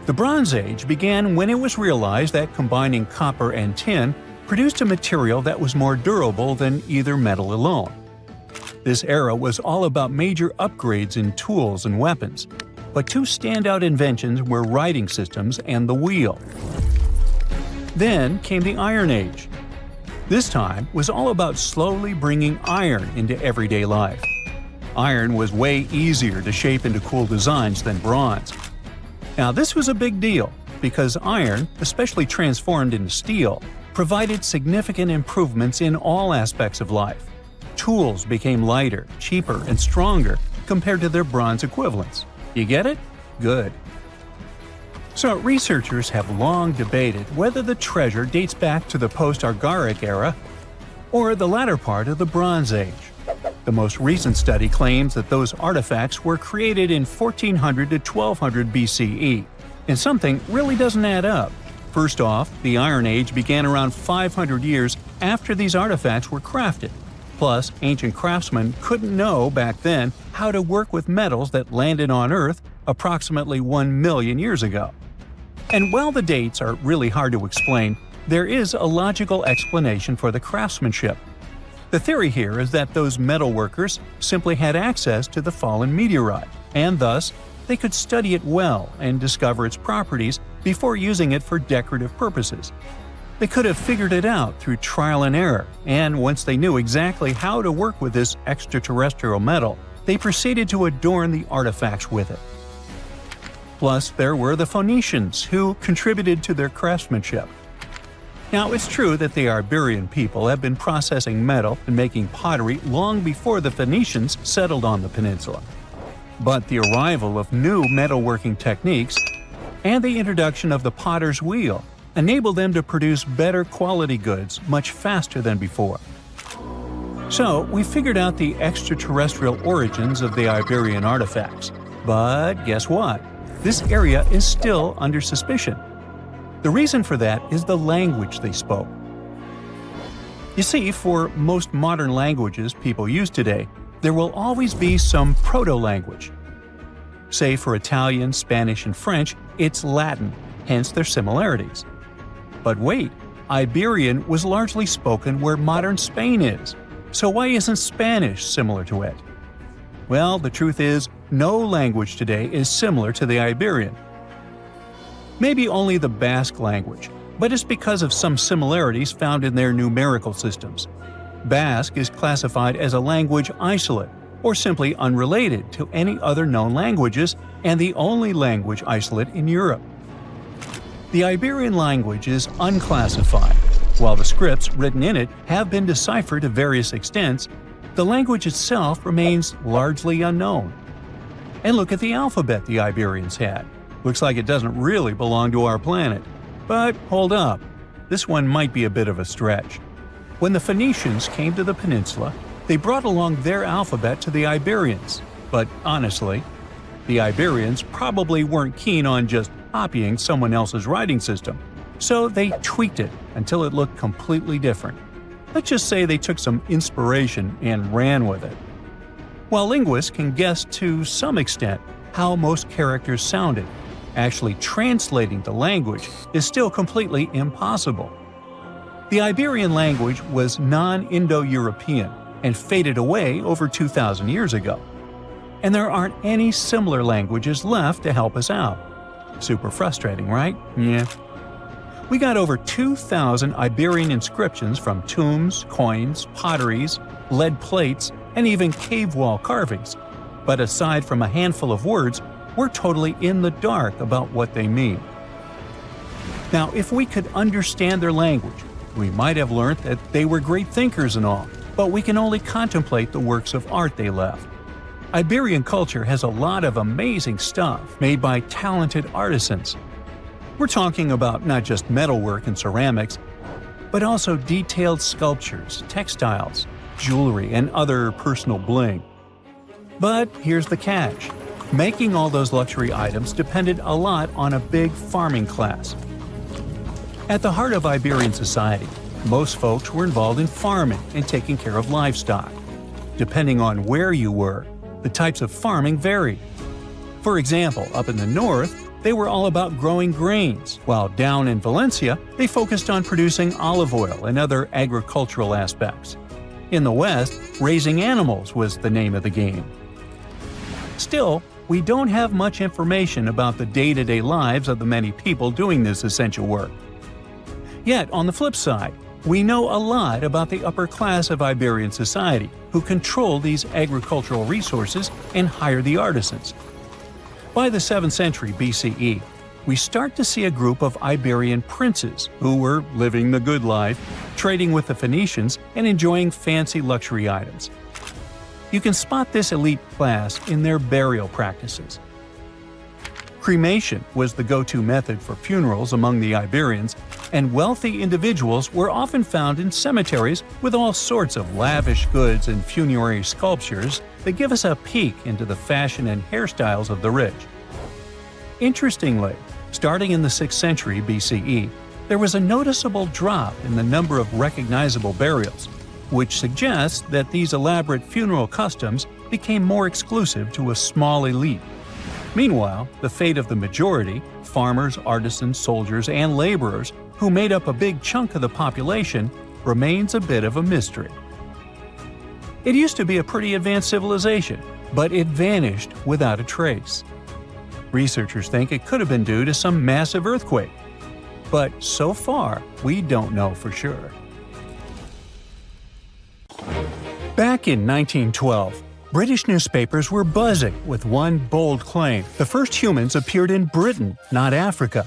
The Bronze Age began when it was realized that combining copper and tin produced a material that was more durable than either metal alone. This era was all about major upgrades in tools and weapons, but two standout inventions were writing systems and the wheel. Then came the Iron Age. This time was all about slowly bringing iron into everyday life. Iron was way easier to shape into cool designs than bronze. Now this was a big deal, because iron, especially transformed into steel, provided significant improvements in all aspects of life. Tools became lighter, cheaper, and stronger compared to their bronze equivalents. You get it? Good. So researchers have long debated whether the treasure dates back to the post-Archaic era or the latter part of the Bronze Age. The most recent study claims that those artifacts were created in 1400 to 1200 BCE, and something really doesn't add up. First off, the Iron Age began around 500 years after these artifacts were crafted. Plus, ancient craftsmen couldn't know back then how to work with metals that landed on Earth approximately 1 million years ago. And while the dates are really hard to explain, there is a logical explanation for the craftsmanship. The theory here is that those metal workers simply had access to the fallen meteorite, and thus, they could study it well and discover its properties before using it for decorative purposes. They could have figured it out through trial and error, and once they knew exactly how to work with this extraterrestrial metal, they proceeded to adorn the artifacts with it. Plus, there were the Phoenicians, who contributed to their craftsmanship. Now, it's true that the Iberian people have been processing metal and making pottery long before the Phoenicians settled on the peninsula. But the arrival of new metalworking techniques and the introduction of the potter's wheel enabled them to produce better quality goods much faster than before. So, we figured out the extraterrestrial origins of the Iberian artifacts. But guess what? This area is still under suspicion. The reason for that is the language they spoke. You see, for most modern languages people use today, there will always be some proto-language. Say for Italian, Spanish, and French, it's Latin, hence their similarities. But wait, Iberian was largely spoken where modern Spain is, so why isn't Spanish similar to it? Well, the truth is, no language today is similar to the Iberian. Maybe only the Basque language, but it's because of some similarities found in their numerical systems. Basque is classified as a language isolate, or simply unrelated to any other known languages, and the only language isolate in Europe. The Iberian language is unclassified. While the scripts written in it have been deciphered to various extents, the language itself remains largely unknown. And look at the alphabet the Iberians had. Looks like it doesn't really belong to our planet. But hold up, this one might be a bit of a stretch. When the Phoenicians came to the peninsula, they brought along their alphabet to the Iberians. But honestly, the Iberians probably weren't keen on just copying someone else's writing system, so they tweaked it until it looked completely different. Let's just say they took some inspiration and ran with it. While linguists can guess to some extent how most characters sounded, actually translating the language is still completely impossible. The Iberian language was non-Indo-European and faded away over 2,000 years ago. And there aren't any similar languages left to help us out. Super frustrating, right? Yeah. We got over 2,000 Iberian inscriptions from tombs, coins, potteries, lead plates, and even cave wall carvings. But aside from a handful of words, we're totally in the dark about what they mean. Now, if we could understand their language, we might have learned that they were great thinkers and all, but we can only contemplate the works of art they left. Iberian culture has a lot of amazing stuff made by talented artisans. We're talking about not just metalwork and ceramics, but also detailed sculptures, textiles, jewelry, and other personal bling. But here's the catch. Making all those luxury items depended a lot on a big farming class. At the heart of Iberian society, most folks were involved in farming and taking care of livestock. Depending on where you were, the types of farming varied. For example, up in the north, they were all about growing grains, while down in Valencia, they focused on producing olive oil and other agricultural aspects. In the west, raising animals was the name of the game. Still, we don't have much information about the day-to-day lives of the many people doing this essential work. Yet, on the flip side, we know a lot about the upper class of Iberian society, who control these agricultural resources and hire the artisans. By the 7th century BCE, we start to see a group of Iberian princes who were living the good life, trading with the Phoenicians and enjoying fancy luxury items. You can spot this elite class in their burial practices. Cremation was the go-to method for funerals among the Iberians, and wealthy individuals were often found in cemeteries with all sorts of lavish goods and funerary sculptures that give us a peek into the fashion and hairstyles of the rich. Interestingly, starting in the 6th century BCE, there was a noticeable drop in the number of recognizable burials, which suggests that these elaborate funeral customs became more exclusive to a small elite. Meanwhile, the fate of the majority, farmers, artisans, soldiers, and laborers, who made up a big chunk of the population, remains a bit of a mystery. It used to be a pretty advanced civilization, but it vanished without a trace. Researchers think it could have been due to some massive earthquake, but so far, we don't know for sure. Back in 1912, British newspapers were buzzing with one bold claim: the first humans appeared in Britain, not Africa.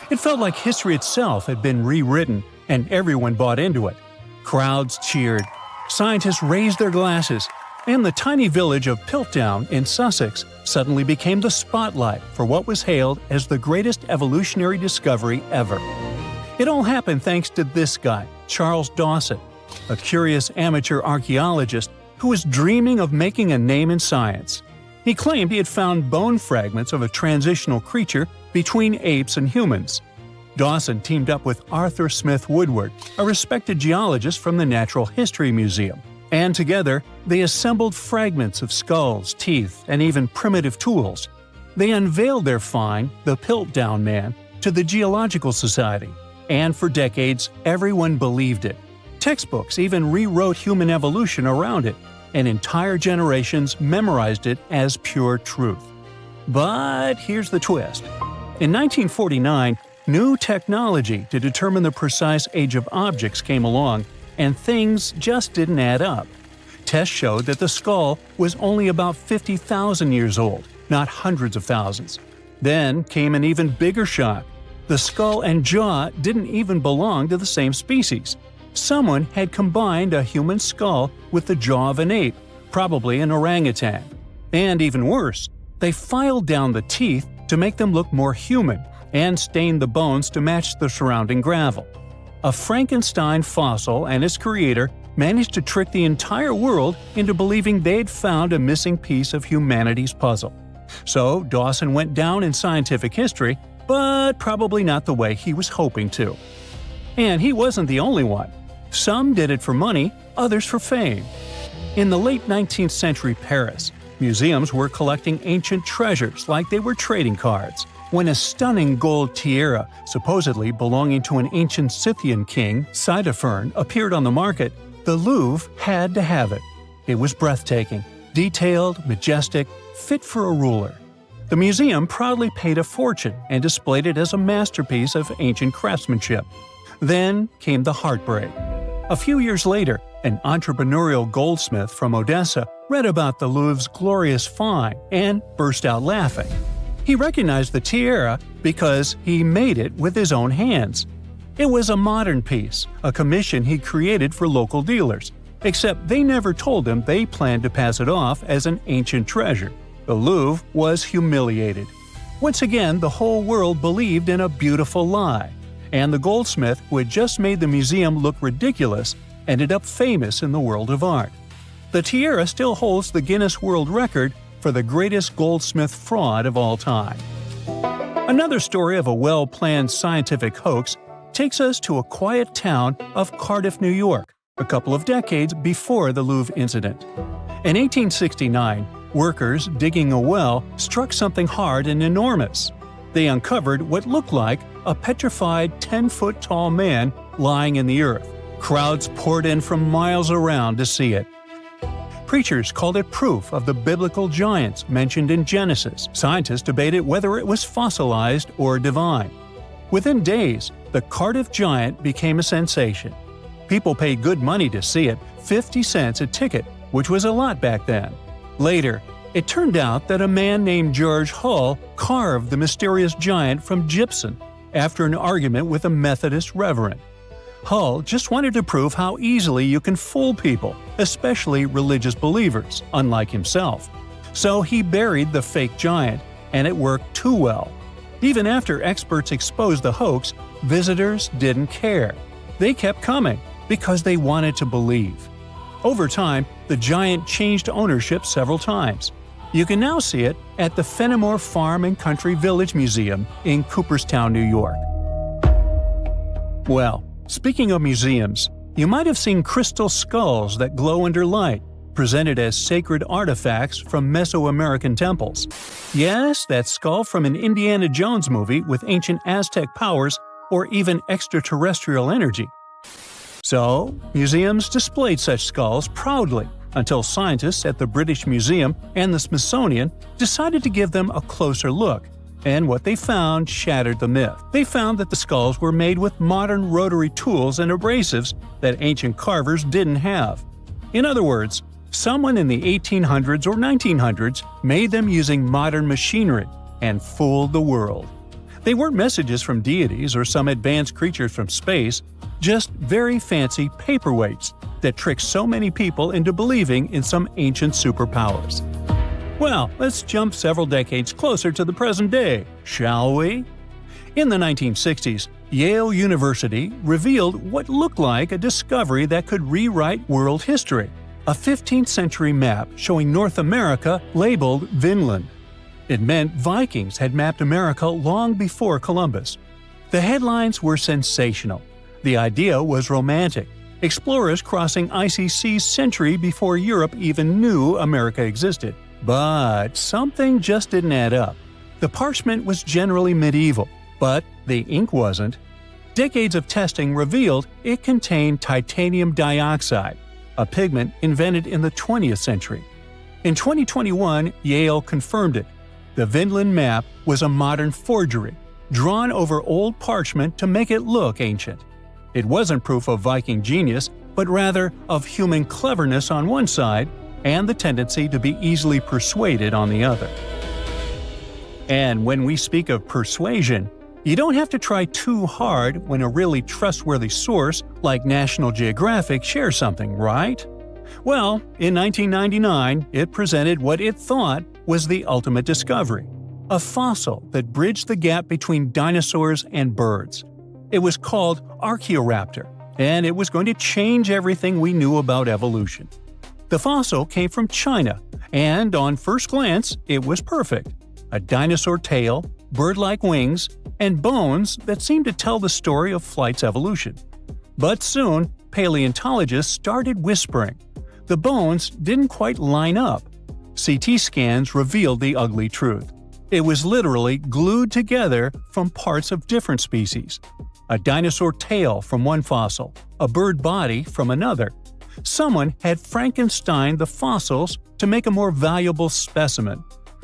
It felt like history itself had been rewritten, and everyone bought into it. Crowds cheered, scientists raised their glasses, and the tiny village of Piltdown in Sussex suddenly became the spotlight for what was hailed as the greatest evolutionary discovery ever. It all happened thanks to this guy, Charles Dawson, a curious amateur archaeologist who was dreaming of making a name in science. He claimed he had found bone fragments of a transitional creature between apes and humans. Dawson teamed up with Arthur Smith Woodward, a respected geologist from the Natural History Museum, and together they assembled fragments of skulls, teeth, and even primitive tools. They unveiled their find, the Piltdown Man, to the Geological Society, and for decades everyone believed it. Textbooks even rewrote human evolution around it, and entire generations memorized it as pure truth. But here's the twist. In 1949, new technology to determine the precise age of objects came along, and things just didn't add up. Tests showed that the skull was only about 50,000 years old, not hundreds of thousands. Then came an even bigger shock. The skull and jaw didn't even belong to the same species. Someone had combined a human skull with the jaw of an ape, probably an orangutan. And even worse, they filed down the teeth to make them look more human and stained the bones to match the surrounding gravel. A Frankenstein fossil and its creator managed to trick the entire world into believing they'd found a missing piece of humanity's puzzle. So Dawson went down in scientific history, but probably not the way he was hoping to. And he wasn't the only one. Some did it for money, others for fame. In the late 19th century Paris, museums were collecting ancient treasures like they were trading cards. When a stunning gold tiara, supposedly belonging to an ancient Scythian king, Ctesiphon, appeared on the market, the Louvre had to have it. It was breathtaking, detailed, majestic, fit for a ruler. The museum proudly paid a fortune and displayed it as a masterpiece of ancient craftsmanship. Then came the heartbreak. A few years later, an entrepreneurial goldsmith from Odessa read about the Louvre's glorious find and burst out laughing. He recognized the tiara because he made it with his own hands. It was a modern piece, a commission he created for local dealers, except they never told him they planned to pass it off as an ancient treasure. The Louvre was humiliated. Once again, the whole world believed in a beautiful lie, and the goldsmith who had just made the museum look ridiculous ended up famous in the world of art. The tiara still holds the Guinness World Record for the greatest goldsmith fraud of all time. Another story of a well-planned scientific hoax takes us to a quiet town of Cardiff, New York, a couple of decades before the Louvre incident. In 1869, workers digging a well struck something hard and enormous. They uncovered what looked like a petrified 10-foot-tall man lying in the earth. Crowds poured in from miles around to see it. Preachers called it proof of the biblical giants mentioned in Genesis. Scientists debated whether it was fossilized or divine. Within days, the Cardiff giant became a sensation. People paid good money to see it, 50 cents a ticket, which was a lot back then. Later, it turned out that a man named George Hull carved the mysterious giant from gypsum after an argument with a Methodist reverend. Hull just wanted to prove how easily you can fool people, especially religious believers, unlike himself. So he buried the fake giant, and it worked too well. Even after experts exposed the hoax, visitors didn't care. They kept coming because they wanted to believe. Over time, the giant changed ownership several times. You can now see it at the Fenimore Farm and Country Village Museum in Cooperstown, New York. Well, speaking of museums, you might have seen crystal skulls that glow under light, presented as sacred artifacts from Mesoamerican temples. Yes, that skull from an Indiana Jones movie with ancient Aztec powers or even extraterrestrial energy. So, museums displayed such skulls proudly until scientists at the British Museum and the Smithsonian decided to give them a closer look, and what they found shattered the myth. They found that the skulls were made with modern rotary tools and abrasives that ancient carvers didn't have. In other words, someone in the 1800s or 1900s made them using modern machinery and fooled the world. They weren't messages from deities or some advanced creatures from space, just very fancy paperweights that tricked so many people into believing in some ancient superpowers. Well, let's jump several decades closer to the present day, shall we? In the 1960s, Yale University revealed what looked like a discovery that could rewrite world history: a 15th century map showing North America labeled Vinland. It meant Vikings had mapped America long before Columbus. The headlines were sensational. The idea was romantic. Explorers crossing icy seas century before Europe even knew America existed. But something just didn't add up. The parchment was generally medieval, but the ink wasn't. Decades of testing revealed it contained titanium dioxide, a pigment invented in the 20th century. In 2021, Yale confirmed it. The Vinland map was a modern forgery, drawn over old parchment to make it look ancient. It wasn't proof of Viking genius, but rather of human cleverness on one side and the tendency to be easily persuaded on the other. And when we speak of persuasion, you don't have to try too hard when a really trustworthy source like National Geographic shares something, right? Well, in 1999, it presented what it thought was the ultimate discovery: a fossil that bridged the gap between dinosaurs and birds. It was called Archaeoraptor, and it was going to change everything we knew about evolution. The fossil came from China, and on first glance, it was perfect. A dinosaur tail, bird-like wings, and bones that seemed to tell the story of flight's evolution. But soon, paleontologists started whispering. The bones didn't quite line up. CT scans revealed the ugly truth. It was literally glued together from parts of different species. A dinosaur tail from one fossil, a bird body from another. Someone had Frankensteined the fossils to make a more valuable specimen.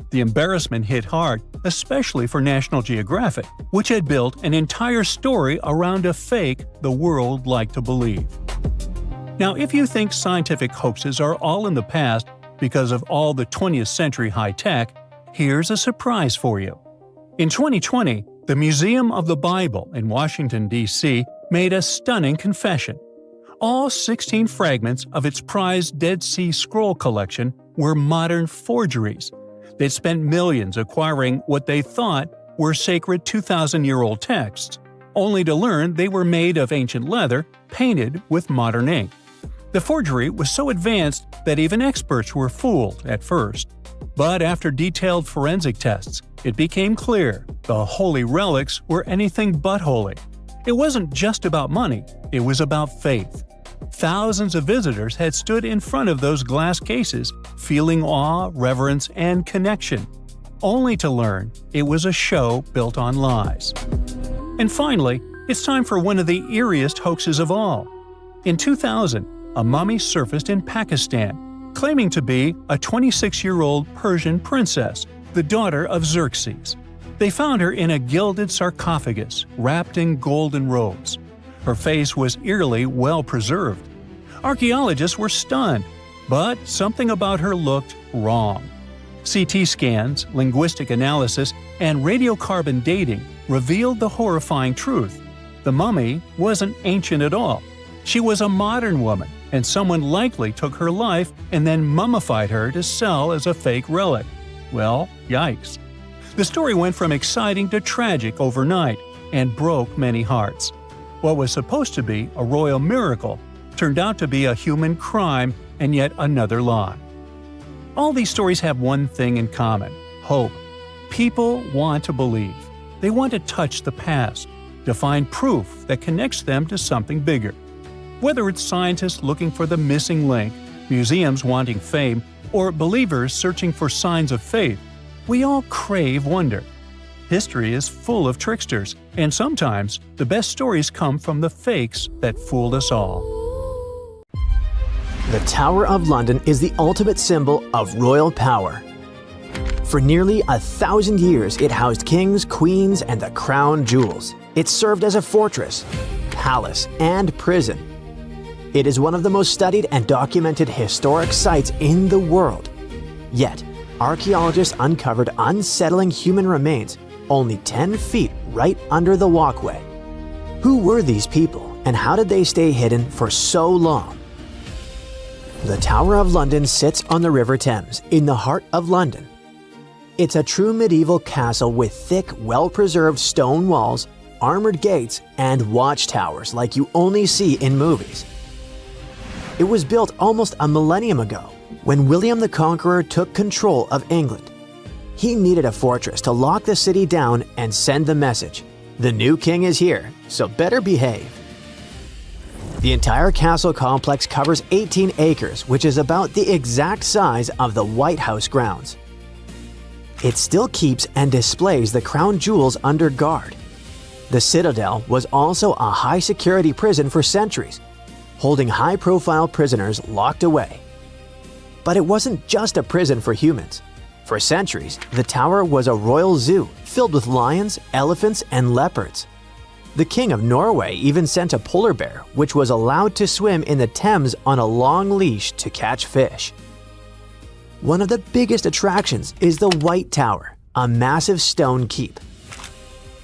The embarrassment hit hard, especially for National Geographic, which had built an entire story around a fake the world liked to believe. Now, if you think scientific hoaxes are all in the past because of all the 20th century high-tech, here's a surprise for you. In 2020, the Museum of the Bible in Washington, D.C. made a stunning confession. All 16 fragments of its prized Dead Sea Scroll collection were modern forgeries. They'd spent millions acquiring what they thought were sacred 2,000-year-old texts, only to learn they were made of ancient leather painted with modern ink. The forgery was so advanced that even experts were fooled at first. But after detailed forensic tests, it became clear the holy relics were anything but holy. It wasn't just about money, it was about faith. Thousands of visitors had stood in front of those glass cases, feeling awe, reverence, and connection, only to learn it was a show built on lies. And finally, it's time for one of the eeriest hoaxes of all. In 2000, a mummy surfaced in Pakistan, claiming to be a 26-year-old Persian princess, the daughter of Xerxes. They found her in a gilded sarcophagus, wrapped in golden robes. Her face was eerily well preserved. Archaeologists were stunned, but something about her looked wrong. CT scans, linguistic analysis, and radiocarbon dating revealed the horrifying truth. The mummy wasn't ancient at all. She was a modern woman, and someone likely took her life and then mummified her to sell as a fake relic. Well, yikes. The story went from exciting to tragic overnight and broke many hearts. What was supposed to be a royal miracle turned out to be a human crime and yet another lie. All these stories have one thing in common: hope. People want to believe. They want to touch the past, to find proof that connects them to something bigger. Whether it's scientists looking for the missing link, museums wanting fame, or believers searching for signs of faith, we all crave wonder. History is full of tricksters, and sometimes the best stories come from the fakes that fooled us all. The Tower of London is the ultimate symbol of royal power. For nearly 1,000 years, it housed kings, queens, and the crown jewels. It served as a fortress, palace, and prison. It is one of the most studied and documented historic sites in the world. Yet, archaeologists uncovered unsettling human remains only 10 feet right under the walkway. Who were these people, and how did they stay hidden for so long? The Tower of London sits on the River Thames, in the heart of London. It's a true medieval castle with thick, well-preserved stone walls, armored gates, and watchtowers like you only see in movies. It was built almost a millennium ago, when William the Conqueror took control of England. He needed a fortress to lock the city down and send the message: the new king is here, so better behave. The entire castle complex covers 18 acres, which is about the exact size of the White House grounds. It still keeps and displays the crown jewels under guard. The Citadel was also a high-security prison for centuries, holding high-profile prisoners locked away. But it wasn't just a prison for humans. For centuries, the tower was a royal zoo filled with lions, elephants, and leopards. The King of Norway even sent a polar bear, which was allowed to swim in the Thames on a long leash to catch fish. One of the biggest attractions is the White Tower, a massive stone keep.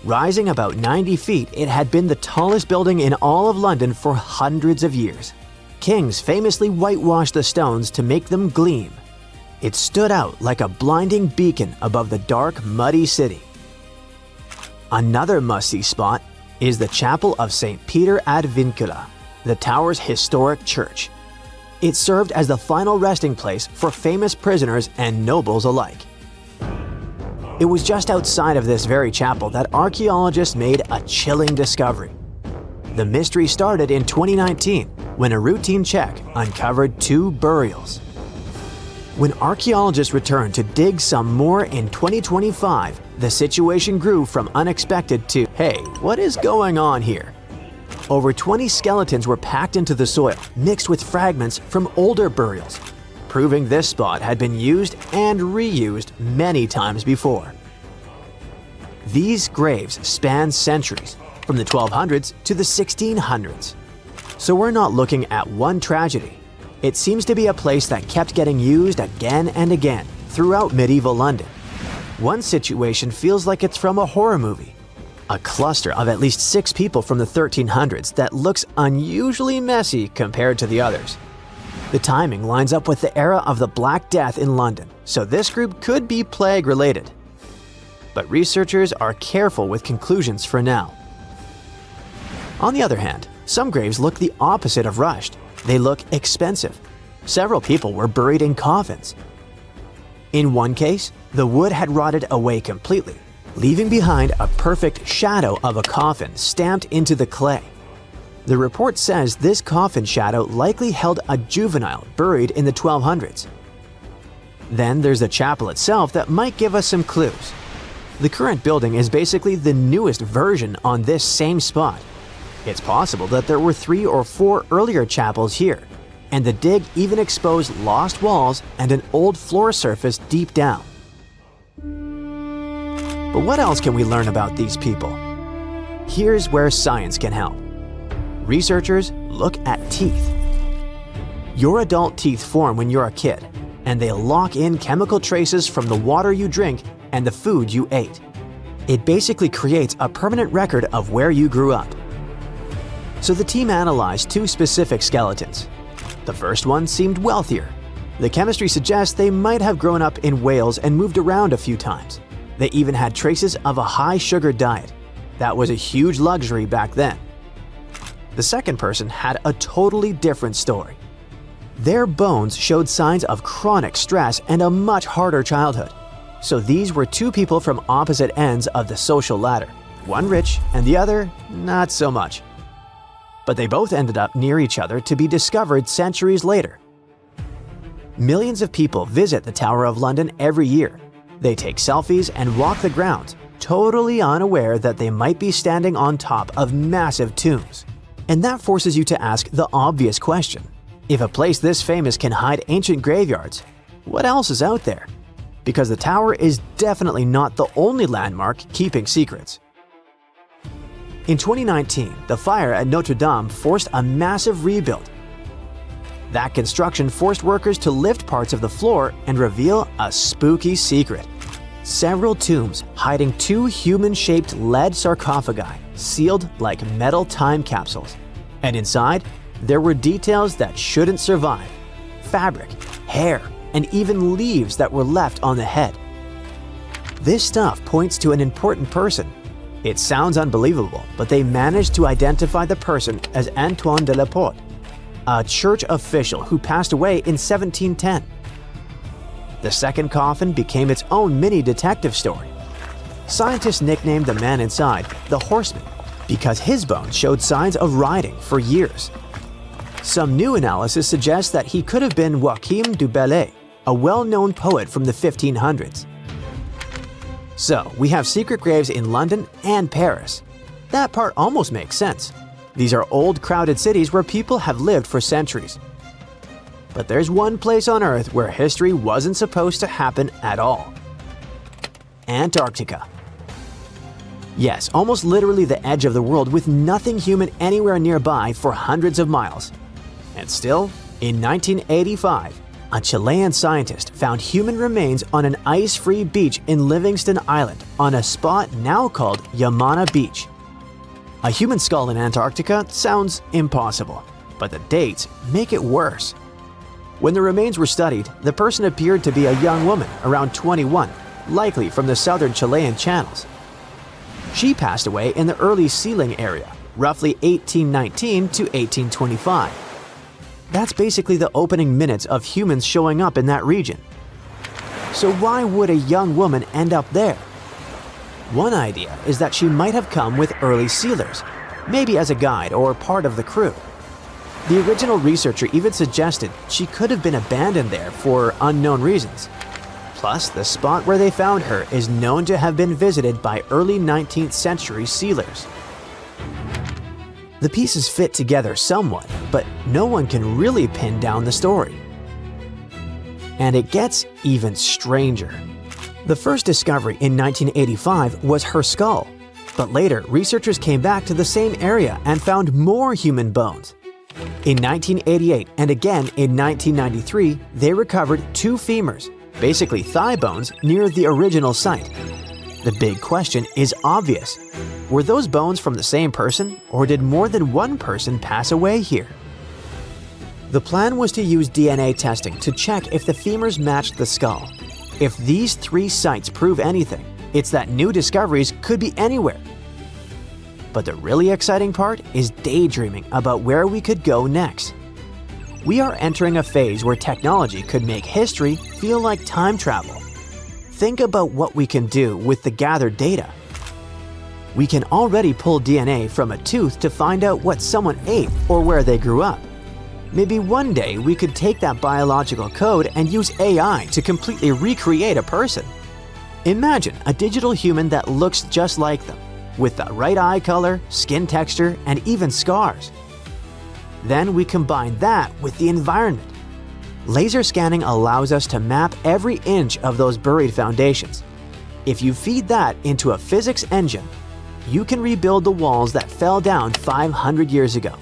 Rising about 90 feet, it had been the tallest building in all of London for hundreds of years. Kings famously whitewashed the stones to make them gleam. It stood out like a blinding beacon above the dark, muddy city. Another must-see spot is the Chapel of St. Peter ad Vincula, the tower's historic church. It served as the final resting place for famous prisoners and nobles alike. It was just outside of this very chapel that archaeologists made a chilling discovery. The mystery started in 2019 when a routine check uncovered 2 burials. When archaeologists returned to dig some more in 2025, the situation grew from unexpected to, hey, what is going on here? Over 20 skeletons were packed into the soil, mixed with fragments from older burials, proving this spot had been used and reused many times before. These graves span centuries, from the 1200s to the 1600s. So we're not looking at one tragedy. It seems to be a place that kept getting used again and again throughout medieval London. One situation feels like it's from a horror movie. A cluster of at least 6 people from the 1300s that looks unusually messy compared to the others. The timing lines up with the era of the Black Death in London, so this group could be plague-related. But researchers are careful with conclusions for now. On the other hand, some graves look the opposite of rushed. They look expensive. Several people were buried in coffins. In one case, the wood had rotted away completely, leaving behind a perfect shadow of a coffin stamped into the clay. The report says this coffin shadow likely held a juvenile buried in the 1200s. Then there's the chapel itself that might give us some clues. The current building is basically the newest version on this same spot. It's possible that there were 3 or 4 earlier chapels here, and the dig even exposed lost walls and an old floor surface deep down. But what else can we learn about these people? Here's where science can help. Researchers look at teeth. Your adult teeth form when you're a kid, and they lock in chemical traces from the water you drink and the food you ate. It basically creates a permanent record of where you grew up. So the team analyzed 2 specific skeletons. The first one seemed wealthier. The chemistry suggests they might have grown up in Wales and moved around a few times. They even had traces of a high-sugar diet. That was a huge luxury back then. The second person had a totally different story. Their bones showed signs of chronic stress and a much harder childhood. So these were 2 people from opposite ends of the social ladder. One rich and the other not so much. But they both ended up near each other to be discovered centuries later. Millions of people visit the Tower of London every year. They take selfies and walk the grounds, totally unaware that they might be standing on top of massive tombs. And that forces you to ask the obvious question. If a place this famous can hide ancient graveyards, what else is out there? Because the tower is definitely not the only landmark keeping secrets. In 2019, the fire at Notre Dame forced a massive rebuild. That construction forced workers to lift parts of the floor and reveal a spooky secret. Several tombs hiding 2 human-shaped lead sarcophagi, sealed like metal time capsules. And inside, there were details that shouldn't survive. Fabric, hair, and even leaves that were left on the head. This stuff points to an important person. It sounds unbelievable, but they managed to identify the person as Antoine de la Porte, a church official who passed away in 1710. The second coffin became its own mini detective story. Scientists nicknamed the man inside the Horseman because his bones showed signs of riding for years. Some new analysis suggests that he could have been Joachim du Bellay, a well-known poet from the 1500s. So, we have secret graves in London and Paris. That part almost makes sense. These are old, crowded cities where people have lived for centuries. But there's one place on Earth where history wasn't supposed to happen at all. Antarctica. Yes, almost literally the edge of the world with nothing human anywhere nearby for hundreds of miles. And still, in 1985, a Chilean scientist found human remains on an ice-free beach in Livingston Island on a spot now called Yamana Beach. A human skull in Antarctica sounds impossible, but the dates make it worse. When the remains were studied, the person appeared to be a young woman around 21, likely from the southern Chilean channels. She passed away in the early sealing area, roughly 1819 to 1825. That's basically the opening minutes of humans showing up in that region. So why would a young woman end up there? One idea is that she might have come with early sealers, maybe as a guide or part of the crew. The original researcher even suggested she could have been abandoned there for unknown reasons. Plus, the spot where they found her is known to have been visited by early 19th century sealers. The pieces fit together somewhat, but no one can really pin down the story. And it gets even stranger. The first discovery in 1985 was her skull, but later researchers came back to the same area and found more human bones. In 1988 and again in 1993, they recovered 2 femurs, basically thigh bones, near the original site. The big question is obvious. Were those bones from the same person, or did more than one person pass away here? The plan was to use DNA testing to check if the femurs matched the skull. If these 3 sites prove anything, it's that new discoveries could be anywhere. But the really exciting part is daydreaming about where we could go next. We are entering a phase where technology could make history feel like time travel. think about what we can do with the gathered data. We can already pull DNA from a tooth to find out what someone ate or where they grew up. Maybe one day we could take that biological code and use AI to completely recreate a person. Imagine a digital human that looks just like them, with the right eye color, skin texture, and even scars. Then we combine that with the environment. Laser scanning allows us to map every inch of those buried foundations. If you feed that into a physics engine, you can rebuild the walls that fell down 500 years ago.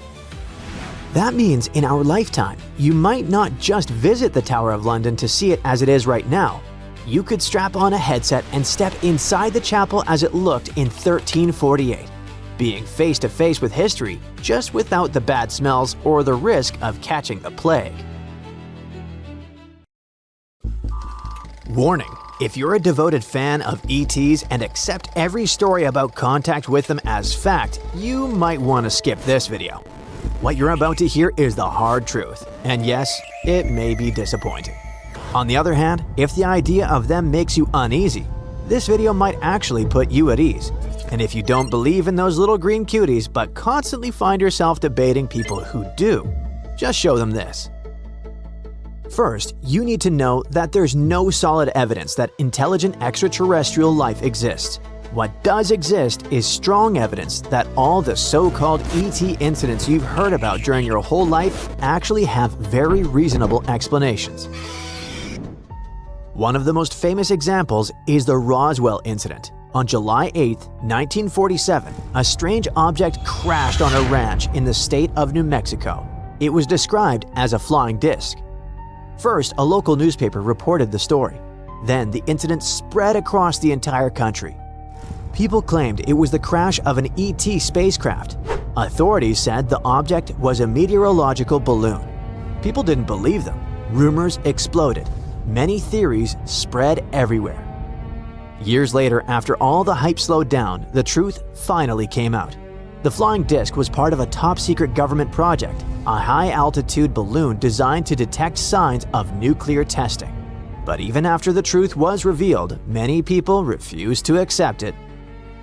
That means in our lifetime, you might not just visit the Tower of London to see it as it is right now. You could strap on a headset and step inside the chapel as it looked in 1348, being face to face with history, just without the bad smells or the risk of catching the plague. Warning: if you're a devoted fan of ETs and accept every story about contact with them as fact, you might want to skip this video. What you're about to hear is the hard truth, and yes, it may be disappointing. On the other hand, if the idea of them makes you uneasy, this video might actually put you at ease. And if you don't believe in those little green cuties but constantly find yourself debating people who do, just show them this. First, you need to know that there's no solid evidence that intelligent extraterrestrial life exists. What does exist is strong evidence that all the so-called ET incidents you've heard about during your whole life actually have very reasonable explanations. One of the most famous examples is the Roswell incident. On July 8, 1947, a strange object crashed on a ranch in the state of New Mexico. It was described as a flying disc. First, a local newspaper reported the story. Then the incident spread across the entire country. People claimed it was the crash of an ET spacecraft. Authorities said the object was a meteorological balloon. People didn't believe them. Rumors exploded. Many theories spread everywhere. Years later, after all the hype slowed down, the truth finally came out. The flying disc was part of a top-secret government project, a high-altitude balloon designed to detect signs of nuclear testing. But even after the truth was revealed, many people refused to accept it.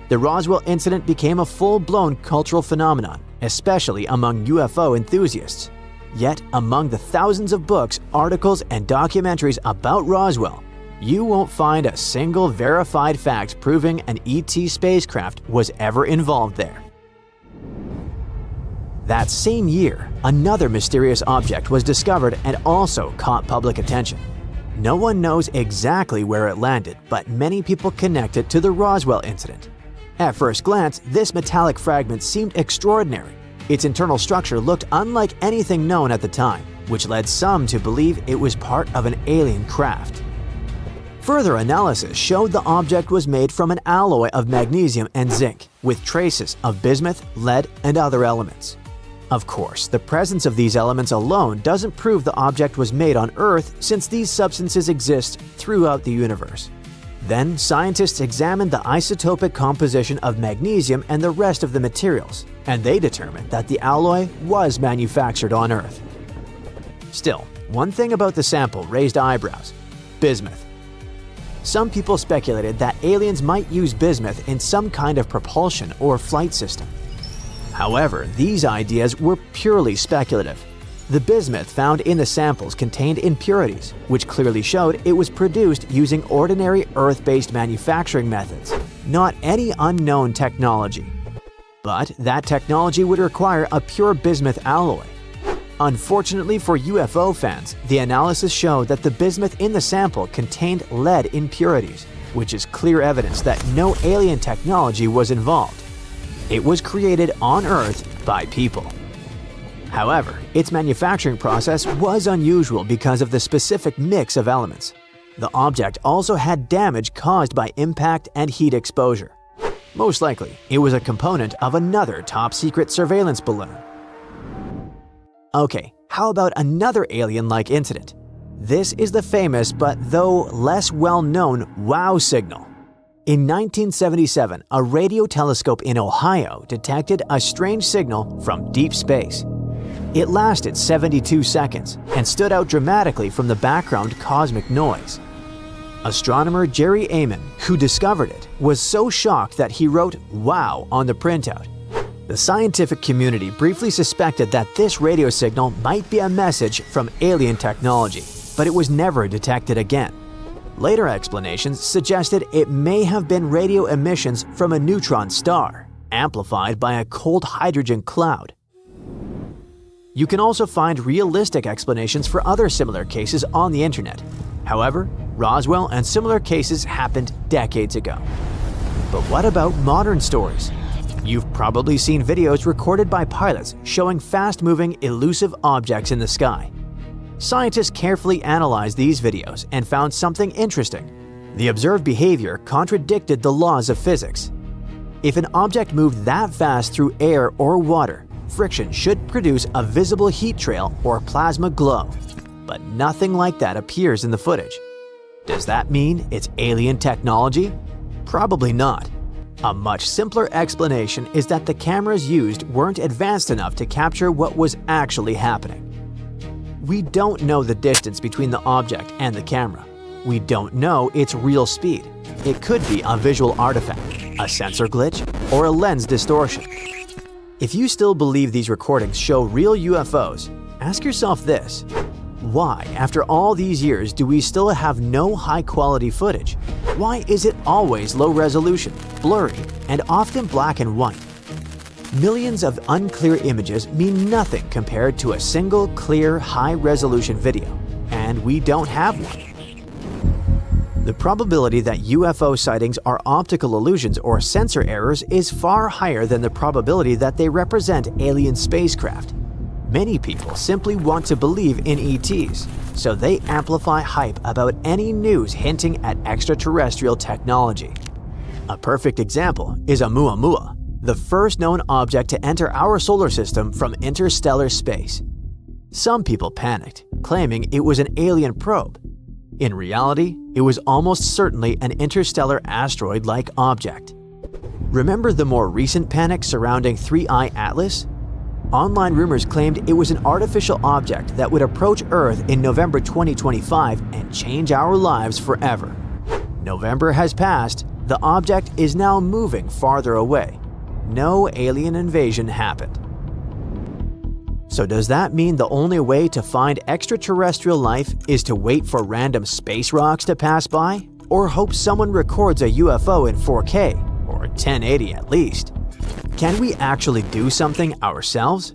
The Roswell incident became a full-blown cultural phenomenon, especially among UFO enthusiasts. Yet, among the thousands of books, articles, and documentaries about Roswell, you won't find a single verified fact proving an ET spacecraft was ever involved there. That same year, another mysterious object was discovered and also caught public attention. No one knows exactly where it landed, but many people connect it to the Roswell incident. At first glance, this metallic fragment seemed extraordinary. Its internal structure looked unlike anything known at the time, which led some to believe it was part of an alien craft. Further analysis showed the object was made from an alloy of magnesium and zinc, with traces of bismuth, lead, and other elements. Of course, the presence of these elements alone doesn't prove the object was made on Earth, since these substances exist throughout the universe. Then, scientists examined the isotopic composition of magnesium and the rest of the materials, and they determined that the alloy was manufactured on Earth. Still, one thing about the sample raised eyebrows: bismuth. Some people speculated that aliens might use bismuth in some kind of propulsion or flight system. However, these ideas were purely speculative. The bismuth found in the samples contained impurities, which clearly showed it was produced using ordinary Earth-based manufacturing methods, not any unknown technology. But that technology would require a pure bismuth alloy. Unfortunately for UFO fans, the analysis showed that the bismuth in the sample contained lead impurities, which is clear evidence that no alien technology was involved. It was created on Earth by people. However, its manufacturing process was unusual because of the specific mix of elements. The object also had damage caused by impact and heat exposure. Most likely, it was a component of another top-secret surveillance balloon. Okay, how about another alien-like incident? This is the famous but though less well-known WOW signal. In 1977, a radio telescope in Ohio detected a strange signal from deep space. It lasted 72 seconds and stood out dramatically from the background cosmic noise. Astronomer Jerry Amon, who discovered it, was so shocked that he wrote "wow" on the printout. The scientific community briefly suspected that this radio signal might be a message from alien technology, but it was never detected again. Later explanations suggested it may have been radio emissions from a neutron star, amplified by a cold hydrogen cloud. You can also find realistic explanations for other similar cases on the internet. However, Roswell and similar cases happened decades ago. But what about modern stories? You've probably seen videos recorded by pilots showing fast-moving, elusive objects in the sky. Scientists carefully analyzed these videos and found something interesting. The observed behavior contradicted the laws of physics. If an object moved that fast through air or water, friction should produce a visible heat trail or plasma glow. But nothing like that appears in the footage. Does that mean it's alien technology? Probably not. A much simpler explanation is that the cameras used weren't advanced enough to capture what was actually happening. We don't know the distance between the object and the camera. We don't know its real speed. It could be a visual artifact, a sensor glitch, or a lens distortion. If you still believe these recordings show real UFOs, ask yourself this: why, after all these years, do we still have no high-quality footage? Why is it always low resolution, blurry, and often black and white? Millions of unclear images mean nothing compared to a single, clear, high-resolution video, and we don't have one. The probability that UFO sightings are optical illusions or sensor errors is far higher than the probability that they represent alien spacecraft. Many people simply want to believe in ETs, so they amplify hype about any news hinting at extraterrestrial technology. A perfect example is Oumuamua, the first known object to enter our solar system from interstellar space. Some people panicked, claiming it was an alien probe. In reality, it was almost certainly an interstellar asteroid-like object. Remember the more recent panic surrounding 3I Atlas? Online rumors claimed it was an artificial object that would approach Earth in November 2025 and change our lives forever. November has passed, the object is now moving farther away. No alien invasion happened. So does that mean the only way to find extraterrestrial life is to wait for random space rocks to pass by? Or hope someone records a UFO in 4K, or 1080 at least? Can we actually do something ourselves?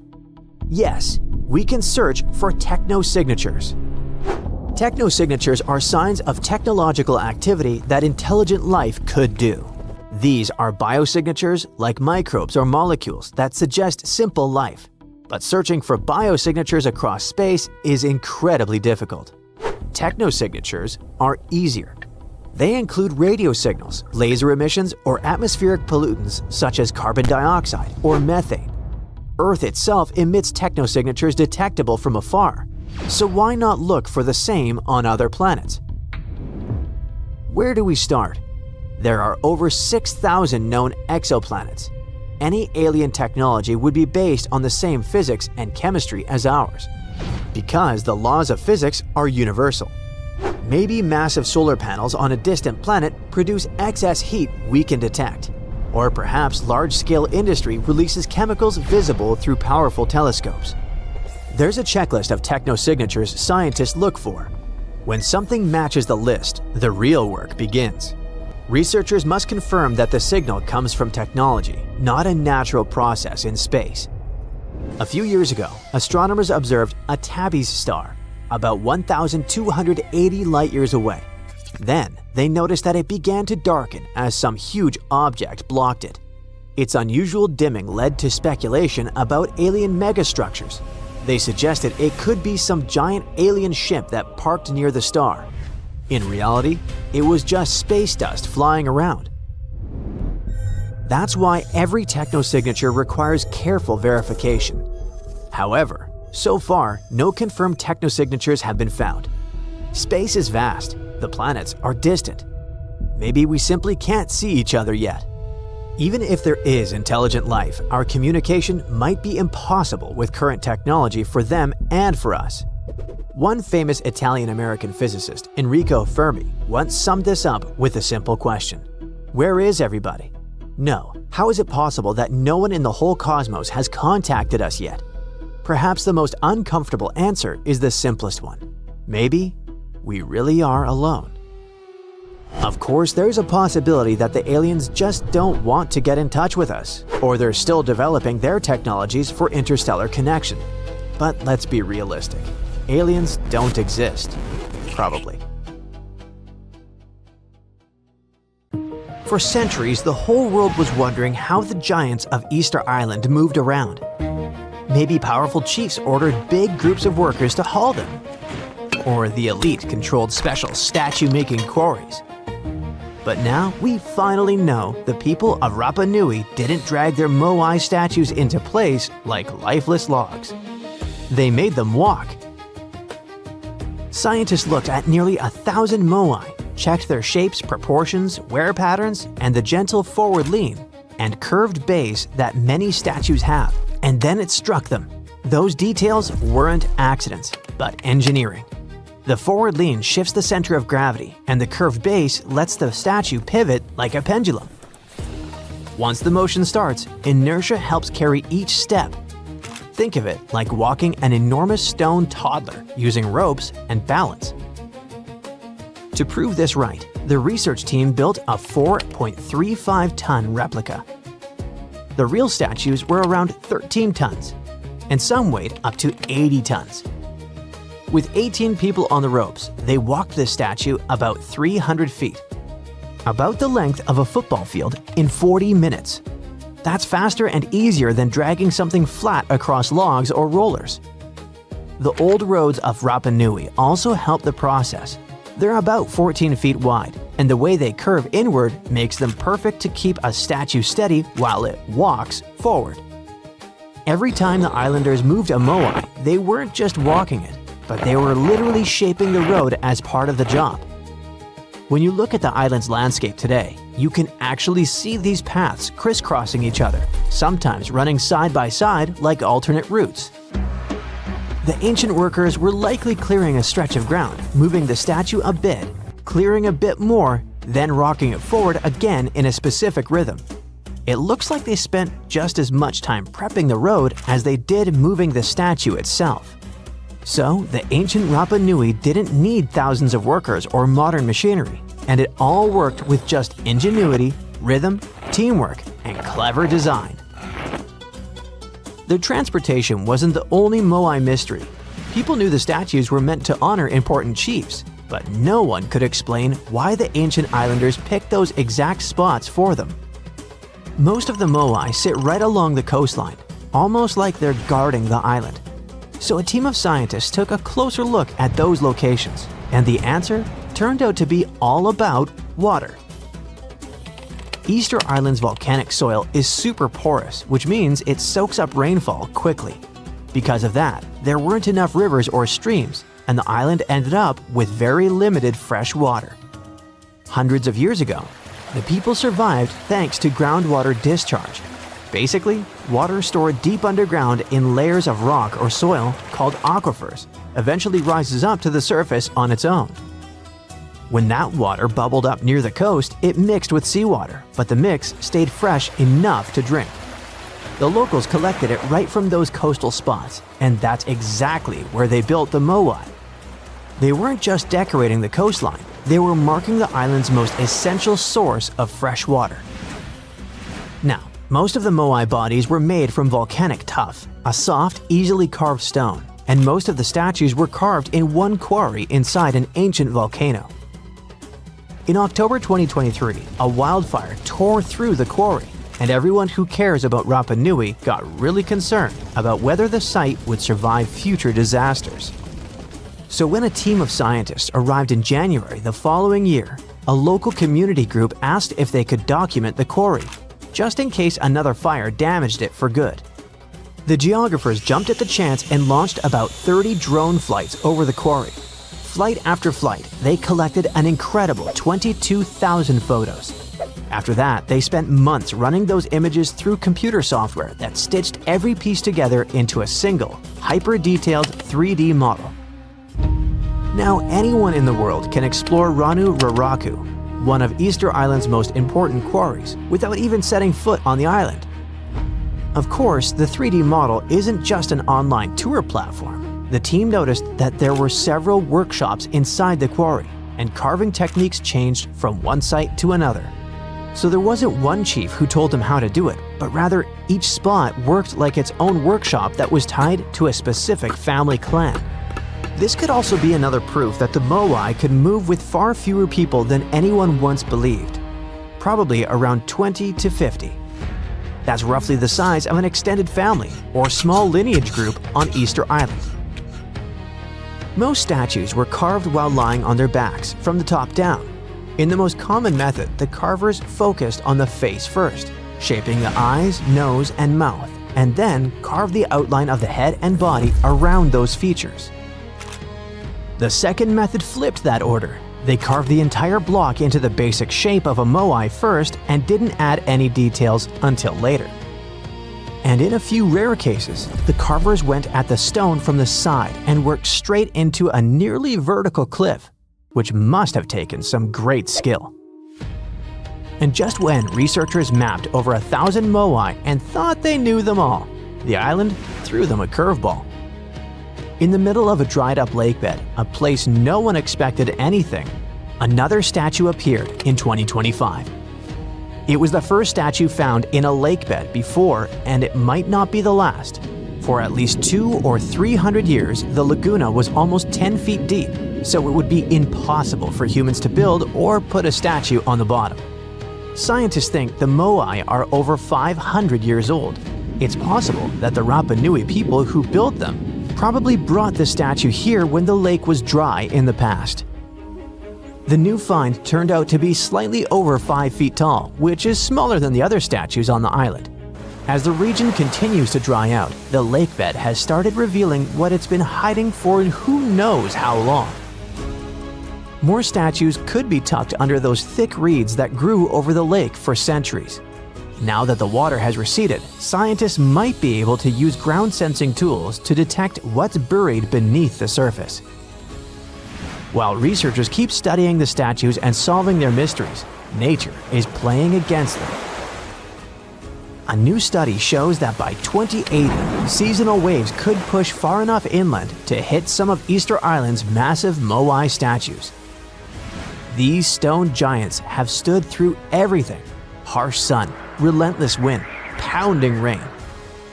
Yes, we can search for technosignatures. Technosignatures are signs of technological activity that intelligent life could do. These are biosignatures like microbes or molecules that suggest simple life. But searching for biosignatures across space is incredibly difficult. Technosignatures are easier. They include radio signals, laser emissions, or atmospheric pollutants such as carbon dioxide or methane. Earth itself emits technosignatures detectable from afar, so why not look for the same on other planets? Where do we start? There are over 6,000 known exoplanets. Any alien technology would be based on the same physics and chemistry as ours, because the laws of physics are universal. Maybe massive solar panels on a distant planet produce excess heat we can detect. Or perhaps large-scale industry releases chemicals visible through powerful telescopes. There's a checklist of technosignatures scientists look for. When something matches the list, the real work begins. Researchers must confirm that the signal comes from technology, not a natural process in space. A few years ago, astronomers observed a Tabby's star, about 1,280 light-years away. Then, they noticed that it began to darken as some huge object blocked it. Its unusual dimming led to speculation about alien megastructures. They suggested it could be some giant alien ship that parked near the star. In reality, it was just space dust flying around. That's why every technosignature requires careful verification. However, so far, no confirmed technosignatures have been found. Space is vast, the planets are distant. Maybe we simply can't see each other yet. Even if there is intelligent life, our communication might be impossible with current technology for them and for us. One famous Italian-American physicist, Enrico Fermi, once summed this up with a simple question. Where is everybody? No. How is it possible that no one in the whole cosmos has contacted us yet? Perhaps the most uncomfortable answer is the simplest one. Maybe we really are alone. Of course, there's a possibility that the aliens just don't want to get in touch with us, or they're still developing their technologies for interstellar connection. But let's be realistic. Aliens don't exist. Probably. For centuries, the whole world was wondering how the giants of Easter Island moved around. Maybe powerful chiefs ordered big groups of workers to haul them. Or the elite controlled special statue-making quarries. But now we finally know the people of Rapa Nui didn't drag their Moai statues into place like lifeless logs. They made them walk. Scientists looked at nearly 1,000 Moai, checked their shapes, proportions, wear patterns, and the gentle forward lean and curved base that many statues have. And then it struck them. Those details weren't accidents, but engineering. The forward lean shifts the center of gravity, and the curved base lets the statue pivot like a pendulum. Once the motion starts, inertia helps carry each step. Think of it like walking an enormous stone toddler using ropes and balance. To prove this right, the research team built a 4.35-ton replica. The real statues were around 13 tons, and some weighed up to 80 tons. With 18 people on the ropes, they walked the statue about 300 feet, about the length of a football field, in 40 minutes. That's faster and easier than dragging something flat across logs or rollers. The old roads of Rapa Nui also help the process. They're about 14 feet wide, and the way they curve inward makes them perfect to keep a statue steady while it walks forward. Every time the islanders moved a moai, they weren't just walking it, but they were literally shaping the road as part of the job. When you look at the island's landscape today, you can actually see these paths crisscrossing each other, sometimes running side by side like alternate routes. The ancient workers were likely clearing a stretch of ground, moving the statue a bit, clearing a bit more, then rocking it forward again in a specific rhythm. It looks like they spent just as much time prepping the road as they did moving the statue itself. So, the ancient Rapa Nui didn't need thousands of workers or modern machinery, and it all worked with just ingenuity, rhythm, teamwork, and clever design. Their transportation wasn't the only Moai mystery. People knew the statues were meant to honor important chiefs, but no one could explain why the ancient islanders picked those exact spots for them. Most of the Moai sit right along the coastline, almost like they're guarding the island. So a team of scientists took a closer look at those locations, and the answer turned out to be all about water. Easter Island's volcanic soil is super porous, which means it soaks up rainfall quickly. Because of that, there weren't enough rivers or streams, and the island ended up with very limited fresh water. Hundreds of years ago, the people survived thanks to groundwater discharge. Basically, water stored deep underground in layers of rock or soil called aquifers eventually rises up to the surface on its own. When that water bubbled up near the coast, it mixed with seawater, but the mix stayed fresh enough to drink. The locals collected it right from those coastal spots, and that's exactly where they built the Moai. They weren't just decorating the coastline, they were marking the island's most essential source of fresh water. Now, most of the Moai bodies were made from volcanic tuff, a soft, easily carved stone, and most of the statues were carved in one quarry inside an ancient volcano. In October 2023, a wildfire tore through the quarry, and everyone who cares about Rapa Nui got really concerned about whether the site would survive future disasters. So when a team of scientists arrived in January the following year, a local community group asked if they could document the quarry, just in case another fire damaged it for good. The geographers jumped at the chance and launched about 30 drone flights over the quarry. Flight after flight, they collected an incredible 22,000 photos. After that, they spent months running those images through computer software that stitched every piece together into a single, hyper-detailed 3D model. Now anyone in the world can explore Ranu Raraku, one of Easter Island's most important quarries, without even setting foot on the island. Of course, the 3D model isn't just an online tour platform. The team noticed that there were several workshops inside the quarry, and carving techniques changed from one site to another. So there wasn't one chief who told them how to do it, but rather each spot worked like its own workshop that was tied to a specific family clan. This could also be another proof that the Moai could move with far fewer people than anyone once believed, probably around 20 to 50. That's roughly the size of an extended family or small lineage group on Easter Island. Most statues were carved while lying on their backs from the top down. In the most common method, the carvers focused on the face first, shaping the eyes, nose, and mouth, and then carved the outline of the head and body around those features. The second method flipped that order. They carved the entire block into the basic shape of a moai first and didn't add any details until later. And in a few rare cases, the carvers went at the stone from the side and worked straight into a nearly vertical cliff, which must have taken some great skill. And just when researchers mapped over 1,000 moai and thought they knew them all, the island threw them a curveball. In the middle of a dried-up lakebed, a place no one expected anything, another statue appeared in 2025. It was the first statue found in a lakebed before, and it might not be the last. For at least 200 or 300 years, the laguna was almost 10 feet deep, so it would be impossible for humans to build or put a statue on the bottom. Scientists think the moai are over 500 years old. It's possible that the Rapa Nui people who built them probably brought the statue here when the lake was dry in the past. The new find turned out to be slightly over 5 feet tall, which is smaller than the other statues on the island. As the region continues to dry out, the lakebed has started revealing what it's been hiding for who knows how long. More statues could be tucked under those thick reeds that grew over the lake for centuries. Now that the water has receded, scientists might be able to use ground-sensing tools to detect what's buried beneath the surface. While researchers keep studying the statues and solving their mysteries, nature is playing against them. A new study shows that by 2080, seasonal waves could push far enough inland to hit some of Easter Island's massive moai statues. These stone giants have stood through everything: harsh sun, relentless wind, pounding rain,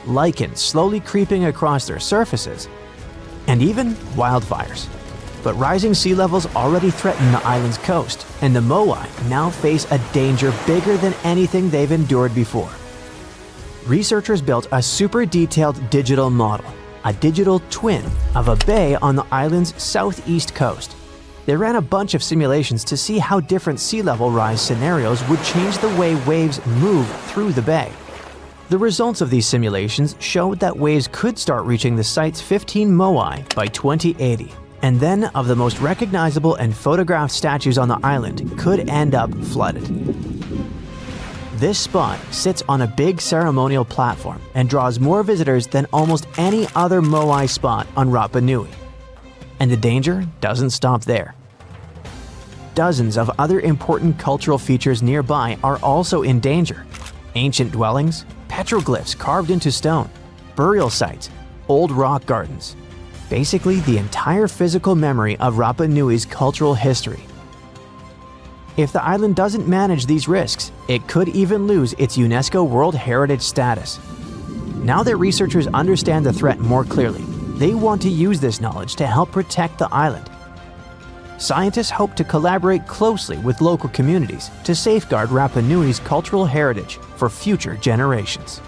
lichen slowly creeping across their surfaces, and even wildfires. But rising sea levels already threaten the island's coast, and the moai now face a danger bigger than anything they've endured before. Researchers built a super detailed digital model, a digital twin of a bay on the island's southeast coast. They ran a bunch of simulations to see how different sea level rise scenarios would change the way waves move through the bay. The results of these simulations showed that waves could start reaching the site's 15 moai by 2080, and then of the most recognizable and photographed statues on the island could end up flooded. This spot sits on a big ceremonial platform and draws more visitors than almost any other moai spot on Rapa Nui. And the danger doesn't stop there. Dozens of other important cultural features nearby are also in danger. Ancient dwellings, petroglyphs carved into stone, burial sites, old rock gardens. Basically, the entire physical memory of Rapa Nui's cultural history. If the island doesn't manage these risks, it could even lose its UNESCO World Heritage status. Now that researchers understand the threat more clearly, they want to use this knowledge to help protect the island. Scientists hope to collaborate closely with local communities to safeguard Rapa Nui's cultural heritage for future generations.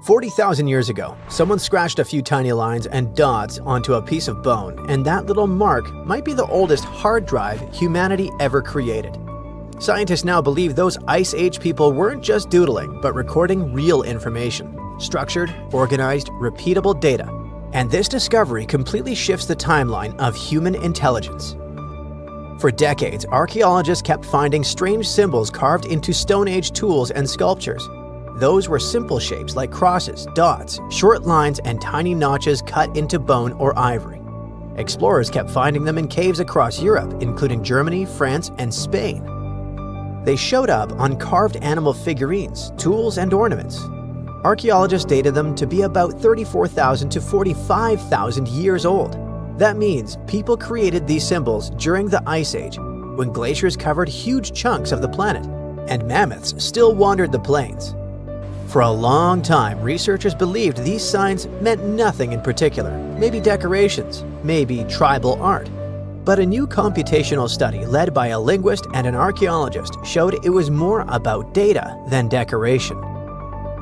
40,000 years ago, someone scratched a few tiny lines and dots onto a piece of bone, and that little mark might be the oldest hard drive humanity ever created. Scientists now believe those Ice Age people weren't just doodling, but recording real information, structured, organized, repeatable data. And this discovery completely shifts the timeline of human intelligence. For decades, archaeologists kept finding strange symbols carved into Stone Age tools and sculptures. Those were simple shapes like crosses, dots, short lines, and tiny notches cut into bone or ivory. Explorers kept finding them in caves across Europe, including Germany, France, and Spain. They showed up on carved animal figurines, tools, and ornaments. Archaeologists dated them to be about 34,000 to 45,000 years old. That means people created these symbols during the Ice Age, when glaciers covered huge chunks of the planet, and mammoths still wandered the plains. For a long time, researchers believed these signs meant nothing in particular, maybe decorations, maybe tribal art. But a new computational study led by a linguist and an archaeologist showed it was more about data than decoration.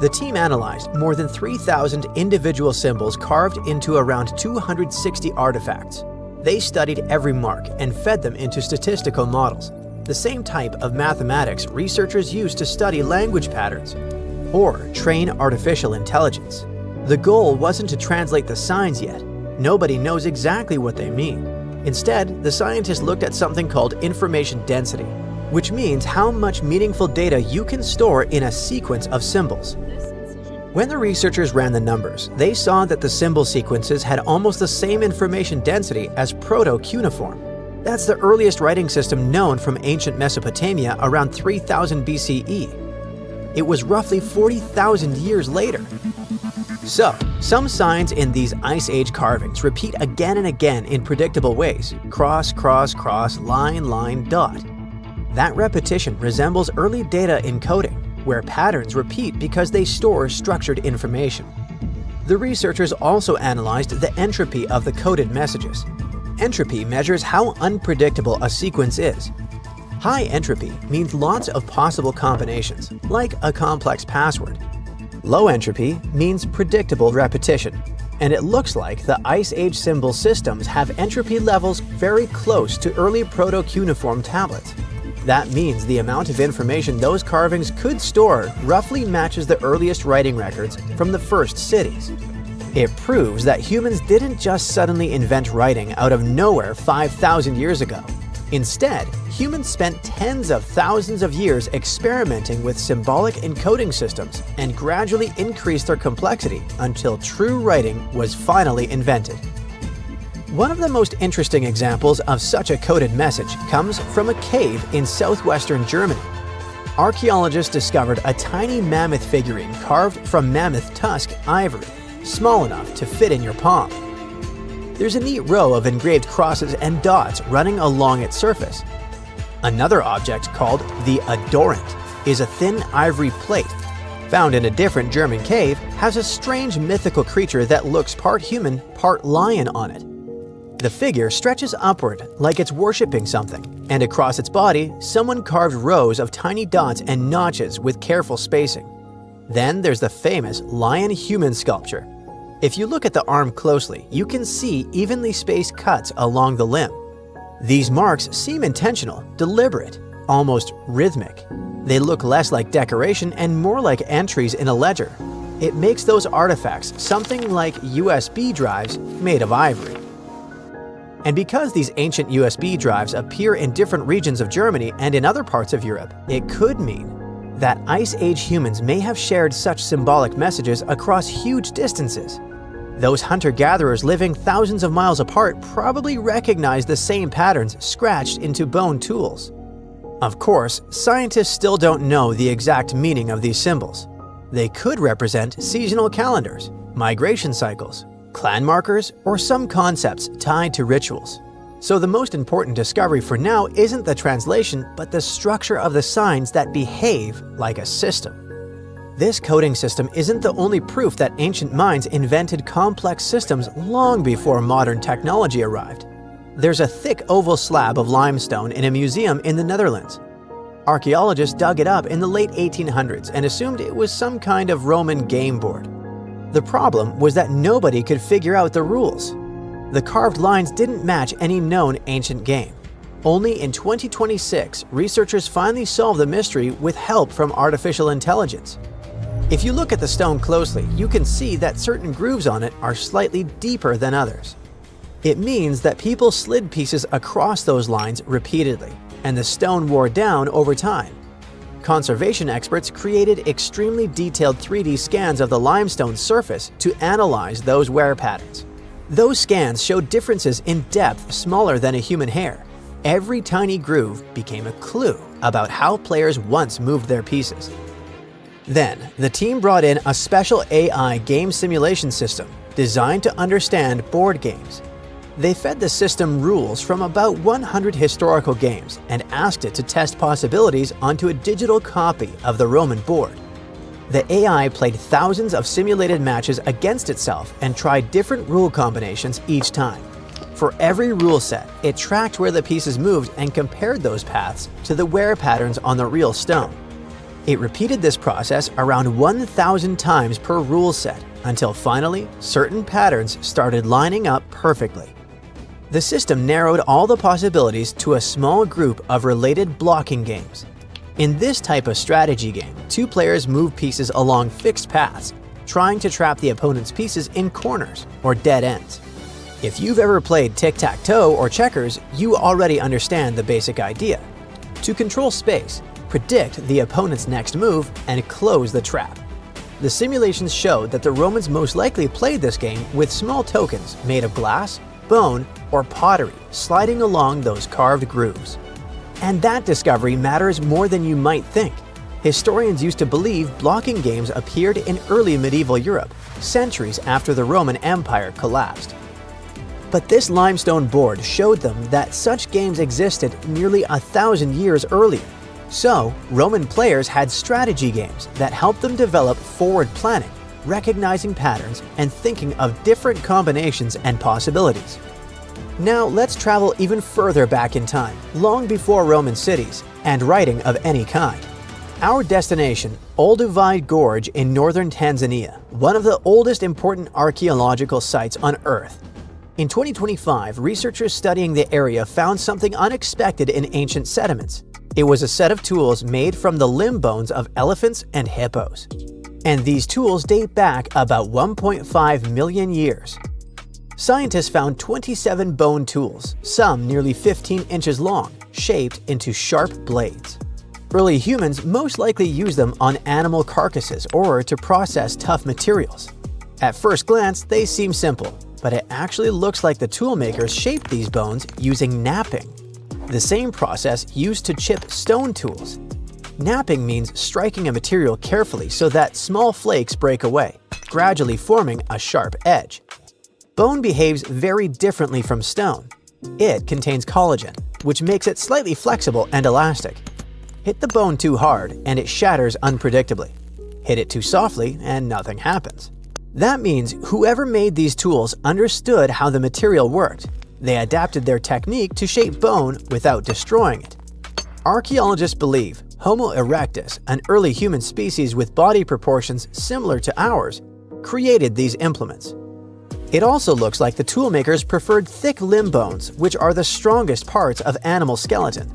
The team analyzed more than 3,000 individual symbols carved into around 260 artifacts. They studied every mark and fed them into statistical models, the same type of mathematics researchers use to study language patterns or train artificial intelligence. The goal wasn't to translate the signs yet. Nobody knows exactly what they mean. Instead, the scientists looked at something called information density, which means how much meaningful data you can store in a sequence of symbols. When the researchers ran the numbers, they saw that the symbol sequences had almost the same information density as Proto-Cuneiform. That's the earliest writing system known from ancient Mesopotamia around 3000 BCE. It was roughly 40,000 years later. So, some signs in these Ice Age carvings repeat again and again in predictable ways: cross, cross, cross, line, line, dot. That repetition resembles early data encoding, where patterns repeat because they store structured information. The researchers also analyzed the entropy of the coded messages. Entropy measures how unpredictable a sequence is. High entropy means lots of possible combinations, like a complex password. Low entropy means predictable repetition, and it looks like the Ice Age symbol systems have entropy levels very close to early Proto-Cuneiform tablets. That means the amount of information those carvings could store roughly matches the earliest writing records from the first cities. It proves that humans didn't just suddenly invent writing out of nowhere 5,000 years ago. Instead, humans spent tens of thousands of years experimenting with symbolic encoding systems and gradually increased their complexity until true writing was finally invented. One of the most interesting examples of such a coded message comes from a cave in southwestern Germany. Archaeologists discovered a tiny mammoth figurine carved from mammoth tusk ivory, small enough to fit in your palm. There's a neat row of engraved crosses and dots running along its surface. Another object called the adorant is a thin ivory plate. Found in a different German cave, has a strange mythical creature that looks part human, part lion on it. The figure stretches upward like it's worshipping something, and across its body, someone carved rows of tiny dots and notches with careful spacing. Then there's the famous lion-human sculpture. If you look at the arm closely, you can see evenly spaced cuts along the limb. These marks seem intentional, deliberate, almost rhythmic. They look less like decoration and more like entries in a ledger. It makes those artifacts something like USB drives made of ivory. And because these ancient USB drives appear in different regions of Germany and in other parts of Europe, it could mean that Ice Age humans may have shared such symbolic messages across huge distances. Those hunter-gatherers living thousands of miles apart probably recognized the same patterns scratched into bone tools. Of course, scientists still don't know the exact meaning of these symbols. They could represent seasonal calendars, migration cycles, clan markers, or some concepts tied to rituals. So the most important discovery for now isn't the translation, but the structure of the signs that behave like a system. This coding system isn't the only proof that ancient minds invented complex systems long before modern technology arrived. There's a thick oval slab of limestone in a museum in the Netherlands. Archaeologists dug it up in the late 1800s and assumed it was some kind of Roman game board. The problem was that nobody could figure out the rules. The carved lines didn't match any known ancient game. Only in 2026, researchers finally solved the mystery with help from artificial intelligence. If you look at the stone closely, you can see that certain grooves on it are slightly deeper than others. It means that people slid pieces across those lines repeatedly, and the stone wore down over time. conservation experts created extremely detailed 3D scans of the limestone surface to analyze those wear patterns. Those scans showed differences in depth smaller than a human hair. Every tiny groove became a clue about how players once moved their pieces. Then, the team brought in a special AI game simulation system designed to understand board games. They fed the system rules from about 100 historical games and asked it to test possibilities onto a digital copy of the Roman board. The AI played thousands of simulated matches against itself and tried different rule combinations each time. For every rule set, it tracked where the pieces moved and compared those paths to the wear patterns on the real stone. It repeated this process around 1,000 times per rule set until finally certain patterns started lining up perfectly. The system narrowed all the possibilities to a small group of related blocking games. In this type of strategy game, two players move pieces along fixed paths, trying to trap the opponent's pieces in corners or dead ends. If you've ever played tic-tac-toe or checkers, you already understand the basic idea. To control space, predict the opponent's next move, and close the trap. The simulations showed that the Romans most likely played this game with small tokens made of glass, bone, or pottery sliding along those carved grooves. And that discovery matters more than you might think. Historians used to believe blocking games appeared in early medieval Europe, centuries after the Roman Empire collapsed. But this limestone board showed them that such games existed nearly 1,000 years earlier. So, Roman players had strategy games that helped them develop forward planning, recognizing patterns, and thinking of different combinations and possibilities. Now let's travel even further back in time, long before Roman cities and writing of any kind. Our destination, Olduvai Gorge in northern Tanzania, one of the oldest important archaeological sites on Earth. In 2025, researchers studying the area found something unexpected in ancient sediments. It was a set of tools made from the limb bones of elephants and hippos. And these tools date back about 1.5 million years. Scientists found 27 bone tools, some nearly 15 inches long, shaped into sharp blades. Early humans most likely used them on animal carcasses or to process tough materials. At first glance, they seem simple, but it actually looks like the toolmakers shaped these bones using knapping, the same process used to chip stone tools. Knapping means striking a material carefully so that small flakes break away, gradually forming a sharp edge. Bone behaves very differently from stone. It contains collagen, which makes it slightly flexible and elastic. Hit the bone too hard and it shatters unpredictably. Hit it too softly and nothing happens. That means whoever made these tools understood how the material worked. They adapted their technique to shape bone without destroying it. Archaeologists believe Homo erectus, an early human species with body proportions similar to ours, created these implements. It also looks like the toolmakers preferred thick limb bones, which are the strongest parts of animal skeleton.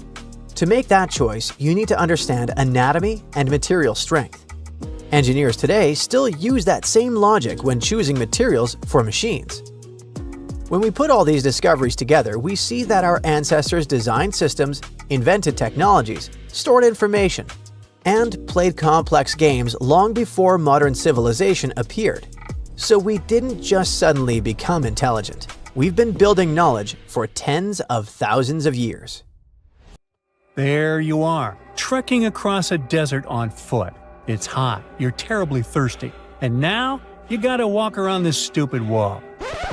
To make that choice, you need to understand anatomy and material strength. Engineers today still use that same logic when choosing materials for machines. When we put all these discoveries together, we see that our ancestors designed systems, invented technologies, stored information, and played complex games long before modern civilization appeared. So we didn't just suddenly become intelligent. We've been building knowledge for tens of thousands of years. There you are, trekking across a desert on foot. It's hot, you're terribly thirsty, and now you gotta walk around this stupid wall.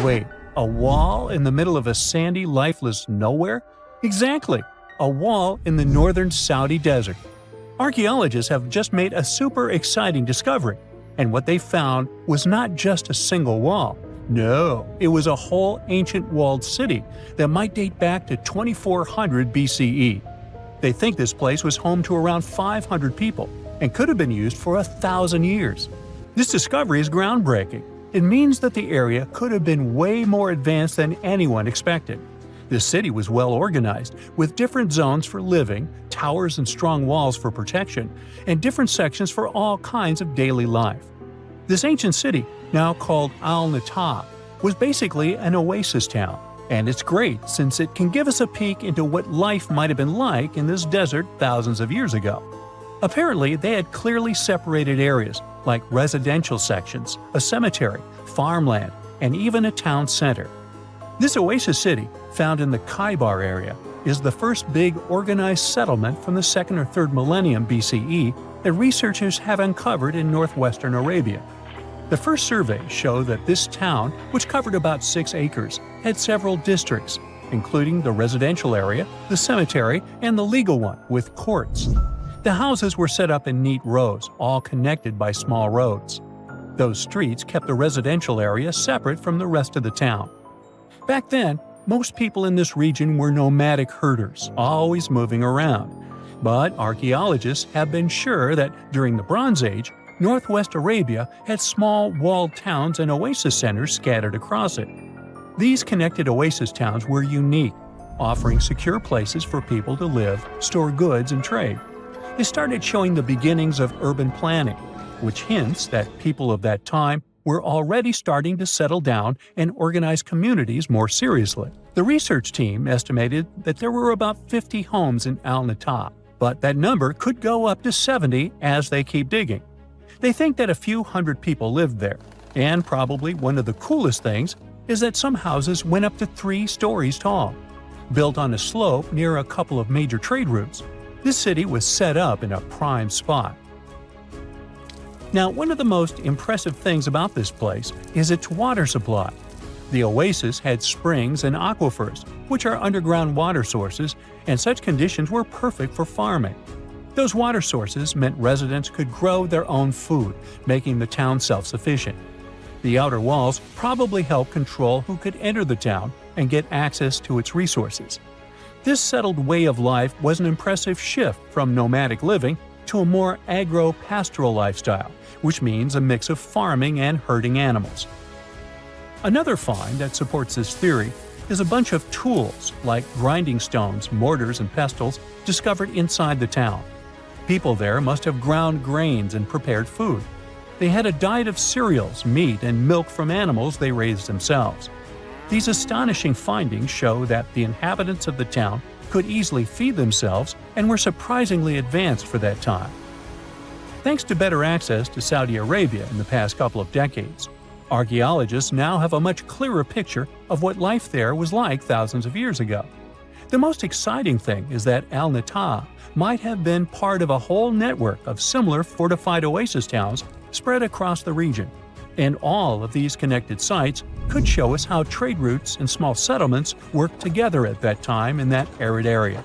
Wait, a wall in the middle of a sandy, lifeless nowhere? Exactly, a wall in the northern Saudi desert. Archaeologists have just made a super exciting discovery. And what they found was not just a single wall. No, it was a whole ancient walled city that might date back to 2400 BCE. They think this place was home to around 500 people and could have been used for 1,000 years. This discovery is groundbreaking. It means that the area could have been way more advanced than anyone expected. The city was well organized, with different zones for living, towers and strong walls for protection, and different sections for all kinds of daily life. This ancient city, now called Al-Natab, was basically an oasis town, and it's great since it can give us a peek into what life might have been like in this desert thousands of years ago. Apparently, they had clearly separated areas like residential sections, a cemetery, farmland, and even a town center. This oasis city, found in the Khaybar area, is the first big organized settlement from the 2nd or 3rd millennium BCE that researchers have uncovered in northwestern Arabia. The first surveys show that this town, which covered about 6 acres, had several districts, including the residential area, the cemetery, and the legal one, with courts. The houses were set up in neat rows, all connected by small roads. Those streets kept the residential area separate from the rest of the town. Back then, most people in this region were nomadic herders, always moving around. But archaeologists have been sure that during the Bronze Age, northwest Arabia had small walled towns and oasis centers scattered across it. These connected oasis towns were unique, offering secure places for people to live, store goods, and trade. They started showing the beginnings of urban planning, which hints that people of that time were already starting to settle down and organize communities more seriously. The research team estimated that there were about 50 homes in Al-Natah, but that number could go up to 70 as they keep digging. They think that a few hundred people lived there, and probably one of the coolest things is that some houses went up to 3 stories tall. Built on a slope near a couple of major trade routes, this city was set up in a prime spot. Now, one of the most impressive things about this place is its water supply. The oasis had springs and aquifers, which are underground water sources, and such conditions were perfect for farming. Those water sources meant residents could grow their own food, making the town self-sufficient. The outer walls probably helped control who could enter the town and get access to its resources. This settled way of life was an impressive shift from nomadic living to a more agro-pastoral lifestyle, which means a mix of farming and herding animals. Another find that supports this theory is a bunch of tools like grinding stones, mortars, and pestles discovered inside the town. People there must have ground grains and prepared food. They had a diet of cereals, meat, and milk from animals they raised themselves. These astonishing findings show that the inhabitants of the town could easily feed themselves and were surprisingly advanced for that time. Thanks to better access to Saudi Arabia in the past couple of decades, archaeologists now have a much clearer picture of what life there was like thousands of years ago. The most exciting thing is that Al-Natah might have been part of a whole network of similar fortified oasis towns spread across the region, and all of these connected sites could show us how trade routes and small settlements worked together at that time in that arid area.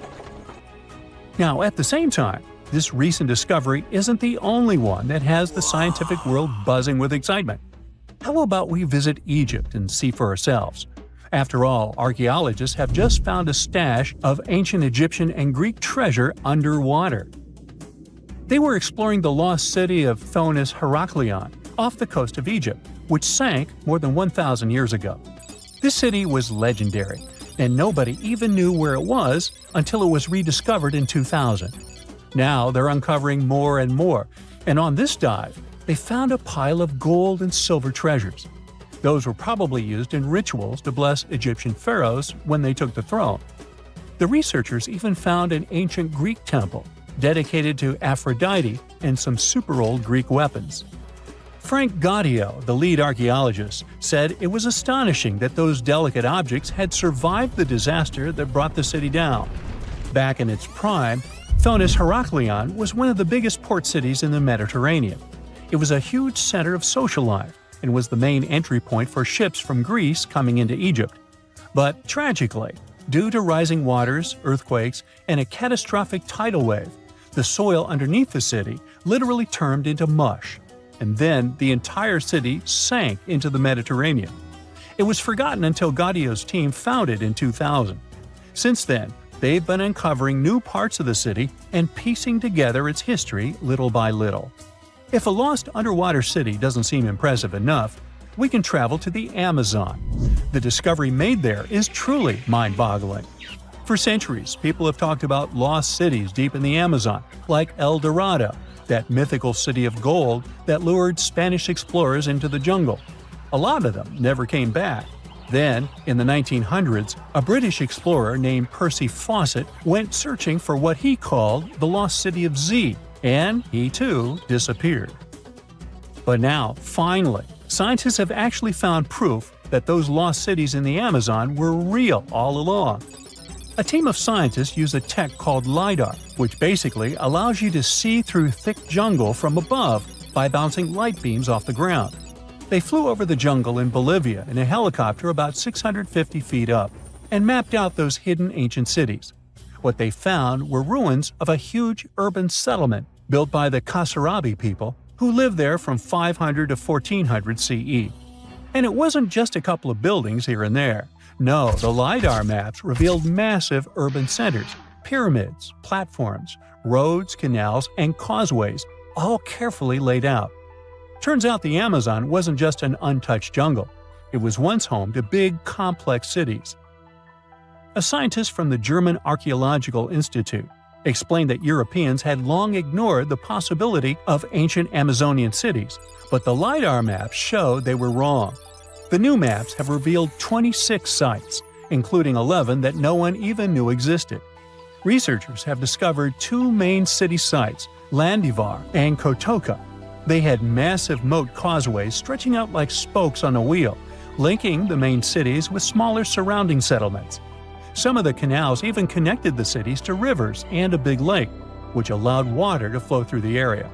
Now, at the same time, this recent discovery isn't the only one that has the scientific world buzzing with excitement. How about we visit Egypt and see for ourselves? After all, archaeologists have just found a stash of ancient Egyptian and Greek treasure underwater. They were exploring the lost city of Thonis Heraklion off the coast of Egypt, which sank more than 1,000 years ago. This city was legendary, and nobody even knew where it was until it was rediscovered in 2000. Now they're uncovering more and more, and on this dive, they found a pile of gold and silver treasures. Those were probably used in rituals to bless Egyptian pharaohs when they took the throne. The researchers even found an ancient Greek temple dedicated to Aphrodite and some super old Greek weapons. Frank Gaudio, the lead archaeologist, said it was astonishing that those delicate objects had survived the disaster that brought the city down. Back in its prime, Thonis Heraklion was one of the biggest port cities in the Mediterranean. It was a huge center of social life and was the main entry point for ships from Greece coming into Egypt. But tragically, due to rising waters, earthquakes, and a catastrophic tidal wave, the soil underneath the city literally turned into mush, and then the entire city sank into the Mediterranean. It was forgotten until Gaudio's team found it in 2000. Since then, they've been uncovering new parts of the city and piecing together its history little by little. If a lost underwater city doesn't seem impressive enough, we can travel to the Amazon. The discovery made there is truly mind-boggling. For centuries, people have talked about lost cities deep in the Amazon, like El Dorado, that mythical city of gold that lured Spanish explorers into the jungle. A lot of them never came back. Then, in the 1900s, a British explorer named Percy Fawcett went searching for what he called the lost city of Z and he too disappeared. But now, finally, scientists have actually found proof that those lost cities in the Amazon were real all along. A team of scientists use a tech called LiDAR, which basically allows you to see through thick jungle from above by bouncing light beams off the ground. They flew over the jungle in Bolivia in a helicopter about 650 feet up and mapped out those hidden ancient cities. What they found were ruins of a huge urban settlement built by the Kasarabi people who lived there from 500 to 1400 CE. And it wasn't just a couple of buildings here and there. No, the LiDAR maps revealed massive urban centers, pyramids, platforms, roads, canals, and causeways, all carefully laid out. Turns out the Amazon wasn't just an untouched jungle. It was once home to big, complex cities. A scientist from the German Archaeological Institute explained that Europeans had long ignored the possibility of ancient Amazonian cities, but the LiDAR maps showed they were wrong. The new maps have revealed 26 sites, including 11 that no one even knew existed. Researchers have discovered two main city sites, Landivar and Kotoka. They had massive moat causeways stretching out like spokes on a wheel, linking the main cities with smaller surrounding settlements. Some of the canals even connected the cities to rivers and a big lake, which allowed water to flow through the area.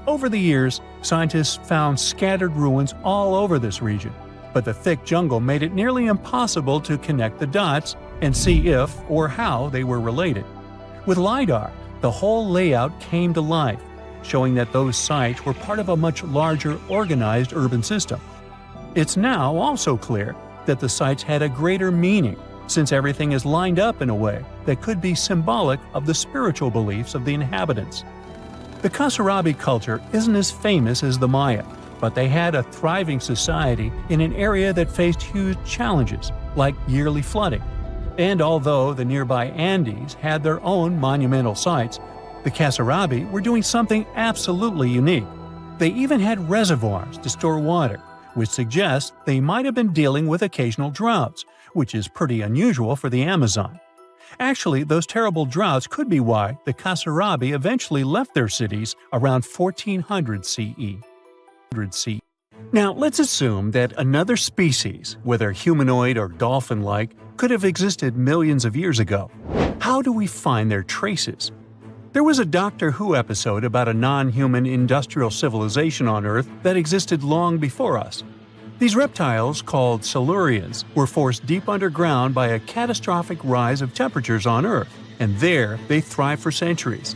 Over the years, scientists found scattered ruins all over this region, but the thick jungle made it nearly impossible to connect the dots and see if or how they were related. With LiDAR, the whole layout came to life, showing that those sites were part of a much larger, organized urban system. It's now also clear that the sites had a greater meaning, since everything is lined up in a way that could be symbolic of the spiritual beliefs of the inhabitants. The Kasarabi culture isn't as famous as the Maya, but they had a thriving society in an area that faced huge challenges, like yearly flooding. And although the nearby Andes had their own monumental sites, the Kasarabi were doing something absolutely unique. They even had reservoirs to store water, which suggests they might have been dealing with occasional droughts, which is pretty unusual for the Amazon. Actually, those terrible droughts could be why the Kasarabi eventually left their cities around 1400 CE. Now, let's assume that another species, whether humanoid or dolphin-like, could have existed millions of years ago. How do we find their traces? There was a Doctor Who episode about a non-human industrial civilization on Earth that existed long before us. These reptiles, called Silurians, were forced deep underground by a catastrophic rise of temperatures on Earth, and there they thrived for centuries.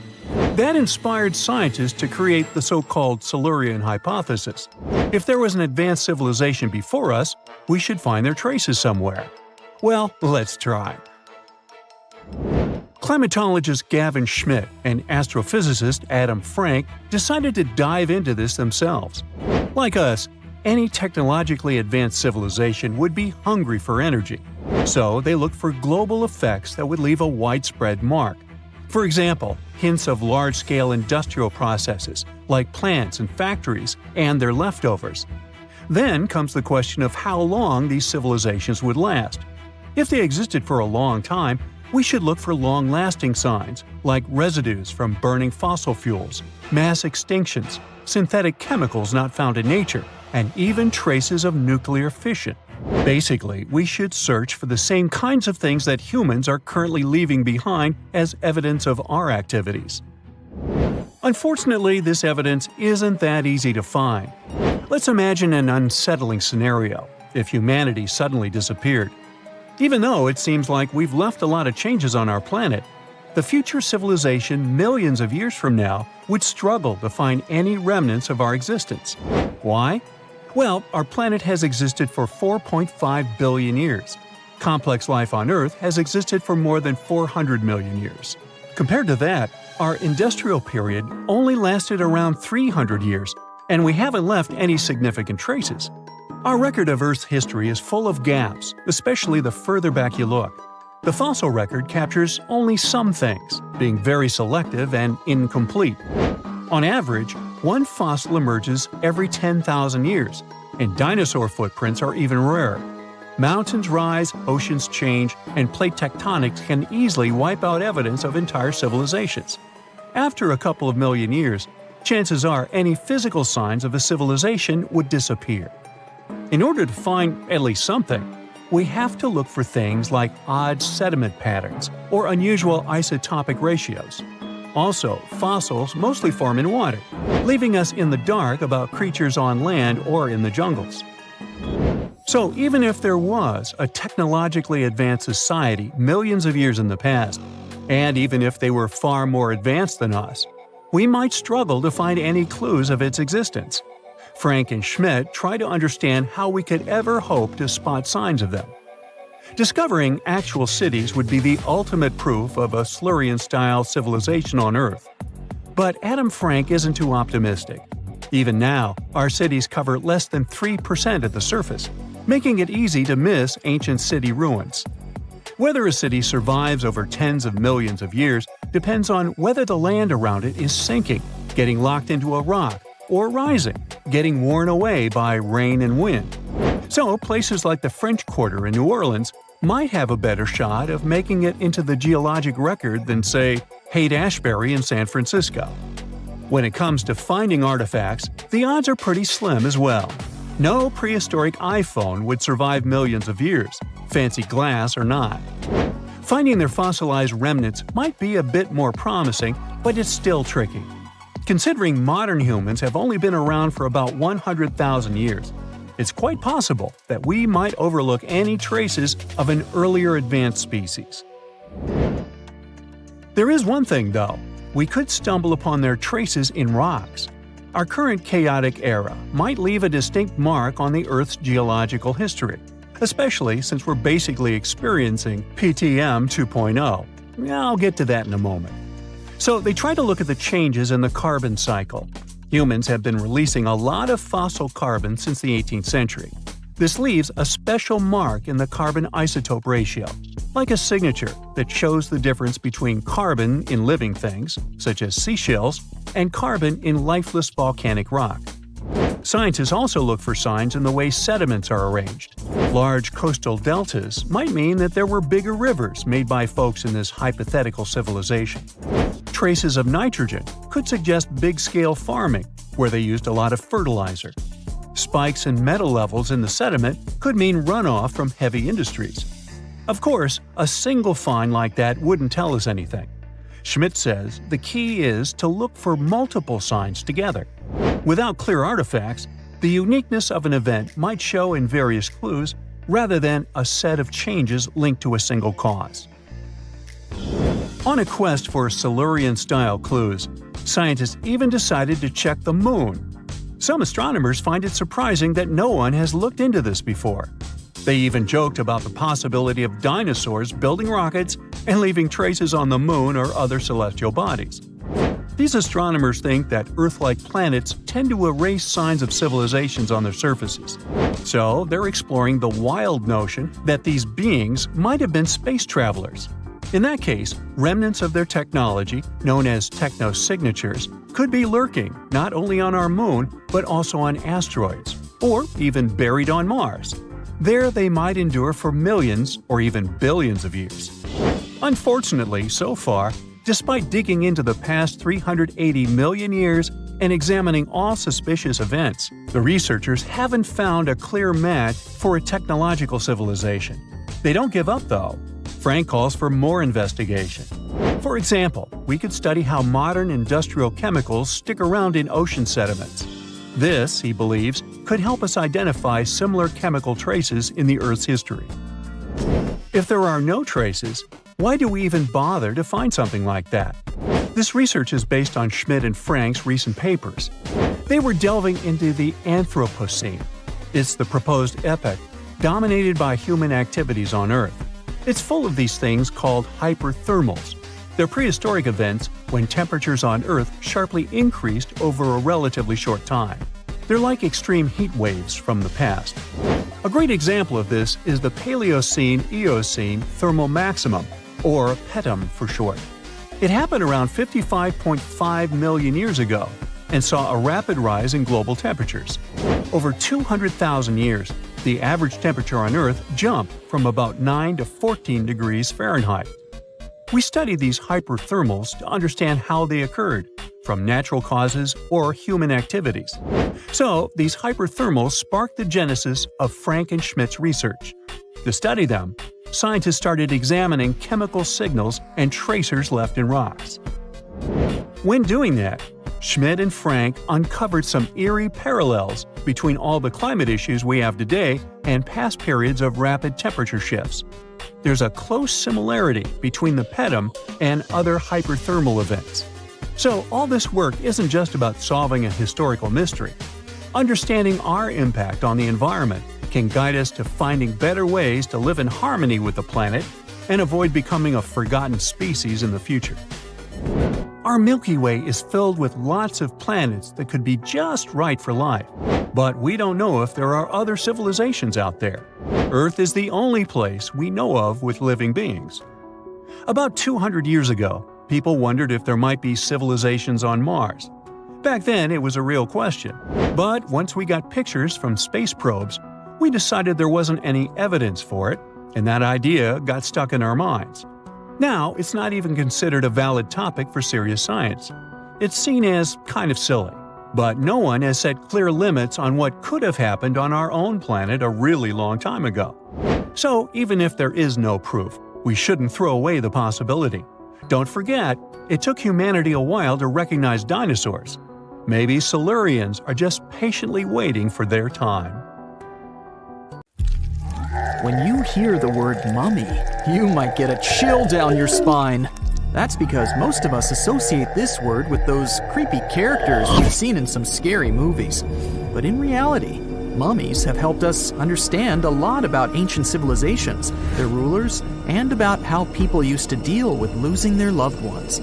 That inspired scientists to create the so-called Silurian hypothesis. If there was an advanced civilization before us, we should find their traces somewhere. Well, let's try. Climatologist Gavin Schmidt and astrophysicist Adam Frank decided to dive into this themselves. Like us, any technologically advanced civilization would be hungry for energy, so they looked for global effects that would leave a widespread mark. For example, hints of large-scale industrial processes, like plants and factories, and their leftovers. Then comes the question of how long these civilizations would last. If they existed for a long time, we should look for long-lasting signs, like residues from burning fossil fuels, mass extinctions, synthetic chemicals not found in nature, and even traces of nuclear fission. Basically, we should search for the same kinds of things that humans are currently leaving behind as evidence of our activities. Unfortunately, this evidence isn't that easy to find. Let's imagine an unsettling scenario if humanity suddenly disappeared. Even though it seems like we've left a lot of changes on our planet, the future civilization millions of years from now would struggle to find any remnants of our existence. Why? Well, our planet has existed for 4.5 billion years. Complex life on Earth has existed for more than 400 million years. Compared to that, our industrial period only lasted around 300 years, and we haven't left any significant traces. Our record of Earth's history is full of gaps, especially the further back you look. The fossil record captures only some things, being very selective and incomplete. On average, one fossil emerges every 10,000 years, and dinosaur footprints are even rarer. Mountains rise, oceans change, and plate tectonics can easily wipe out evidence of entire civilizations. After a couple of million years, chances are any physical signs of a civilization would disappear. In order to find at least something, we have to look for things like odd sediment patterns or unusual isotopic ratios. Also, fossils mostly form in water, leaving us in the dark about creatures on land or in the jungles. So even if there was a technologically advanced society millions of years in the past, and even if they were far more advanced than us, we might struggle to find any clues of its existence. Frank and Schmidt try to understand how we could ever hope to spot signs of them. Discovering actual cities would be the ultimate proof of a Silurian-style civilization on Earth. But Adam Frank isn't too optimistic. Even now, our cities cover less than 3% of the surface, making it easy to miss ancient city ruins. Whether a city survives over tens of millions of years depends on whether the land around it is sinking, getting locked into a rock, or rising, getting worn away by rain and wind. So places like the French Quarter in New Orleans might have a better shot of making it into the geologic record than, say, Haight-Ashbury in San Francisco. When it comes to finding artifacts, the odds are pretty slim as well. No prehistoric iPhone would survive millions of years, fancy glass or not. Finding their fossilized remnants might be a bit more promising, but it's still tricky. Considering modern humans have only been around for about 100,000 years, it's quite possible that we might overlook any traces of an earlier advanced species. There is one thing, though. We could stumble upon their traces in rocks. Our current chaotic era might leave a distinct mark on the Earth's geological history, especially since we're basically experiencing PTM 2.0. I'll get to that in a moment. So they try to look at the changes in the carbon cycle. Humans have been releasing a lot of fossil carbon since the 18th century. This leaves a special mark in the carbon isotope ratio, like a signature that shows the difference between carbon in living things, such as seashells, and carbon in lifeless volcanic rock. Scientists also look for signs in the way sediments are arranged. Large coastal deltas might mean that there were bigger rivers made by folks in this hypothetical civilization. Traces of nitrogen could suggest big-scale farming, where they used a lot of fertilizer. Spikes in metal levels in the sediment could mean runoff from heavy industries. Of course, a single find like that wouldn't tell us anything. Schmidt says the key is to look for multiple signs together. Without clear artifacts, the uniqueness of an event might show in various clues rather than a set of changes linked to a single cause. On a quest for Silurian-style clues, scientists even decided to check the Moon. Some astronomers find it surprising that no one has looked into this before. They even joked about the possibility of dinosaurs building rockets and leaving traces on the Moon or other celestial bodies. These astronomers think that Earth-like planets tend to erase signs of civilizations on their surfaces. So they're exploring the wild notion that these beings might have been space travelers. In that case, remnants of their technology, known as technosignatures, could be lurking not only on our Moon, but also on asteroids, or even buried on Mars. There they might endure for millions or even billions of years. Unfortunately, so far, despite digging into the past 380 million years and examining all suspicious events, the researchers haven't found a clear match for a technological civilization. They don't give up, though. Frank calls for more investigation. For example, we could study how modern industrial chemicals stick around in ocean sediments. This, he believes, could help us identify similar chemical traces in the Earth's history. If there are no traces, why do we even bother to find something like that? This research is based on Schmidt and Frank's recent papers. They were delving into the Anthropocene. It's the proposed epoch, dominated by human activities on Earth. It's full of these things called hyperthermals. They're prehistoric events when temperatures on Earth sharply increased over a relatively short time. They're like extreme heat waves from the past. A great example of this is the Paleocene-Eocene thermal maximum, or PETM for short. It happened around 55.5 million years ago and saw a rapid rise in global temperatures. Over 200,000 years, the average temperature on Earth jumped from about 9 to 14 degrees Fahrenheit. We study these hyperthermals to understand how they occurred, from natural causes or human activities. So, these hyperthermals sparked the genesis of Frank and Schmidt's research. To study them, scientists started examining chemical signals and tracers left in rocks. When doing that, Schmidt and Frank uncovered some eerie parallels between all the climate issues we have today and past periods of rapid temperature shifts. There's a close similarity between the Pedum and other hyperthermal events. So all this work isn't just about solving a historical mystery. Understanding our impact on the environment can guide us to finding better ways to live in harmony with the planet and avoid becoming a forgotten species in the future. Our Milky Way is filled with lots of planets that could be just right for life, but we don't know if there are other civilizations out there. Earth is the only place we know of with living beings. About 200 years ago, people wondered if there might be civilizations on Mars. Back then, it was a real question. But once we got pictures from space probes, we decided there wasn't any evidence for it, and that idea got stuck in our minds. Now, it's not even considered a valid topic for serious science. It's seen as kind of silly. But no one has set clear limits on what could have happened on our own planet a really long time ago. So, even if there is no proof, we shouldn't throw away the possibility. Don't forget, it took humanity a while to recognize dinosaurs. Maybe Silurians are just patiently waiting for their time. When you hear the word mummy, you might get a chill down your spine. That's because most of us associate this word with those creepy characters we've seen in some scary movies. But in reality, mummies have helped us understand a lot about ancient civilizations, their rulers, and about how people used to deal with losing their loved ones.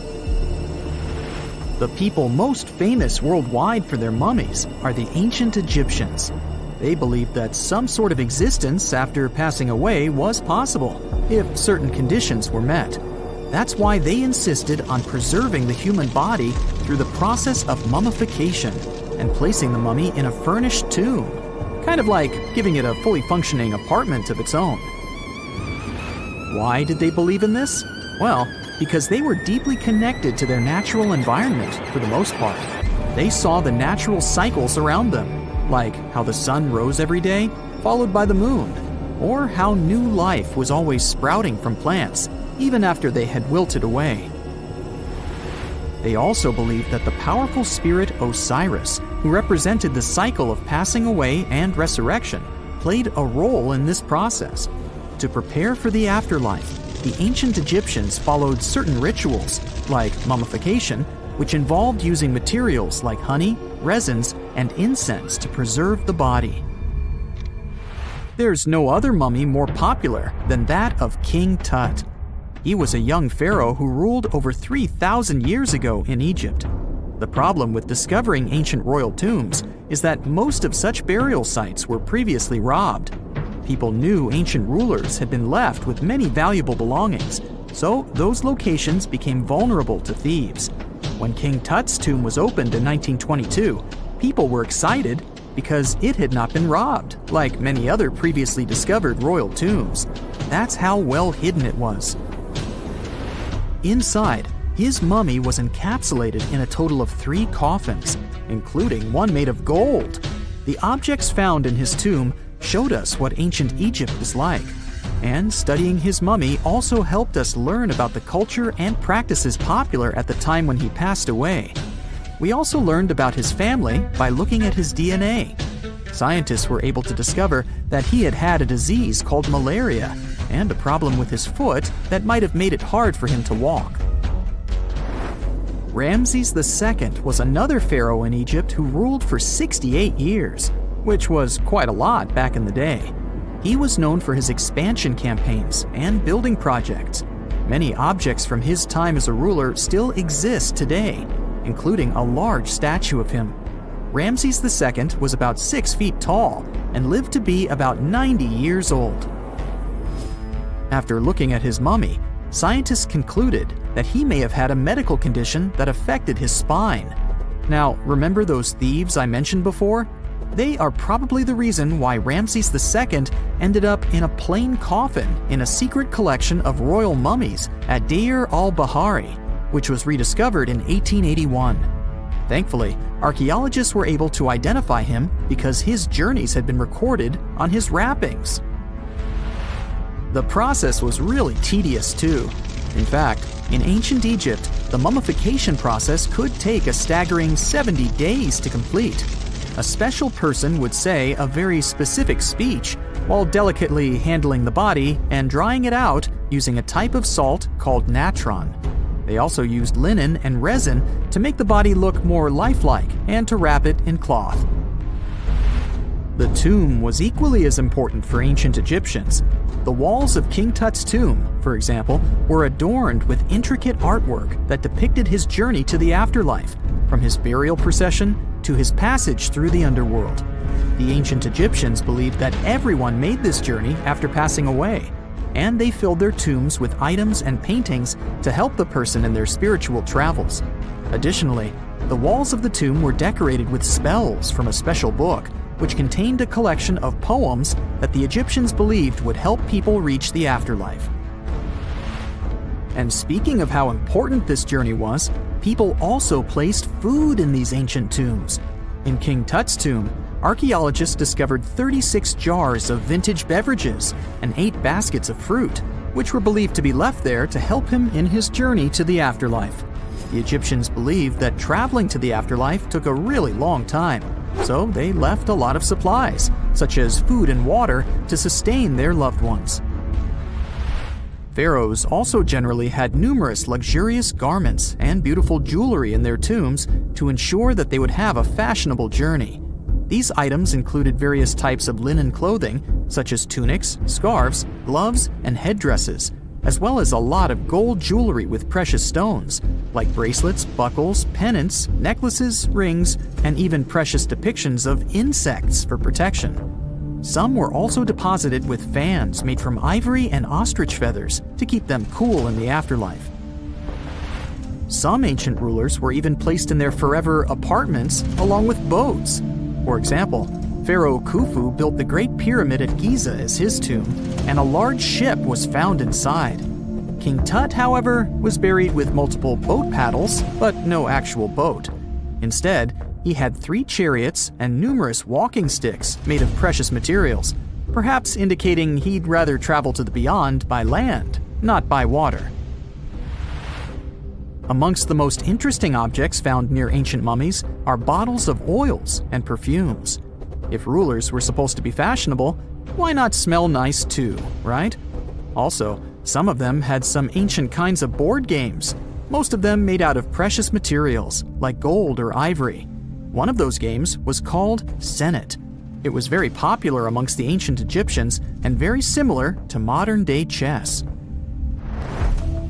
The people most famous worldwide for their mummies are the ancient Egyptians. They believed that some sort of existence after passing away was possible, if certain conditions were met. That's why they insisted on preserving the human body through the process of mummification and placing the mummy in a furnished tomb, kind of like giving it a fully functioning apartment of its own. Why did they believe in this? Well, because they were deeply connected to their natural environment for the most part. They saw the natural cycles around them, like how the sun rose every day, followed by the moon, or how new life was always sprouting from plants, even after they had wilted away. They also believed that the powerful spirit Osiris, who represented the cycle of passing away and resurrection, played a role in this process. To prepare for the afterlife, the ancient Egyptians followed certain rituals, like mummification, which involved using materials like honey, resins, and incense to preserve the body. There's no other mummy more popular than that of King Tut. He was a young pharaoh who ruled over 3,000 years ago in Egypt. The problem with discovering ancient royal tombs is that most of such burial sites were previously robbed. People knew ancient rulers had been left with many valuable belongings, so those locations became vulnerable to thieves. When King Tut's tomb was opened in 1922, people were excited because it had not been robbed, like many other previously discovered royal tombs. That's how well hidden it was. Inside, his mummy was encapsulated in a total of 3 coffins, including one made of gold. The objects found in his tomb showed us what ancient Egypt was like, and studying his mummy also helped us learn about the culture and practices popular at the time when he passed away. We also learned about his family by looking at his DNA. Scientists were able to discover that he had had a disease called malaria and a problem with his foot that might have made it hard for him to walk. Ramses II was another pharaoh in Egypt who ruled for 68 years, which was quite a lot back in the day. He was known for his expansion campaigns and building projects. Many objects from his time as a ruler still exist today, including a large statue of him. Ramses II was about 6 feet tall and lived to be about 90 years old. After looking at his mummy, scientists concluded that he may have had a medical condition that affected his spine. Now, remember those thieves I mentioned before? They are probably the reason why Ramses II ended up in a plain coffin in a secret collection of royal mummies at Deir al-Bahari, which was rediscovered in 1881. Thankfully, archaeologists were able to identify him because his journeys had been recorded on his wrappings. The process was really tedious too. In fact, in ancient Egypt, the mummification process could take a staggering 70 days to complete. A special person would say a very specific speech while delicately handling the body and drying it out using a type of salt called natron. They also used linen and resin to make the body look more lifelike and to wrap it in cloth. The tomb was equally as important for ancient Egyptians. The walls of King Tut's tomb, for example, were adorned with intricate artwork that depicted his journey to the afterlife, from his burial procession to his passage through the underworld. The ancient Egyptians believed that everyone made this journey after passing away, and they filled their tombs with items and paintings to help the person in their spiritual travels. Additionally, the walls of the tomb were decorated with spells from a special book, which contained a collection of poems that the Egyptians believed would help people reach the afterlife. And speaking of how important this journey was, people also placed food in these ancient tombs. In King Tut's tomb, archaeologists discovered 36 jars of vintage beverages and 8 baskets of fruit, which were believed to be left there to help him in his journey to the afterlife. The Egyptians believed that traveling to the afterlife took a really long time, so they left a lot of supplies, such as food and water, to sustain their loved ones. Pharaohs also generally had numerous luxurious garments and beautiful jewelry in their tombs to ensure that they would have a fashionable journey. These items included various types of linen clothing, such as tunics, scarves, gloves, and headdresses, as well as a lot of gold jewelry with precious stones, like bracelets, buckles, pendants, necklaces, rings, and even precious depictions of insects for protection. Some were also deposited with fans made from ivory and ostrich feathers to keep them cool in the afterlife. Some ancient rulers were even placed in their forever apartments along with boats. For example, Pharaoh Khufu built the Great Pyramid at Giza as his tomb, and a large ship was found inside. King Tut, however, was buried with multiple boat paddles, but no actual boat. Instead, he had 3 chariots and numerous walking sticks made of precious materials, perhaps indicating he'd rather travel to the beyond by land, not by water. Amongst the most interesting objects found near ancient mummies are bottles of oils and perfumes. If rulers were supposed to be fashionable, why not smell nice too, right? Also, some of them had some ancient kinds of board games, most of them made out of precious materials like gold or ivory. One of those games was called Senet. It was very popular amongst the ancient Egyptians and very similar to modern-day chess.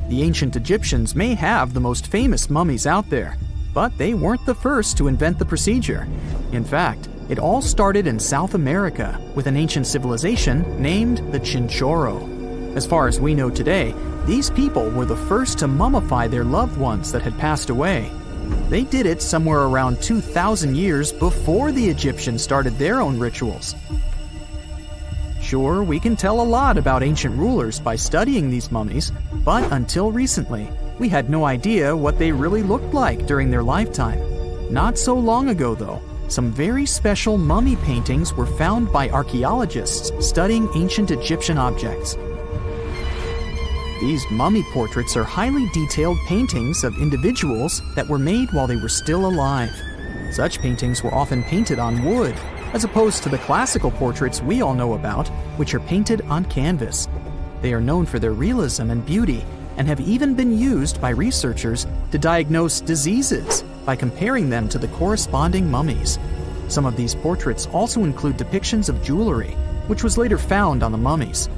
The ancient Egyptians may have the most famous mummies out there, but they weren't the first to invent the procedure. In fact, it all started in South America with an ancient civilization named the Chinchorro. As far as we know today, these people were the first to mummify their loved ones that had passed away. They did it somewhere around 2,000 years before the Egyptians started their own rituals. Sure, we can tell a lot about ancient rulers by studying these mummies, but until recently, we had no idea what they really looked like during their lifetime. Not so long ago, though, some very special mummy paintings were found by archaeologists studying ancient Egyptian objects. These mummy portraits are highly detailed paintings of individuals that were made while they were still alive. Such paintings were often painted on wood, as opposed to the classical portraits we all know about, which are painted on canvas. They are known for their realism and beauty, and have even been used by researchers to diagnose diseases by comparing them to the corresponding mummies. Some of these portraits also include depictions of jewelry, which was later found on the mummies.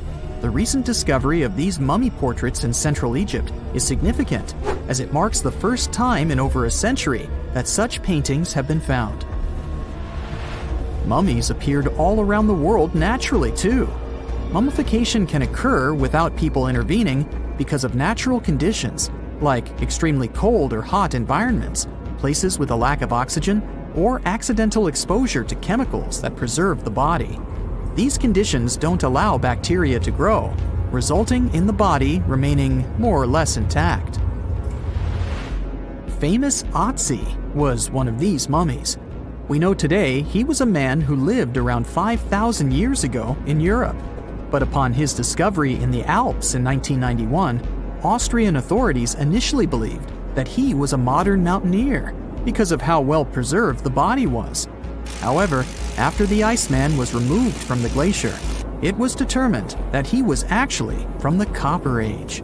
The recent discovery of these mummy portraits in Central Egypt is significant, as it marks the first time in over a century that such paintings have been found. Mummies appeared all around the world naturally, too. Mummification can occur without people intervening because of natural conditions, like extremely cold or hot environments, places with a lack of oxygen, or accidental exposure to chemicals that preserve the body. These conditions don't allow bacteria to grow, resulting in the body remaining more or less intact. Famous Otzi was one of these mummies. We know today he was a man who lived around 5,000 years ago in Europe. But upon his discovery in the Alps in 1991, Austrian authorities initially believed that he was a modern mountaineer because of how well preserved the body was. However, after the Iceman was removed from the glacier, it was determined that he was actually from the Copper Age.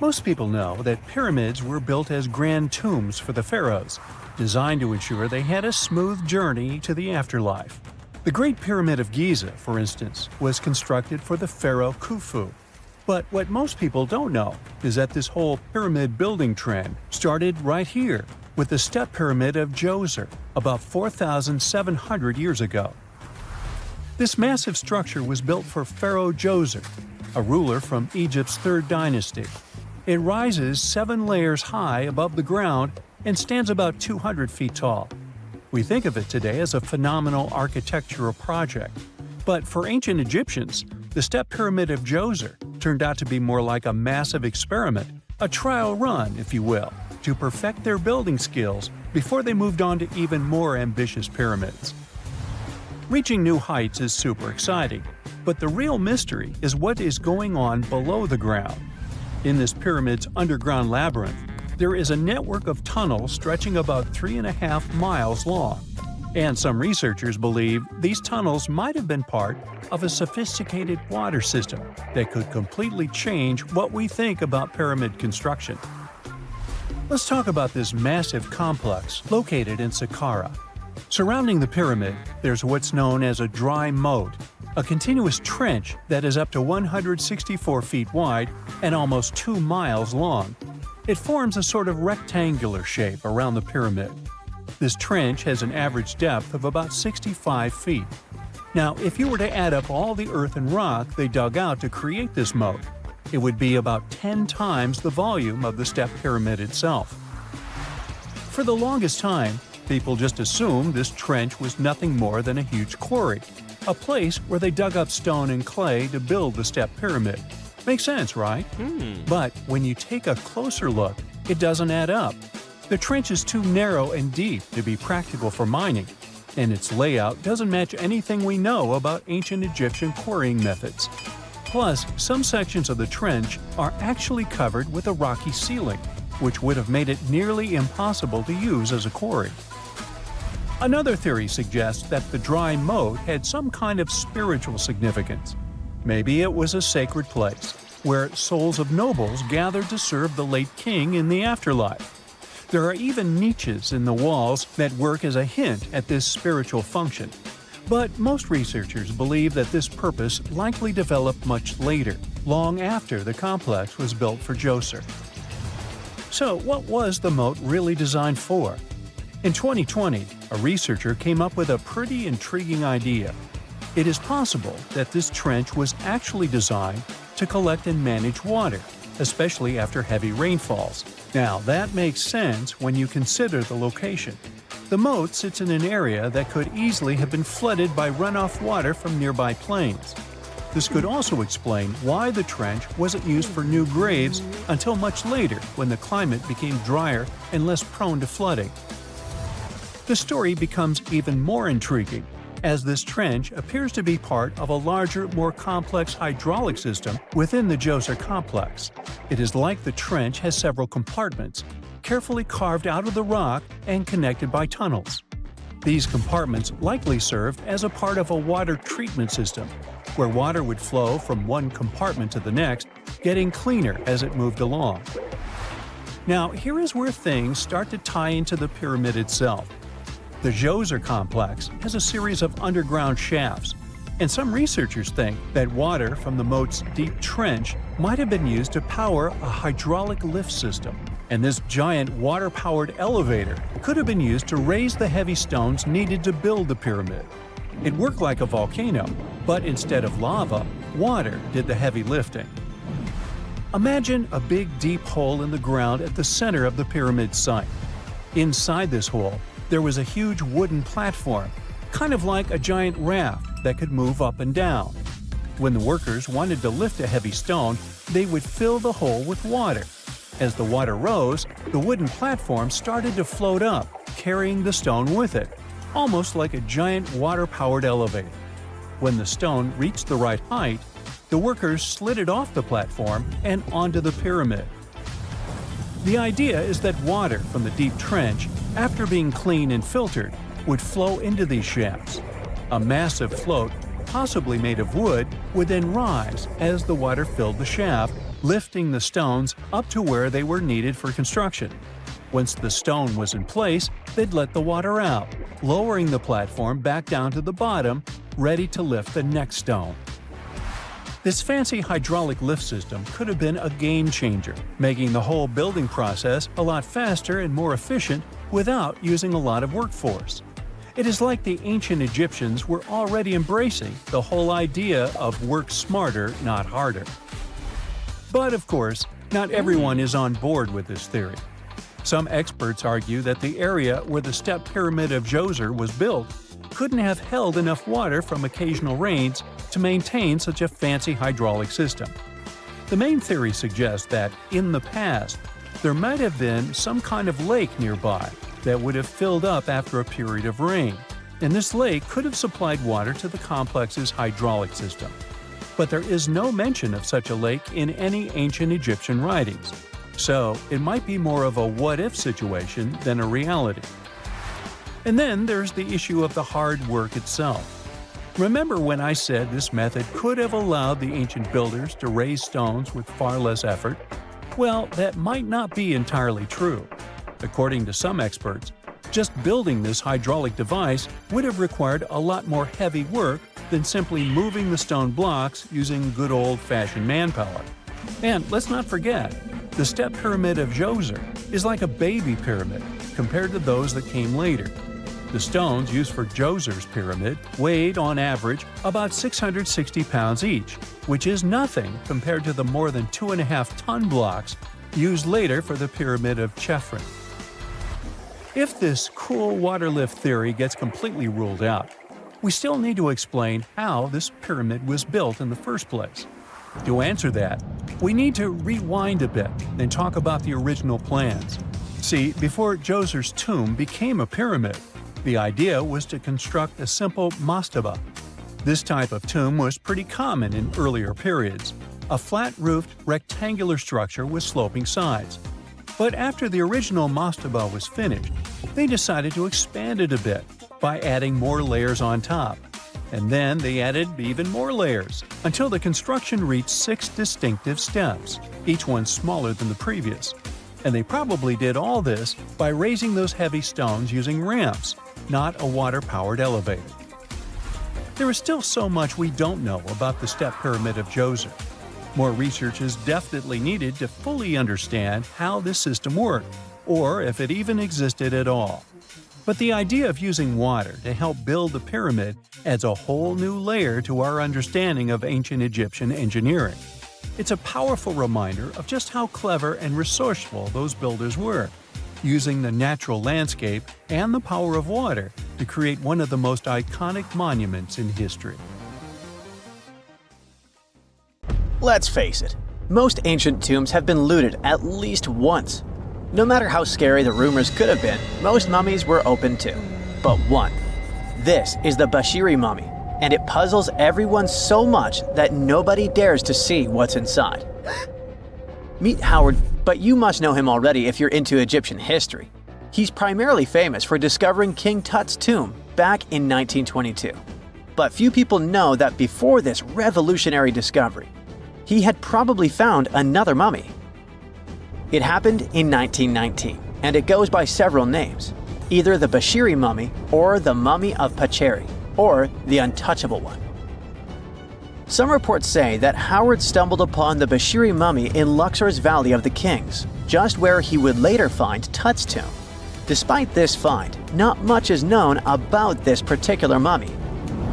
Most people know that pyramids were built as grand tombs for the pharaohs, designed to ensure they had a smooth journey to the afterlife. The Great Pyramid of Giza, for instance, was constructed for the pharaoh Khufu. But what most people don't know is that this whole pyramid building trend started right here with the step pyramid of Djoser about 4,700 years ago. This massive structure was built for Pharaoh Djoser, a ruler from Egypt's 3rd dynasty. It rises 7 layers high above the ground and stands about 200 feet tall. We think of it today as a phenomenal architectural project, but for ancient Egyptians, the step pyramid of Djoser turned out to be more like a massive experiment, a trial run, if you will, to perfect their building skills before they moved on to even more ambitious pyramids. Reaching new heights is super exciting, but the real mystery is what is going on below the ground. In this pyramid's underground labyrinth, there is a network of tunnels stretching about 3.5 miles long, and some researchers believe these tunnels might have been part of a sophisticated water system that could completely change what we think about pyramid construction. Let's talk about this massive complex located in Saqqara. Surrounding the pyramid, there's what's known as a dry moat, a continuous trench that is up to 164 feet wide and almost 2 miles long. It forms a sort of rectangular shape around the pyramid. This trench has an average depth of about 65 feet. Now, if you were to add up all the earth and rock they dug out to create this moat, it would be about 10 times the volume of the step pyramid itself. For the longest time, people just assumed this trench was nothing more than a huge quarry, a place where they dug up stone and clay to build the step pyramid. Makes sense, right? But when you take a closer look, it doesn't add up. The trench is too narrow and deep to be practical for mining, and its layout doesn't match anything we know about ancient Egyptian quarrying methods. Plus, some sections of the trench are actually covered with a rocky ceiling, which would have made it nearly impossible to use as a quarry. Another theory suggests that the dry moat had some kind of spiritual significance. Maybe it was a sacred place, where souls of nobles gathered to serve the late king in the afterlife. There are even niches in the walls that work as a hint at this spiritual function. But most researchers believe that this purpose likely developed much later, long after the complex was built for Djoser. So what was the moat really designed for? In 2020, a researcher came up with a pretty intriguing idea. It is possible that this trench was actually designed to collect and manage water, especially after heavy rainfalls. Now, that makes sense when you consider the location. The moat sits in an area that could easily have been flooded by runoff water from nearby plains. This could also explain why the trench wasn't used for new graves until much later when the climate became drier and less prone to flooding. The story becomes even more intriguing as this trench appears to be part of a larger, more complex hydraulic system within the Djoser complex. It is like the trench has several compartments, carefully carved out of the rock and connected by tunnels. These compartments likely served as a part of a water treatment system, where water would flow from one compartment to the next, getting cleaner as it moved along. Now, here is where things start to tie into the pyramid itself. The Djoser complex has a series of underground shafts, and some researchers think that water from the moat's deep trench might have been used to power a hydraulic lift system, and this giant water-powered elevator could have been used to raise the heavy stones needed to build the pyramid. It worked like a volcano, but instead of lava, water did the heavy lifting. Imagine a big deep hole in the ground at the center of the pyramid site. Inside this hole, there was a huge wooden platform, kind of like a giant raft that could move up and down. When the workers wanted to lift a heavy stone, they would fill the hole with water. As the water rose, the wooden platform started to float up, carrying the stone with it, almost like a giant water-powered elevator. When the stone reached the right height, the workers slid it off the platform and onto the pyramid. The idea is that water from the deep trench, after being cleaned and filtered, would flow into these shafts. A massive float, possibly made of wood, would then rise as the water filled the shaft, lifting the stones up to where they were needed for construction. Once the stone was in place, they'd let the water out, lowering the platform back down to the bottom, ready to lift the next stone. This fancy hydraulic lift system could have been a game changer, making the whole building process a lot faster and more efficient without using a lot of workforce. It is like the ancient Egyptians were already embracing the whole idea of work smarter, not harder. But of course, not everyone is on board with this theory. Some experts argue that the area where the step pyramid of Djoser was built couldn't have held enough water from occasional rains to maintain such a fancy hydraulic system. The main theory suggests that, in the past, there might have been some kind of lake nearby that would have filled up after a period of rain, and this lake could have supplied water to the complex's hydraulic system. But there is no mention of such a lake in any ancient Egyptian writings, so it might be more of a what-if situation than a reality. And then there's the issue of the hard work itself. Remember when I said this method could have allowed the ancient builders to raise stones with far less effort? Well, that might not be entirely true. According to some experts, just building this hydraulic device would have required a lot more heavy work than simply moving the stone blocks using good old-fashioned manpower. And let's not forget, the step pyramid of Djoser is like a baby pyramid compared to those that came later. The stones used for Djoser's pyramid weighed, on average, about 660 pounds each, which is nothing compared to the more than 2.5-ton blocks used later for the pyramid of Chephren. If this cool water lift theory gets completely ruled out, we still need to explain how this pyramid was built in the first place. To answer that, we need to rewind a bit and talk about the original plans. See, before Djoser's tomb became a pyramid, the idea was to construct a simple mastaba. This type of tomb was pretty common in earlier periods, a flat-roofed, rectangular structure with sloping sides. But after the original mastaba was finished, they decided to expand it a bit by adding more layers on top. And then they added even more layers, until the construction reached 6 distinctive steps, each one smaller than the previous. And they probably did all this by raising those heavy stones using ramps, not a water-powered elevator. There is still so much we don't know about the step pyramid of Djoser. More research is definitely needed to fully understand how this system worked, or if it even existed at all. But the idea of using water to help build the pyramid adds a whole new layer to our understanding of ancient Egyptian engineering. It's a powerful reminder of just how clever and resourceful those builders were, using the natural landscape and the power of water to create one of the most iconic monuments in history. Let's face it, most ancient tombs have been looted at least once. No matter how scary the rumors could have been, most mummies were open to. But one. This is the Bashiri mummy, and it puzzles everyone so much that nobody dares to see what's inside. Meet Howard, but you must know him already if you're into Egyptian history. He's primarily famous for discovering King Tut's tomb back in 1922. But few people know that before this revolutionary discovery, he had probably found another mummy. It happened in 1919, and it goes by several names, either the Bashiri mummy or the mummy of Pacheri, or the untouchable one. Some reports say that Howard stumbled upon the Bashiri mummy in Luxor's Valley of the Kings, just where he would later find Tut's tomb. Despite this find, not much is known about this particular mummy.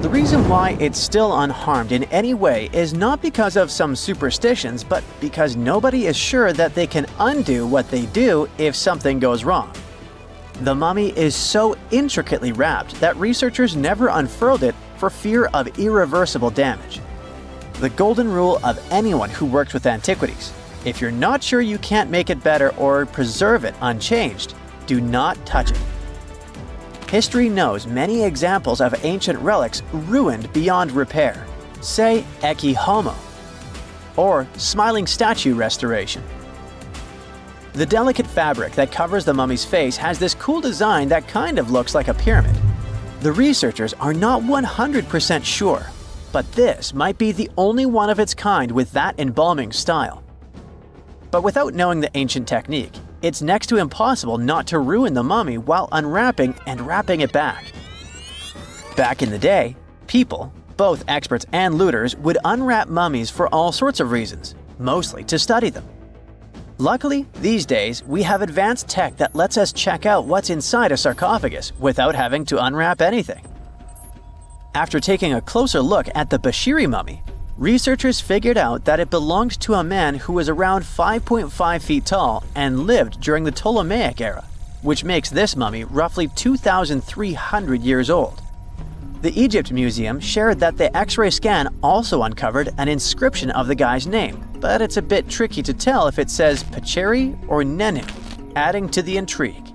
The reason why it's still unharmed in any way is not because of some superstitions, but because nobody is sure that they can undo what they do if something goes wrong. The mummy is so intricately wrapped that researchers never unfurled it for fear of irreversible damage. The golden rule of anyone who works with antiquities: if you're not sure you can't make it better or preserve it unchanged, do not touch it. History knows many examples of ancient relics ruined beyond repair, say Ecce Homo, or smiling statue restoration. The delicate fabric that covers the mummy's face has this cool design that kind of looks like a pyramid. The researchers are not 100% sure, but this might be the only one of its kind with that embalming style. But without knowing the ancient technique, it's next to impossible not to ruin the mummy while unwrapping and wrapping it back. Back in the day, people, both experts and looters, would unwrap mummies for all sorts of reasons, mostly to study them. Luckily, these days, we have advanced tech that lets us check out what's inside a sarcophagus without having to unwrap anything. After taking a closer look at the Bashiri mummy, researchers figured out that it belonged to a man who was around 5.5 feet tall and lived during the Ptolemaic era, which makes this mummy roughly 2,300 years old. The Egypt Museum shared that the X-ray scan also uncovered an inscription of the guy's name, but it's a bit tricky to tell if it says Pacheri or Nenu, adding to the intrigue.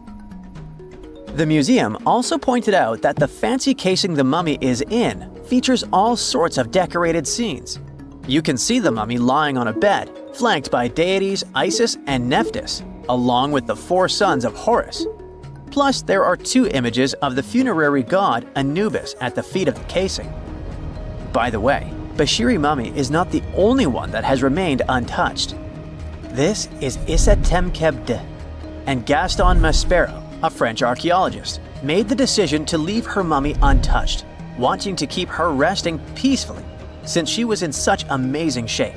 The museum also pointed out that the fancy casing the mummy is in features all sorts of decorated scenes. You can see the mummy lying on a bed, flanked by deities Isis and Nephthys, along with the 4 sons of Horus. Plus, there are 2 images of the funerary god Anubis at the feet of the casing. By the way, Bashiri mummy is not the only one that has remained untouched. This is Issa Temkebde, and Gaston Maspero, a French archaeologist, made the decision to leave her mummy untouched, wanting to keep her resting peacefully since she was in such amazing shape.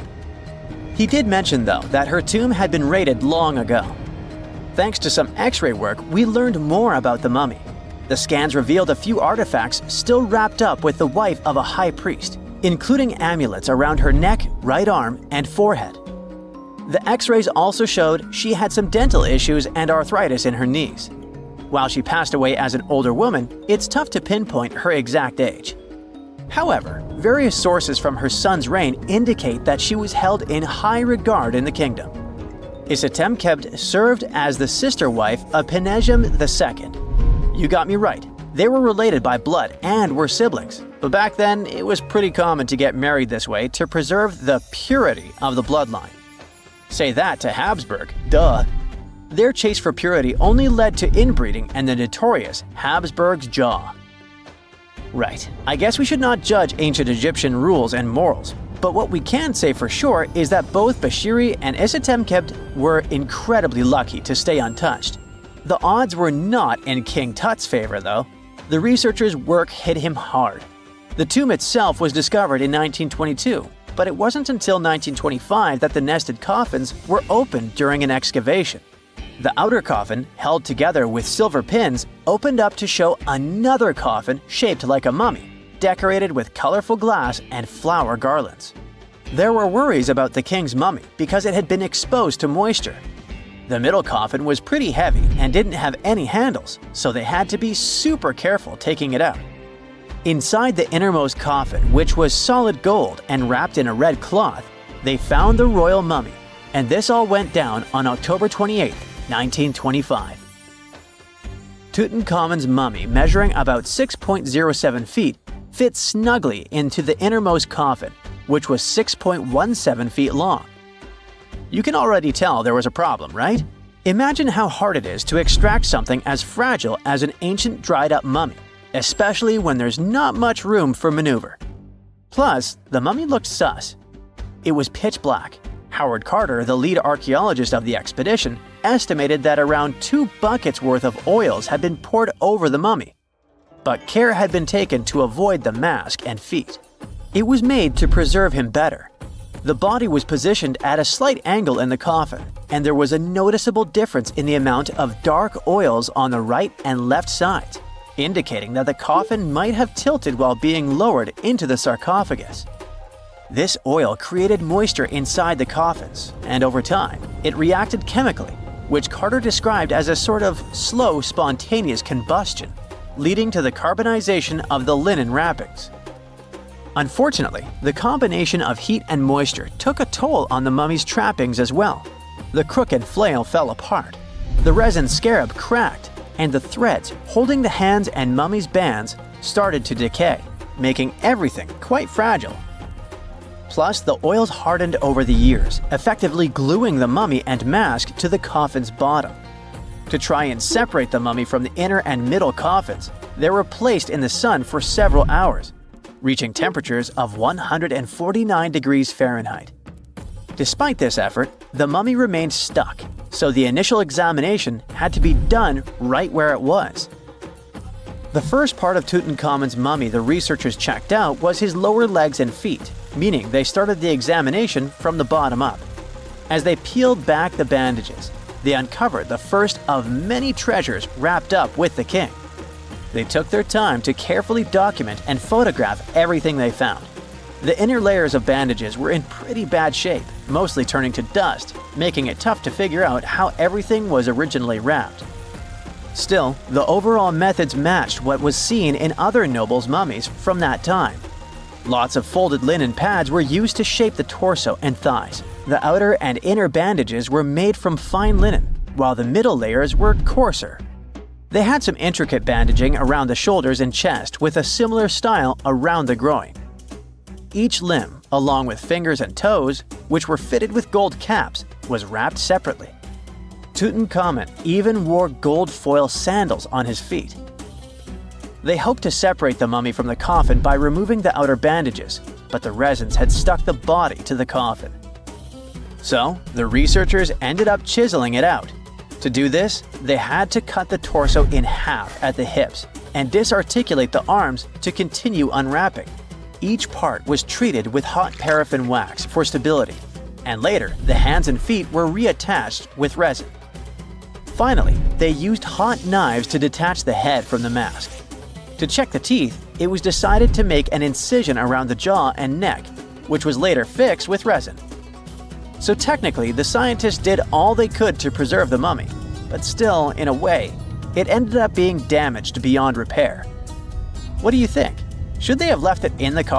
He did mention, though, that her tomb had been raided long ago. Thanks to some X-ray work, we learned more about the mummy. The scans revealed a few artifacts still wrapped up with the wife of a high priest, including amulets around her neck, right arm, and forehead. The X-rays also showed she had some dental issues and arthritis in her knees. While she passed away as an older woman, it's tough to pinpoint her exact age. However, various sources from her son's reign indicate that she was held in high regard in the kingdom. Isatemkebd served as the sister wife of Penejam II. You got me right, they were related by blood and were siblings, but back then it was pretty common to get married this way to preserve the purity of the bloodline. Say that to Habsburg, duh. Their chase for purity only led to inbreeding and the notorious Habsburg's jaw. Right, I guess we should not judge ancient Egyptian rules and morals, but what we can say for sure is that both Bashiri and Isatemkebd were incredibly lucky to stay untouched. The odds were not in King Tut's favor, though. The researchers' work hit him hard. The tomb itself was discovered in 1922, but it wasn't until 1925 that the nested coffins were opened during an excavation. The outer coffin, held together with silver pins, opened up to show another coffin shaped like a mummy, decorated with colorful glass and flower garlands. There were worries about the king's mummy because it had been exposed to moisture. The middle coffin was pretty heavy and didn't have any handles, so they had to be super careful taking it out. Inside the innermost coffin, which was solid gold and wrapped in a red cloth, they found the royal mummy, and this all went down on October 28, 1925. Tutankhamun's mummy, measuring about 6.07 feet, fit snugly into the innermost coffin, which was 6.17 feet long. You can already tell there was a problem, right? Imagine how hard it is to extract something as fragile as an ancient dried-up mummy, especially when there's not much room for maneuver. Plus, the mummy looked sus. It was pitch black. Howard Carter, the lead archaeologist of the expedition, estimated that around 2 buckets worth of oils had been poured over the mummy. But care had been taken to avoid the mask and feet. It was made to preserve him better. The body was positioned at a slight angle in the coffin, and there was a noticeable difference in the amount of dark oils on the right and left sides, indicating that the coffin might have tilted while being lowered into the sarcophagus. This oil created moisture inside the coffins, and over time, it reacted chemically, which Carter described as a sort of slow, spontaneous combustion, leading to the carbonization of the linen wrappings. Unfortunately, the combination of heat and moisture took a toll on the mummy's trappings as well. The crooked flail fell apart, the resin scarab cracked, and the threads holding the hands and mummy's bands started to decay, making everything quite fragile. Plus, the oils hardened over the years, effectively gluing the mummy and mask to the coffin's bottom. To try and separate the mummy from the inner and middle coffins, they were placed in the sun for several hours, reaching temperatures of 149 degrees Fahrenheit. Despite this effort, the mummy remained stuck, so the initial examination had to be done right where it was. The first part of Tutankhamun's mummy the researchers checked out was his lower legs and feet, meaning they started the examination from the bottom up. As they peeled back the bandages, they uncovered the first of many treasures wrapped up with the king. They took their time to carefully document and photograph everything they found. The inner layers of bandages were in pretty bad shape, mostly turning to dust, making it tough to figure out how everything was originally wrapped. Still, the overall methods matched what was seen in other nobles' mummies from that time. Lots of folded linen pads were used to shape the torso and thighs. The outer and inner bandages were made from fine linen, while the middle layers were coarser. They had some intricate bandaging around the shoulders and chest with a similar style around the groin. Each limb, along with fingers and toes, which were fitted with gold caps, was wrapped separately. Tutankhamun even wore gold foil sandals on his feet. They hoped to separate the mummy from the coffin by removing the outer bandages, but the resins had stuck the body to the coffin. So, the researchers ended up chiseling it out. To do this, they had to cut the torso in half at the hips and disarticulate the arms to continue unwrapping. Each part was treated with hot paraffin wax for stability, and later the hands and feet were reattached with resin. Finally, they used hot knives to detach the head from the mask. To check the teeth, it was decided to make an incision around the jaw and neck, which was later fixed with resin. So technically, the scientists did all they could to preserve the mummy, but still, in a way, it ended up being damaged beyond repair. What do you think? Should they have left it in the coffin?